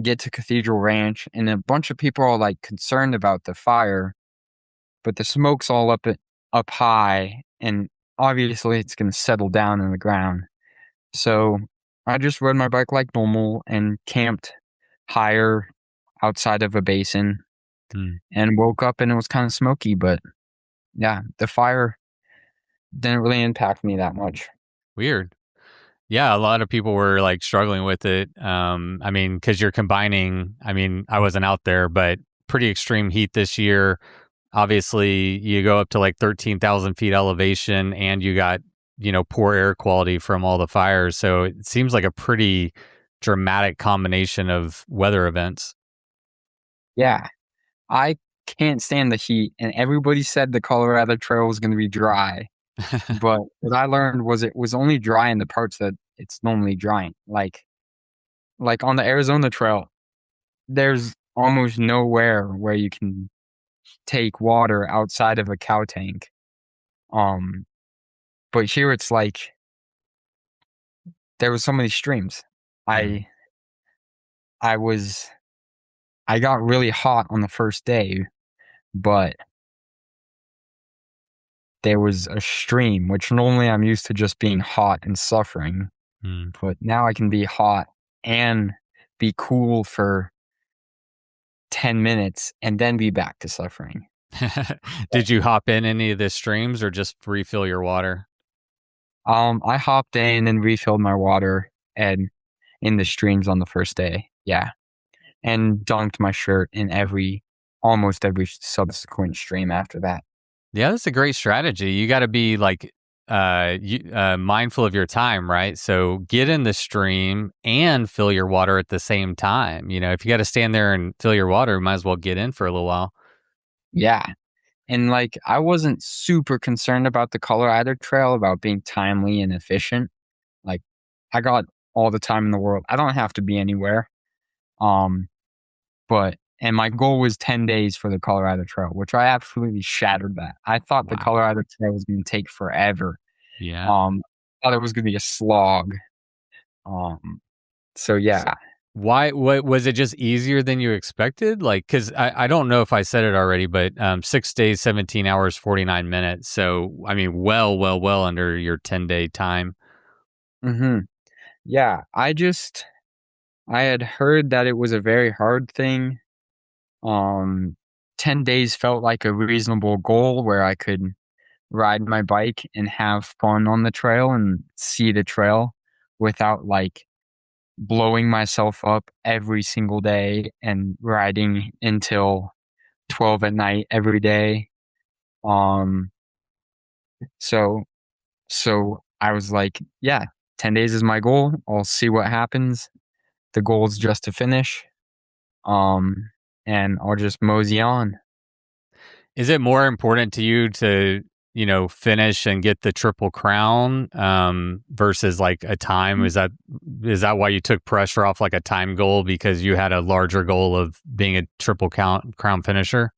Speaker 1: get to Cathedral Ranch, and a bunch of people are like concerned about the fire, but the smoke's all up high, and obviously it's gonna settle down in the ground. So I just rode my bike like normal and camped higher outside of a basin and woke up and it was kind of smoky, but yeah, the fire didn't really impact me that much.
Speaker 2: Weird. Yeah, a lot of people were like struggling with it. I mean, because you're combining, I mean, I wasn't out there, but pretty extreme heat this year. Obviously, you go up to like 13,000 feet elevation and you got, poor air quality from all the fires. So it seems like a pretty dramatic combination of weather events.
Speaker 1: Yeah, I can't stand the heat, and everybody said the Colorado Trail was going to be dry. But what I learned was it was only dry in the parts that it's normally dry. Like on the Arizona Trail, there's almost nowhere where you can take water outside of a cow tank. But here it's like there was so many streams. I got really hot on the first day, but there was a stream, which normally I'm used to just being hot and suffering. But now I can be hot and be cool for 10 minutes and then be back to suffering.
Speaker 2: Did you hop in any of the streams or just refill your water?
Speaker 1: I hopped in and refilled my water and in the streams on the first day. Yeah. And dunked my shirt in almost every subsequent stream after that.
Speaker 2: Yeah, that's a great strategy. You got to be like mindful of your time, right? So get in the stream and fill your water at the same time. If you got to stand there and fill your water, might as well get in for a little while.
Speaker 1: Yeah. And like, I wasn't super concerned about the Colorado Trail, about being timely and efficient. Like, I got all the time in the world. I don't have to be anywhere. And my goal was 10 days for the Colorado Trail, which I absolutely shattered that. I thought the Colorado Trail was going to take forever.
Speaker 2: Yeah.
Speaker 1: Thought it was going to be a slog. So yeah.
Speaker 2: Why? What was it? Just easier than you expected? Like, because I don't know if I said it already, but 6 days, 17 hours, 49 minutes. So I mean, well under your 10-day time.
Speaker 1: Yeah, I had heard that it was a very hard thing. 10 days felt like a reasonable goal where I could ride my bike and have fun on the trail and see the trail without like blowing myself up every single day and riding until 12 at night every day. So I was like, yeah, 10 days is my goal. I'll see what happens. The goal is just to finish. And I'll just mosey on.
Speaker 2: Is it more important to you to, finish and get the Triple Crown versus like a time? Is that why you took pressure off like a time goal, because you had a larger goal of being a Triple Crown finisher?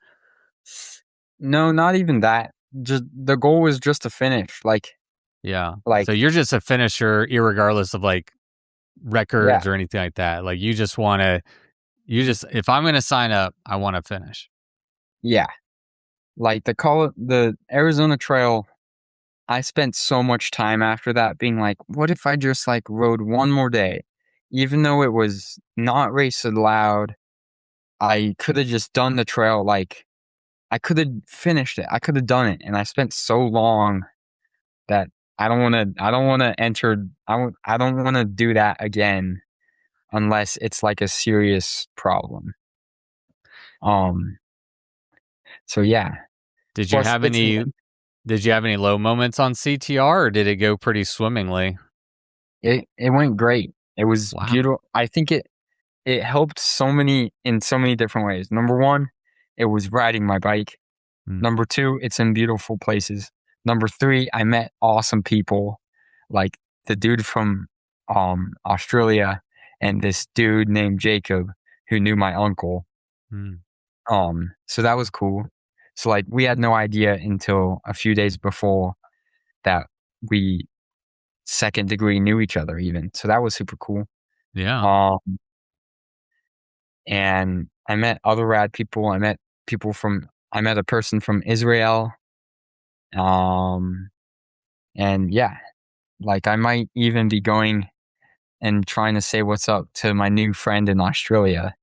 Speaker 1: No, not even that. Just the goal was just to finish.
Speaker 2: Yeah. So you're just a finisher, irregardless of like records or anything like that. Like you just want to. If I'm going to sign up, I want to finish.
Speaker 1: Yeah. Like the Arizona Trail, I spent so much time after that being like, what if I just like rode one more day? Even though it was not race allowed, I could have just done the trail. Like I could have finished it. I could have done it. And I spent so long that I don't want to do that again. Unless it's like a serious problem. So yeah.
Speaker 2: Did you have any Did you have any low moments on CTR, or did it go pretty swimmingly?
Speaker 1: It went great. It was
Speaker 2: Wow.
Speaker 1: beautiful. I think it helped in so many different ways. Number one, it was riding my bike. Number two, it's in beautiful places. Number three, I met awesome people, like the dude from Australia and this dude named Jacob who knew my uncle.
Speaker 2: Mm.
Speaker 1: So that was cool. So like we had no idea until a few days before that we second degree knew each other even. So that was super cool.
Speaker 2: Yeah.
Speaker 1: And I met other rad people. I met a person from Israel. And yeah, like I might even be going and trying to say what's up to my new friend in Australia,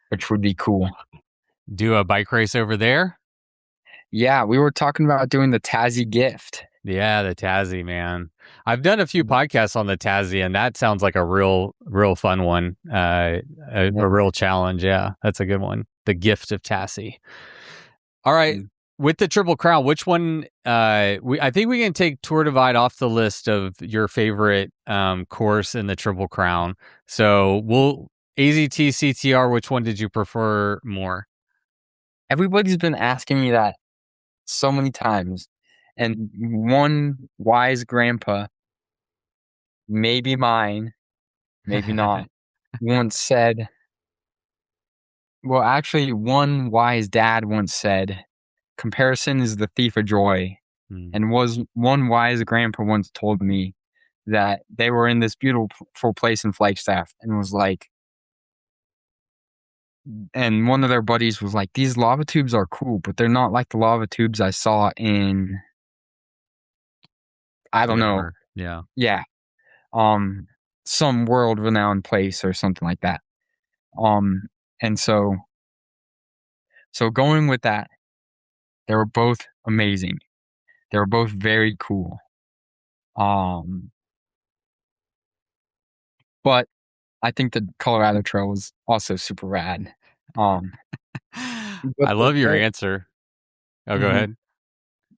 Speaker 1: which would be cool.
Speaker 2: Do a bike race over there?
Speaker 1: Yeah, we were talking about doing the Tassie Gift.
Speaker 2: Yeah, the Tassie, man. I've done a few podcasts on the Tassie, and that sounds like a real fun one. A real challenge. Yeah, that's a good one. The Gift of Tassie. All right. With the Triple Crown, which one? I think we can take Tour Divide off the list of your favorite course in the Triple Crown. So we'll AZT, CTR. Which one did you prefer more?
Speaker 1: Everybody's been asking me that so many times, and one wise grandpa, maybe mine, maybe not, once said. Well, actually, one wise dad once said, "Comparison is the thief of joy." And one wise grandpa once told me that they were in this beautiful place in Flagstaff and was like, and one of their buddies was like, "These lava tubes are cool, but they're not like the lava tubes I saw in, I don't know,
Speaker 2: Yeah.
Speaker 1: yeah, some world renowned place or something like that." And so going with that, they were both amazing. They were both very cool. But I think the Colorado Trail was also super rad.
Speaker 2: I love your answer. Oh, go ahead.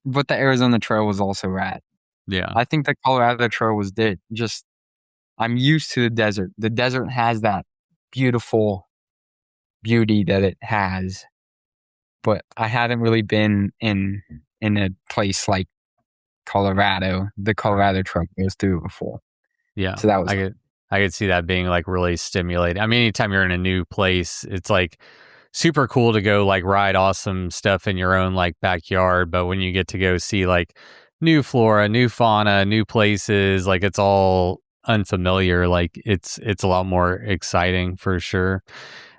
Speaker 1: But the Arizona Trail was also rad.
Speaker 2: Yeah.
Speaker 1: I think the Colorado Trail was just, I'm used to the desert. The desert has that beautiful beauty that it has, but I hadn't really been in a place like Colorado. The Colorado Trail goes through before.
Speaker 2: Yeah.
Speaker 1: So that was
Speaker 2: I could see that being like really stimulating. I mean, anytime you're in a new place, it's like super cool to go like ride awesome stuff in your own like backyard. But when you get to go see like new flora, new fauna, new places, like it's all unfamiliar, like it's a lot more exciting for sure.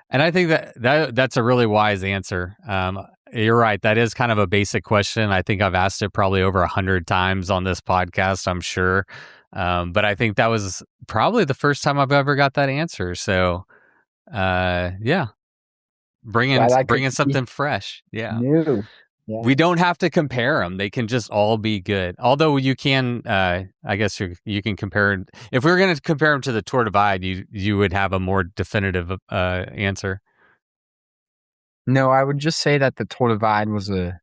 Speaker 2: And I think that's a really wise answer. You're right. That is kind of a basic question. I think I've asked it probably over 100 times on this podcast, I'm sure. But I think that was probably the first time I've ever got that answer. So, yeah, bringing something fresh. Yeah.
Speaker 1: new. Yeah.
Speaker 2: We don't have to compare them. They can just all be good. Although you can, I guess you can compare. If we were going to compare them to the Tour Divide, you would have a more definitive answer.
Speaker 1: No, I would just say that the Tour Divide was a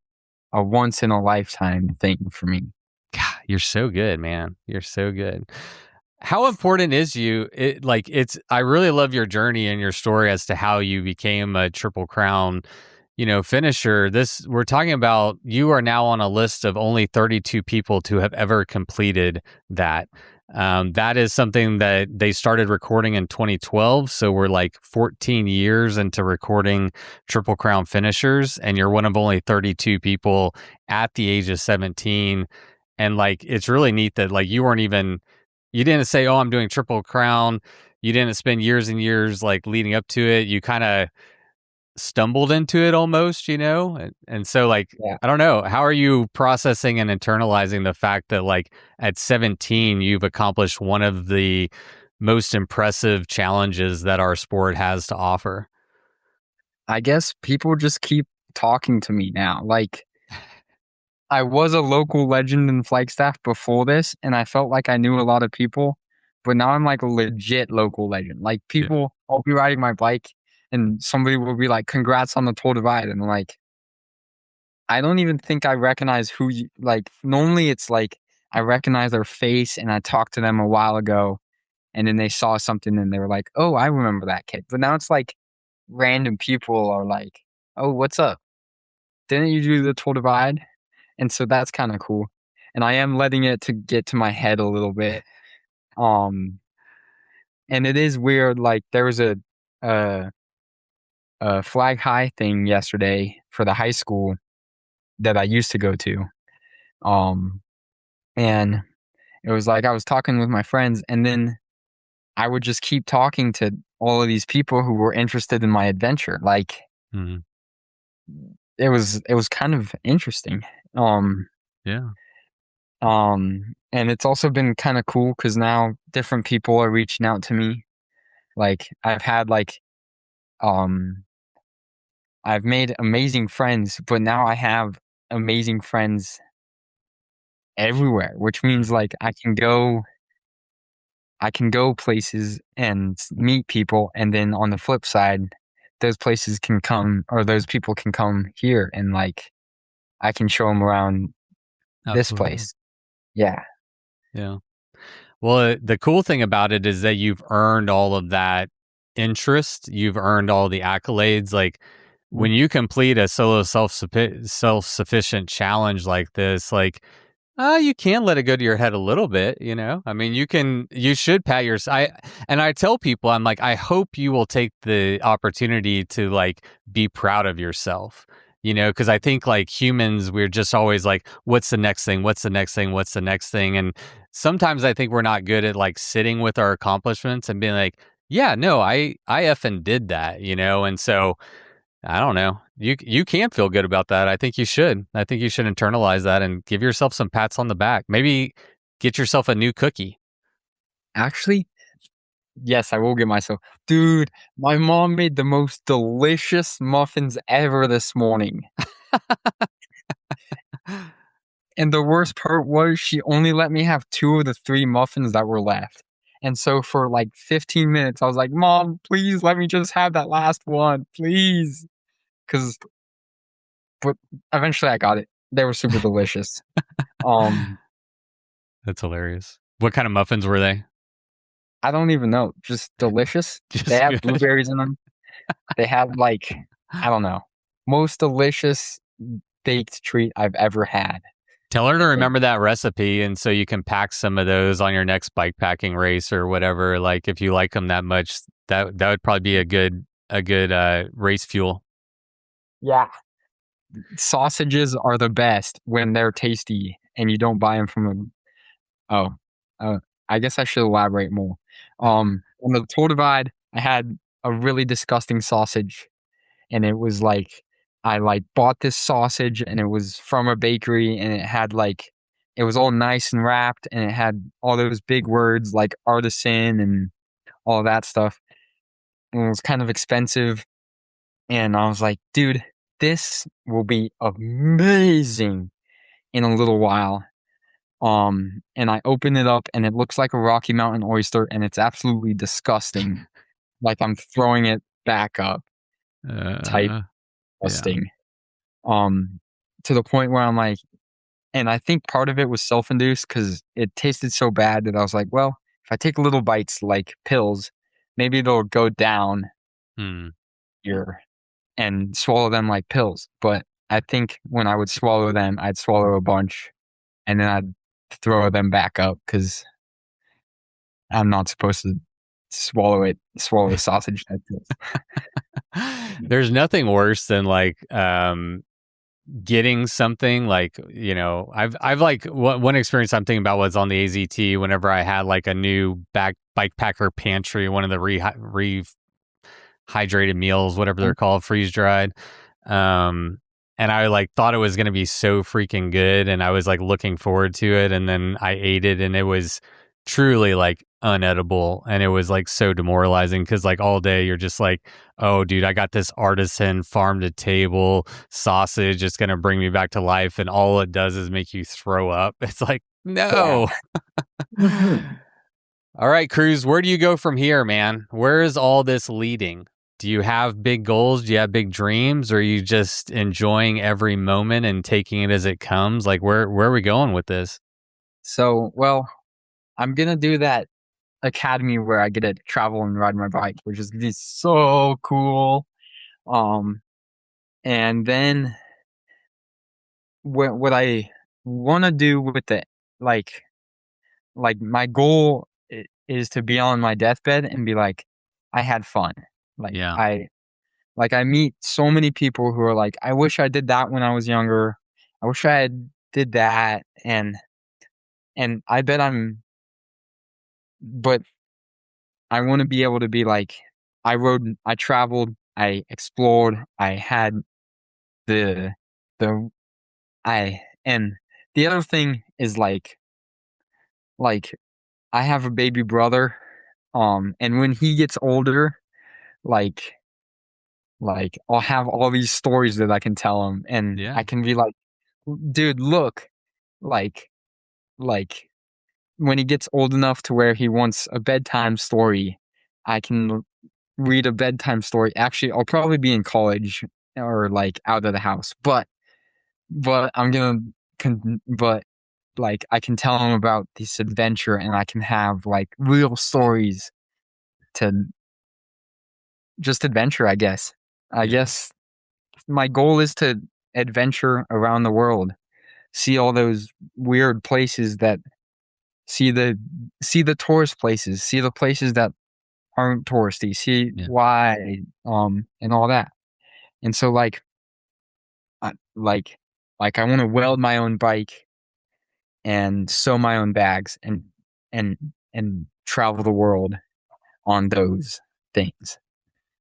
Speaker 1: once in a lifetime thing for me.
Speaker 2: God, you're so good, man. You're so good. How important is I really love your journey and your story as to how you became a Triple Crown, finisher. We're talking about, you are now on a list of only 32 people to have ever completed that. That is something that they started recording in 2012. So we're like 14 years into recording Triple Crown finishers, and you're one of only 32 people at the age of 17. And like, it's really neat that like you didn't say, "Oh, I'm doing Triple Crown." You didn't spend years and years like leading up to it. You kind of stumbled into it almost, And so like,
Speaker 1: Yeah.
Speaker 2: I don't know, how are you processing and internalizing the fact that like at 17, you've accomplished one of the most impressive challenges that our sport has to offer?
Speaker 1: I guess people just keep talking to me now. Like, I was a local legend in Flagstaff before this, and I felt like I knew a lot of people, but now I'm like a legit local legend. Like, people, I'll be riding my bike and somebody will be like, "Congrats on the Tour Divide." And I'm like, I don't even think I recognize who you like. Normally, it's like I recognize their face and I talked to them a while ago, and then they saw something and they were like, "Oh, I remember that kid." But now it's like random people are like, "Oh, what's up? Didn't you do the tour divide?" And so that's kind of cool. And I am letting it to get to my head a little bit. Um, and it is weird. Like there was a, a flag high thing yesterday for the high school that I used to go to. Um, and it was like I was talking with my friends, and then I would just keep talking to all of these people who were interested in my adventure. Like
Speaker 2: Mm-hmm.
Speaker 1: it was kind of interesting.
Speaker 2: Yeah.
Speaker 1: And it's also been kind of cool because now different people are reaching out to me. Like um, I've made amazing friends, but now I have amazing friends everywhere, which means like I can go places and meet people, and then on the flip side, those places can come or those people can come here, and like I can show them around this
Speaker 2: Absolutely.
Speaker 1: place. Yeah.
Speaker 2: Yeah. Well, the cool thing about it is that you've earned all of that interest. You've earned all the accolades. Like when you complete a solo self-sufficient challenge like this, like you can let it go to your head a little bit, you know? I mean, you should pat your, and I tell people, I'm like, I hope you will take the opportunity to like be proud of yourself, you know? Cause I think like humans, we're just always like, what's the next thing? What's the next thing? What's the next thing? And sometimes I think we're not good at like sitting with our accomplishments and being like, yeah, no, I effing did that, you know? And so, I don't know. You can feel good about that. I think you should. I think you should internalize that and give yourself some pats on the back. Maybe get yourself a new cookie.
Speaker 1: Actually, yes, I will give myself. Dude, my mom made the most delicious muffins ever this morning. And the worst part was she only let me have 2 of the 3 muffins that were left. And so for like 15 minutes, I was like, "Mom, please let me just have that last one, please." But eventually I got it. They were super delicious. Um,
Speaker 2: That's hilarious. What kind of muffins were they?
Speaker 1: I don't even know, just delicious. They
Speaker 2: Just
Speaker 1: have
Speaker 2: good.
Speaker 1: blueberries in them. They have like, I don't know, most delicious baked treat I've ever had.
Speaker 2: Tell her to
Speaker 1: Yeah.
Speaker 2: remember that recipe, and so you can pack some of those on your next bike packing race or whatever. Like if you like them that much, that would probably be a good race fuel.
Speaker 1: Yeah. Sausages are the best when they're tasty and you don't buy them from a, oh, I guess I should elaborate more. On the tour divide, I had a really disgusting sausage, and it was like I like bought this sausage and it was from a bakery, and it had like it was all nice and wrapped, and it had all those big words like artisan and all that stuff. And it was kind of expensive, and I was like, dude, this will be amazing in a little while. And I open it up and it looks like a Rocky Mountain oyster, and it's absolutely disgusting. Like I'm throwing it back up type
Speaker 2: Yeah.
Speaker 1: disgusting. To the point where I'm like, and I think part of it was self-induced because it tasted so bad that I was like, well, if I take little bites like pills, maybe they'll go down
Speaker 2: Hmm.
Speaker 1: here and swallow them like pills. But I think when I would swallow them, I'd swallow a bunch and then I'd throw them back up because I'm not supposed to swallow the sausage.
Speaker 2: There's nothing worse than like getting something like, you know, I've like one experience I'm thinking about was on the AZT whenever I had like a new bike packer pantry, one of the rehydrated meals, whatever they're called, freeze dried. And I like thought it was going to be so freaking good, and I was like looking forward to it, and then I ate it and it was truly like unedible, and it was like so demoralizing because like all day you're just like, oh dude, I got this artisan farm to table sausage, it's going to bring me back to life, and all it does is make you throw up. It's like, no.
Speaker 1: Mhm.
Speaker 2: All right, Cruz, where do you go from here, man? Where is all this leading? do you have big goals? Do you have big dreams? Or are you just enjoying every moment and taking it as it comes? Like, where are we going with this?
Speaker 1: So, well, I'm gonna do that academy where I get to travel and ride my bike, which is gonna be so cool. Um, and then what I want to do with it, like my goal is to be on my deathbed and be like, I had fun. Like
Speaker 2: Yeah.
Speaker 1: I meet so many people who are like, I wish I did that when I was younger. I wish I had did that, and I bet but I want to be able to be like, I traveled, I explored, I had the the and the other thing is like I have a baby brother, and when he gets older, like I'll have all these stories that I can tell him, and
Speaker 2: Yeah.
Speaker 1: I can be like, dude, look, like like when he gets old enough to where he wants a bedtime story, I can read a bedtime story. Actually, I'll probably be in college or like out of the house, but I'm gonna but like I can tell him about this adventure, and I can have like real stories to just adventure, I guess. I
Speaker 2: Yeah.
Speaker 1: guess my goal is to adventure around the world, see all those weird places that see the tourist places, see the places that aren't touristy, see
Speaker 2: Yeah.
Speaker 1: why and all that. And so I, like I want to weld my own bike and sew my own bags and travel the world on those things.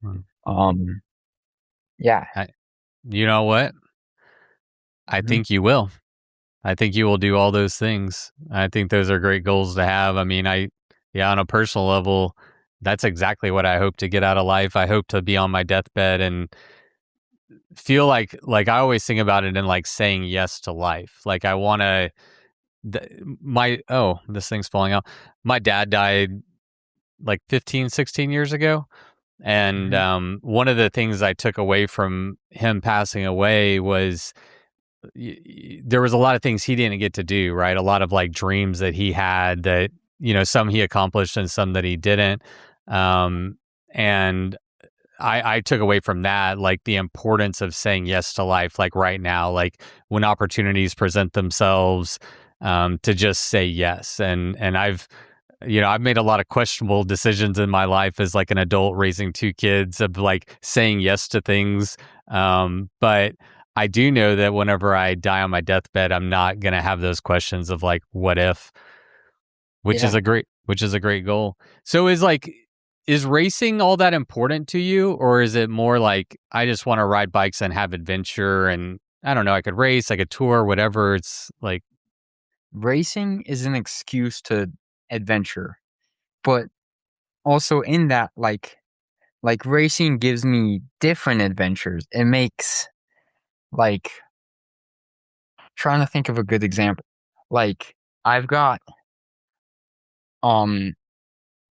Speaker 2: Mm.
Speaker 1: Um yeah.
Speaker 2: You know what? I
Speaker 1: Mhm.
Speaker 2: think you will. I think you will do all those things. I think those are great goals to have. I mean, yeah, on a personal level, that's exactly what I hope to get out of life. I hope to be on my deathbed and feel like I always think about it in like saying yes to life. Like I want to this thing's falling out. My dad died like 15, 16 years ago. And
Speaker 1: Mhm.
Speaker 2: one of the things I took away from him passing away was there was a lot of things he didn't get to do, right? A lot of like dreams that he had that, some he accomplished and some that he didn't. And I took away from that, like the importance of saying yes to life, like right now, like when opportunities present themselves, to just say yes. And I've made a lot of questionable decisions in my life as like an adult raising two kids of like saying yes to things. But I do know that whenever I die on my deathbed, I'm not going to have those questions of like, what if,
Speaker 1: Yeah.
Speaker 2: which is a great goal. So is racing all that important to you? Or is it more like, I just want to ride bikes and have adventure and I don't know, I could race, I could tour, whatever. It's like,
Speaker 1: Racing is an excuse to adventure, but also in that racing gives me different adventures. It makes like trying to think of a good example. Like I've got um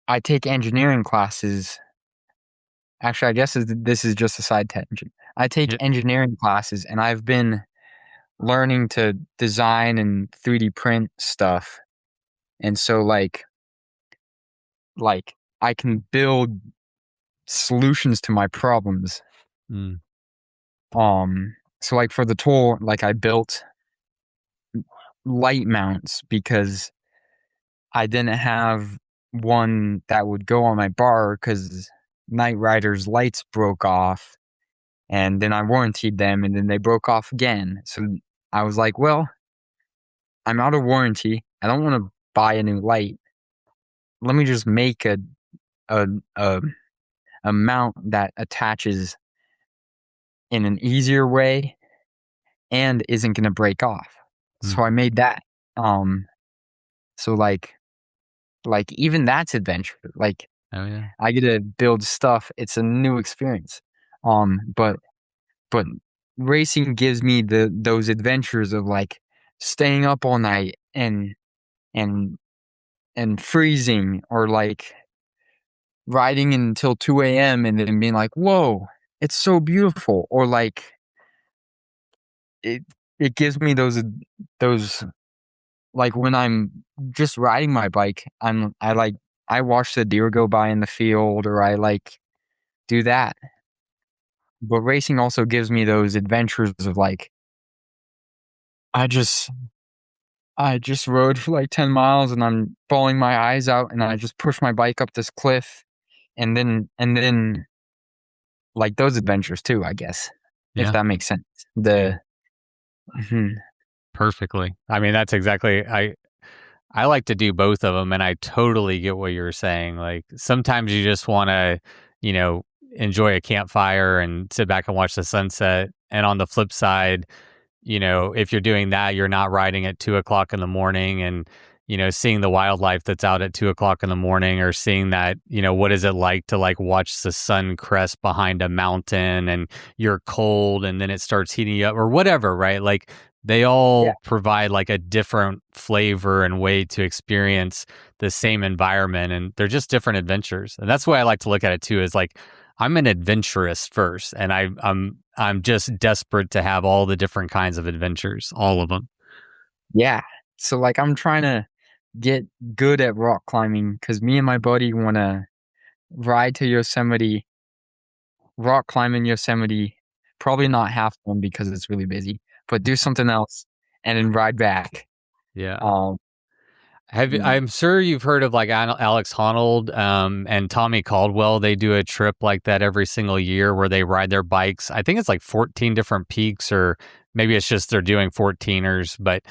Speaker 1: I take engineering classes. Actually, I guess this is just a side tangent. I take
Speaker 2: yeah,
Speaker 1: engineering classes, and I've been learning to design and 3D print stuff. And so like I can build solutions to my problems.
Speaker 2: mm,
Speaker 1: So like for the tour, like I built light mounts because I didn't have one that would go on my bar because Night Rider's lights broke off, and then I warrantied them, and then they broke off again. So I was like, well, I'm out of warranty. I don't want to buy a new light. Let me just make a a, a mount that attaches in an easier way and isn't going to break off.
Speaker 2: mm,
Speaker 1: So I made that. Um, so like even that's adventure. Like
Speaker 2: oh yeah.
Speaker 1: I get to build stuff. It's a new experience. But but racing gives me those adventures of like staying up all night and and freezing or riding until 2 a.m. and then being like, whoa, it's so beautiful. Or like it gives me those like when I'm just riding my bike, I watch the deer go by in the field, or I like do that. But racing also gives me those adventures of like I just rode for like 10 miles and I'm bawling my eyes out and I just push my bike up this cliff, and then like those adventures too, I guess. If
Speaker 2: Yeah.
Speaker 1: that makes sense. Mhm.
Speaker 2: Perfectly. I mean, that's exactly I like to do both of them, and I totally get what you're saying. Like sometimes you just want to, you know, enjoy a campfire and sit back and watch the sunset. And on the flip side, you know, if you're doing that, you're not riding at 2 o'clock in the morning and, you know, seeing the wildlife that's out at 2 o'clock in the morning, or seeing that, you know, what is it like to like watch the sun crest behind a mountain and you're cold and then it starts heating you up or whatever, right? Like they
Speaker 1: Yeah.
Speaker 2: all provide like a different flavor and way to experience the same environment. And they're just different adventures. And that's why I like to look at it too, is like, I'm an adventurous first, and I'm just desperate to have all the different kinds of adventures, all of them.
Speaker 1: Yeah. So like I'm trying to get good at rock climbing because me and my buddy want to ride to Yosemite, rock climb in Yosemite. Probably not half one because it's really busy, but do something else and then ride back.
Speaker 2: Yeah.
Speaker 1: Um,
Speaker 2: I'm sure you've heard of like Alex Honnold and Tommy Caldwell. They do a trip like that every single year where they ride their bikes. I think it's like 14 different peaks, or maybe it's just they're doing 14ers, but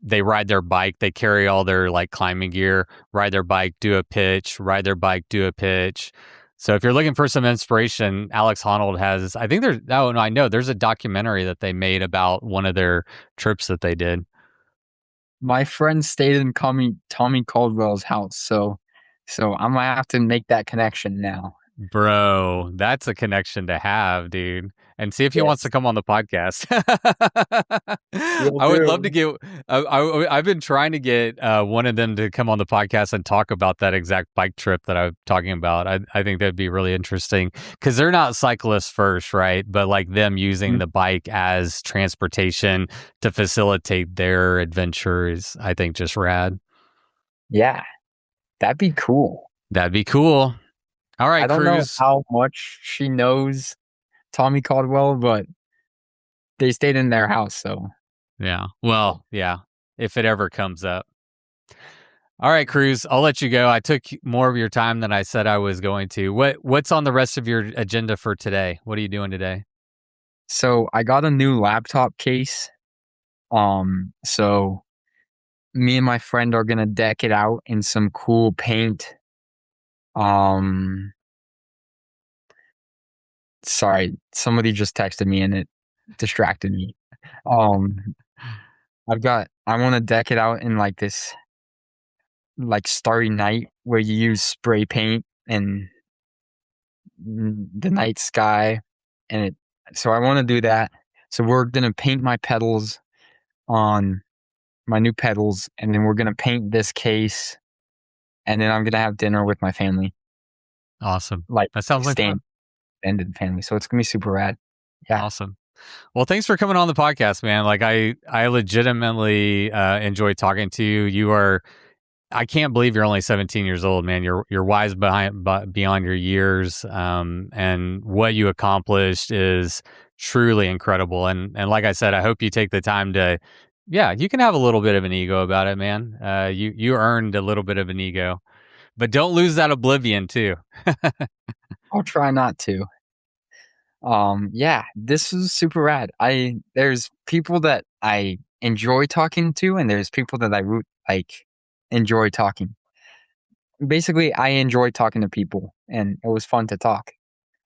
Speaker 2: they ride their bike. They carry all their like climbing gear, ride their bike, do a pitch, ride their bike, do a pitch. So if you're looking for some inspiration, Alex Honnold has, I think there's, oh no, I know there's a documentary that they made about one of their trips that they did.
Speaker 1: my friend stayed in Tommy Caldwell's house, so I'm gonna have to make that connection now.
Speaker 2: Bro, that's a connection to have, dude. And see if he wants to
Speaker 1: Yes,
Speaker 2: come on the podcast.
Speaker 1: will
Speaker 2: I would love to
Speaker 1: do.
Speaker 2: get. I've been trying to get one of them to come on the podcast and talk about that exact bike trip that I'm talking about. I think that'd be really interesting because they're not cyclists first, right? But like them using
Speaker 1: Mhm.
Speaker 2: the bike as transportation to facilitate their adventure is, I think, just rad.
Speaker 1: Yeah, that'd be cool.
Speaker 2: That'd be cool. All
Speaker 1: I
Speaker 2: right,
Speaker 1: don't know
Speaker 2: Cruz.
Speaker 1: how much she knows Tommy Caldwell, but they stayed in their house, so
Speaker 2: Yeah. Well, yeah. If it ever comes up. All right, Cruz, I'll let you go. I took more of your time than I said I was going to. What's on the rest of your agenda for today? What are you doing today?
Speaker 1: I got a new laptop case. So me and my friend are gonna deck it out in some cool paint. Um, sorry, somebody just texted me and it distracted me. Um, I want to deck it out in like this like Starry Night where you use spray paint and the night sky, and it. So I want to do that. So we're gonna paint my pedals on my new pedals, and then we're gonna paint this case, and then I'm gonna have dinner with my family,
Speaker 2: Awesome.
Speaker 1: like
Speaker 2: That sounds like fun.
Speaker 1: extended family. So it's gonna be super rad. Yeah.
Speaker 2: Awesome. Well, thanks for coming on the podcast, man. Like I legitimately enjoy talking to you. You are, I can't believe you're only 17 years old, man. You're wise beyond your years, and what you accomplished is truly incredible. And like I said, I hope you take the time to, yeah, you can have a little bit of an ego about it, man. You earned a little bit of an ego, but don't lose that oblivion too.
Speaker 1: I'll try not to. Yeah, this is super rad. There's people that I enjoy talking to, and there's people that like enjoy talking. Basically, I enjoy talking to people, and it was fun to talk.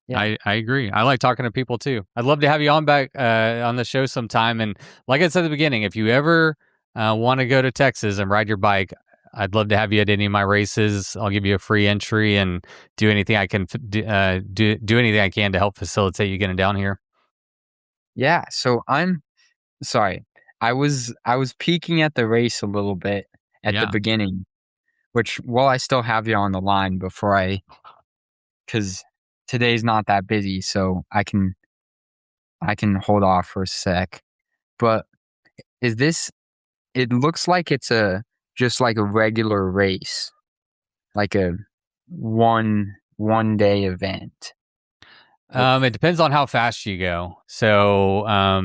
Speaker 1: Yeah.
Speaker 2: I agree. I like talking to people too. I'd love to have you on back on the show sometime. And like I said at the beginning, if you ever want to go to Texas and ride your bike, I'd love to have you at any of my races. I'll give you a free entry and do anything I can do anything I can to help facilitate you getting down here.
Speaker 1: Yeah, so I'm sorry. I was peeking at the race a little bit at the
Speaker 2: Yeah.
Speaker 1: beginning. which while I still have you on the line because today's not that busy, so I can hold off for a sec. But is this? It looks like it's just like a regular race, like a one day event.
Speaker 2: It depends on how fast you go. So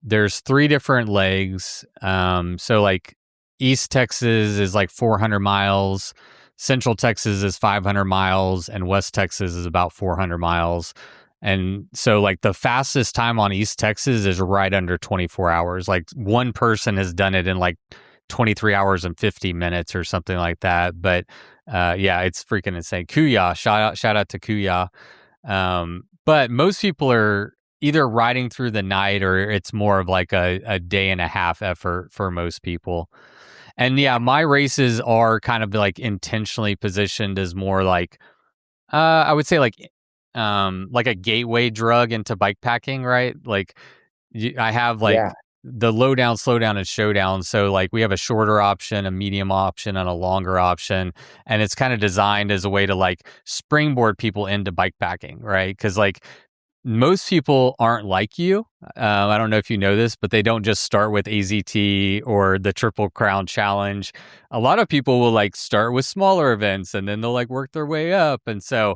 Speaker 2: there's 3 different legs. So like East Texas is like 400 miles, Central Texas is 500 miles, and West Texas is about 400 miles. And so like the fastest time on East Texas is right under 24 hours. Like one person has done it in like 23 hours and 50 minutes or something like that. But yeah, it's freaking insane. Kuya, shout out to Kuya. But most people are either riding through the night or it's more of like a day and a half effort for most people. And yeah, my races are kind of like intentionally positioned as more like, I would say like a gateway drug into bikepacking, right? Like I have like
Speaker 1: Yeah.
Speaker 2: the low down, slow down, and showdown. So like we have a shorter option, a medium option, and a longer option, and it's kind of designed as a way to like springboard people into bikepacking, right? Because like most people aren't like you. I don't know if you know this, but they don't just start with AZT or the Triple Crown Challenge. A lot of people will like start with smaller events and then they'll like work their way up. So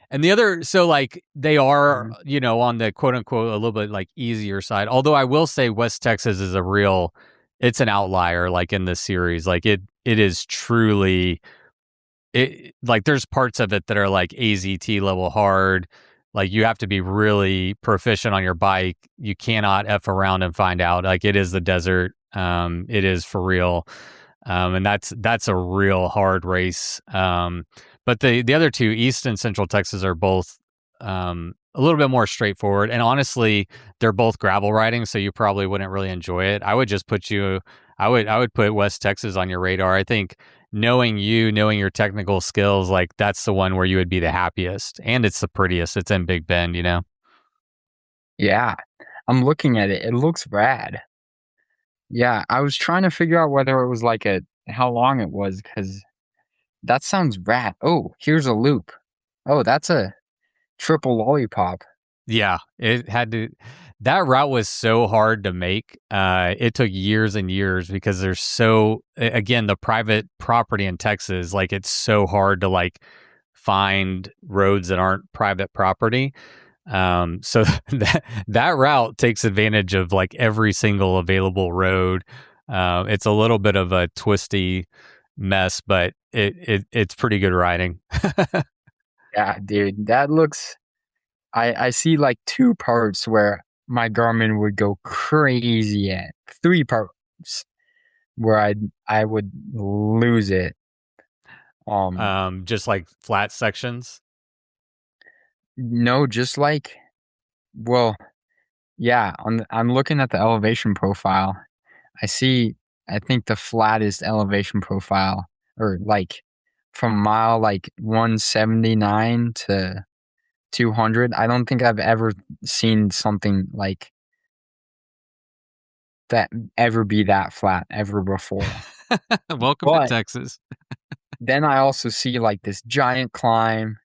Speaker 2: like they are, you know, on the quote unquote a little bit like easier side. Although I will say West Texas is it's an outlier like in this series. Like it is truly like there's parts of it that are like AZT level hard. Like you have to be really proficient on your bike. You cannot F around and find out. Like it is the desert. It is for real. And that's a real hard race. But the other two, East and Central Texas, are both a little bit more straightforward. And honestly, they're both gravel riding, so you probably wouldn't really enjoy it. I would just I would put West Texas on your radar. I think knowing your technical skills, like that's the one where you would be the happiest, and it's the prettiest. It's in Big Bend, you know.
Speaker 1: Yeah, I'm looking at it. It looks rad. Yeah, I was trying to figure out whether it was like how long it was because that sounds rad. Oh, here's a loop. Oh, that's a triple lollipop.
Speaker 2: Yeah, it had to. That route was so hard to make. It took years and years because again, the private property in Texas, like it's so hard to like find roads that aren't private property. So that route takes advantage of like every single available road. It's a little bit of a twisty mess, but it's pretty good riding.
Speaker 1: Yeah, dude, that looks. I see like 2 parts where my Garmin would go crazy at. 3 parts where I would lose it.
Speaker 2: Just like flat sections.
Speaker 1: No, just like, well, yeah. I'm looking at the elevation profile. I think the flattest elevation profile, or like from mile like 179 to 200. I don't think I've ever seen something like that ever be that flat ever before.
Speaker 2: Welcome to Texas.
Speaker 1: Then I also see like this giant climb,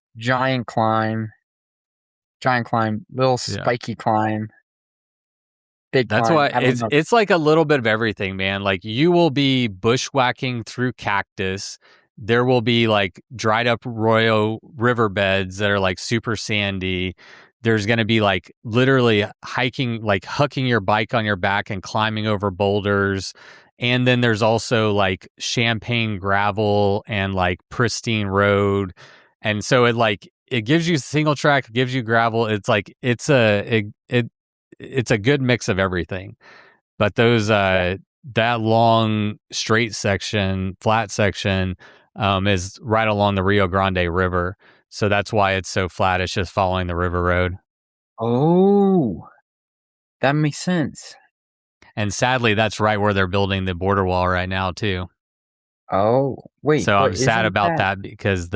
Speaker 1: little spiky climb, big
Speaker 2: That's
Speaker 1: climb.
Speaker 2: why it's like a little bit of everything, man. Like you will be bushwhacking through cactus. There will be like dried up royal riverbeds that are like super sandy. There's going to be like literally hiking, like hucking your bike on your back and climbing over boulders. And then there's also like champagne gravel and like pristine road. And so it gives you single track, it gives you gravel. It's like, it's a good mix of everything. But that long straight section, flat section, is right along the Rio Grande River. So that's why it's so flat. It's just following the river road.
Speaker 1: Oh, that makes sense.
Speaker 2: And sadly, that's right where they're building the border wall right now too.
Speaker 1: Oh, wait.
Speaker 2: So I'm sad about that because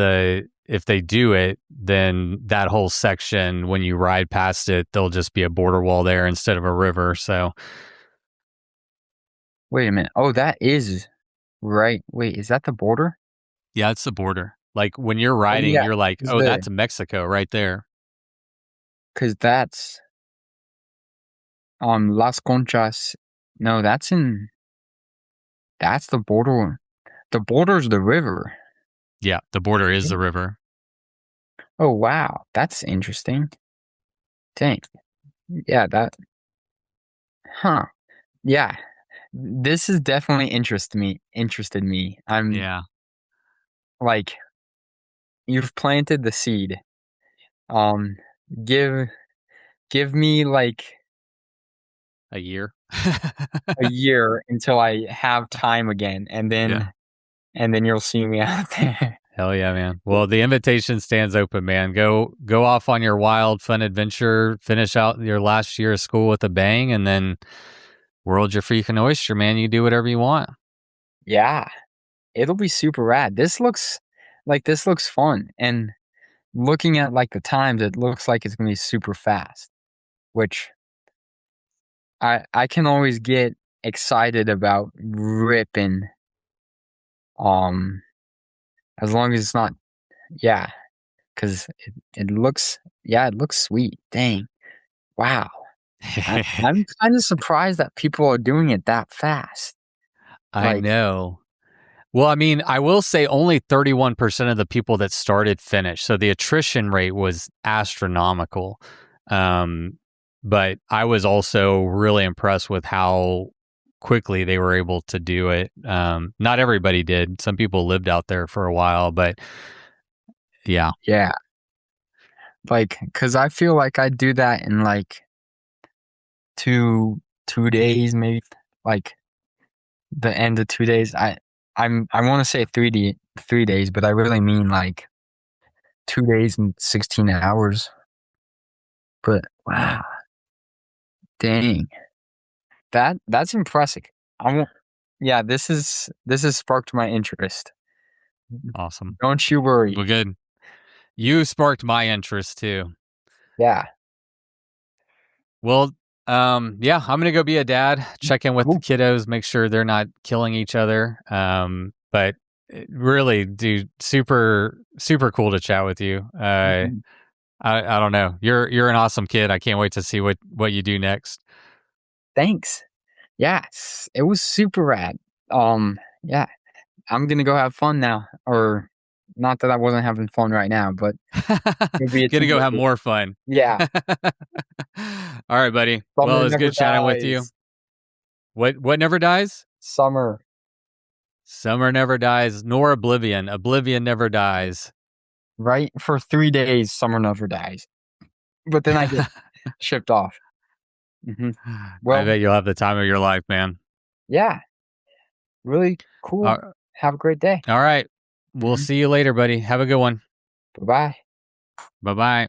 Speaker 2: if they do it, then that whole section, when you ride past it, there'll just be a border wall there instead of a river. So
Speaker 1: wait a minute. Oh, that is right. Wait, is that the border?
Speaker 2: Yeah, it's the border. Like when you're riding,
Speaker 1: yeah,
Speaker 2: you're like,
Speaker 1: is
Speaker 2: oh,
Speaker 1: the
Speaker 2: that's Mexico right there.
Speaker 1: because that's Las Conchas. No, that's the border. The border's the river.
Speaker 2: Yeah, the border is the river.
Speaker 1: Oh wow, that's interesting. Dang. Yeah, huh. Yeah. This is definitely interested me. I'm
Speaker 2: Yeah.
Speaker 1: like, you've planted the seed. Um, give me like
Speaker 2: A year.
Speaker 1: a year until I have time again, and
Speaker 2: Yeah.
Speaker 1: then you'll see me out there.
Speaker 2: Hell yeah, man. Well, the invitation stands open, man. Go off on your wild, fun adventure, finish out your last year of school with a bang, and then world's your freaking oyster, man. You do whatever you want.
Speaker 1: Yeah, it'll be super rad. This looks fun, and looking at like the times, it looks like it's gonna be super fast, which I can always get excited about ripping. As long as it's not, yeah, because it looks, yeah, it looks sweet. Dang, wow. I'm kind of surprised that people are doing it that fast.
Speaker 2: I
Speaker 1: Like,
Speaker 2: know. Well, I mean, I will say only 31% of the people that started finished. So the attrition rate was astronomical. But I was also really impressed with how quickly they were able to do it. Not everybody did. Some people lived out there for a while, but yeah.
Speaker 1: yeah, like, because I feel like I do that in like two days, maybe like the end of 2 days. I want to say 3 days, but I really mean like 2 days and 16 hours. But wow, dang, that's impressive. I won't. Yeah, this has sparked my interest.
Speaker 2: Awesome.
Speaker 1: Don't you worry.
Speaker 2: Well, good. You sparked my interest too.
Speaker 1: Yeah.
Speaker 2: Well, yeah, I'm gonna go be a dad, check in with the kiddos, make sure they're not killing each other. But really, dude, super, super cool to chat with you. I don't know. You're an awesome kid. I can't wait to see what you do next.
Speaker 1: Thanks. Yes, it was super rad. Yeah, I'm gonna go have fun now. Or not that I wasn't having fun right now, but maybe
Speaker 2: Gonna go have more fun.
Speaker 1: Yeah.
Speaker 2: All right, buddy.
Speaker 1: Summer
Speaker 2: Well, it was
Speaker 1: never
Speaker 2: good chatting with you.
Speaker 1: dies.
Speaker 2: What never dies?
Speaker 1: Summer.
Speaker 2: Summer never dies, nor oblivion. Oblivion never dies.
Speaker 1: Right? For 3 days, summer never dies. But then I get shipped off.
Speaker 2: I
Speaker 1: Well,
Speaker 2: bet you'll have the time of your life, man.
Speaker 1: yeah. Really cool. Have a great day.
Speaker 2: All right. We'll see you later, buddy. Have a good one.
Speaker 1: Bye-bye.
Speaker 2: Bye-bye.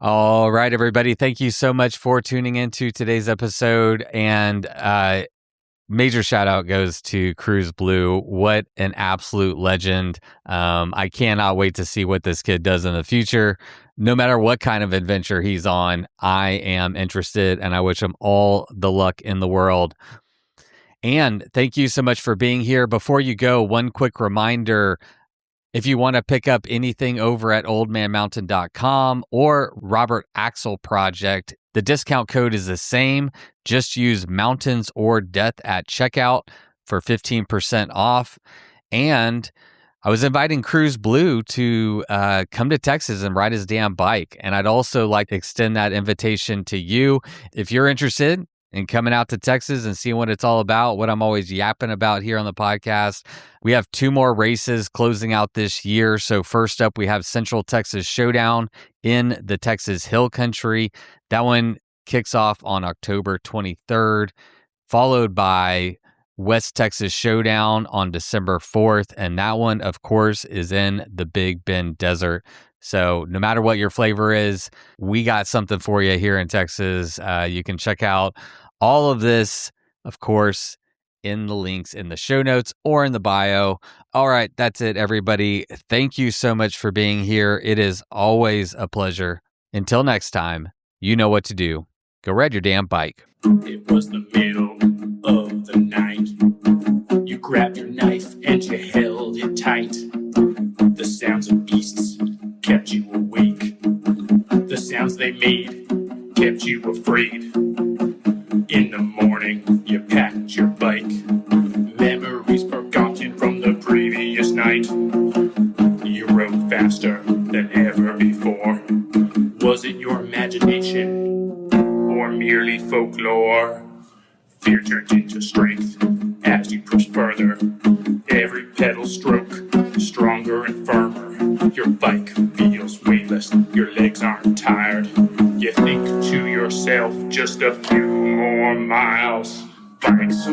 Speaker 2: All right, everybody. Thank you so much for tuning into today's episode. And major shout out goes to Cruz Blue. What an absolute legend. I cannot wait to see what this kid does in the future. No matter what kind of adventure he's on, I am interested and I wish him all the luck in the world. And thank you so much for being here. Before you go, one quick reminder. If you want to pick up anything over at oldmanmountain.com or Robert Axel Project, the discount code is the same. Just use Mountains or Death at checkout for 15% off. And I was inviting Cruz Blue to come to Texas and ride his damn bike. And I'd also like to extend that invitation to you. If you're interested in coming out to Texas and seeing what it's all about, what I'm always yapping about here on the podcast, we have 2 more races closing out this year. So first up, we have Central Texas Showdown in the Texas Hill Country. That one kicks off on October 23rd, followed by West Texas Showdown on December 4th. And that one, of course, is in the Big Bend Desert. So no matter what your flavor is, we got something for you here in Texas. You can check out all of this, of course, in the links in the show notes or in the bio. All right, that's it, everybody. Thank you so much for being here. It is always a pleasure. Until next time, you know what to do. Go ride your damn bike.
Speaker 4: It was the middle of the night. You grabbed your knife and you held it tight. The sounds of beasts kept you awake. The sounds they made kept you afraid. In the morning, you packed your bike. Memories forgotten from the previous night. You rode faster than ever before. Was it your imagination or merely folklore? Fear turned into strength as you pushed further. Every pedal stroke stronger and firmer. Your bike feels weightless, your legs aren't tired. You think to yourself, just a few more miles. Bikes.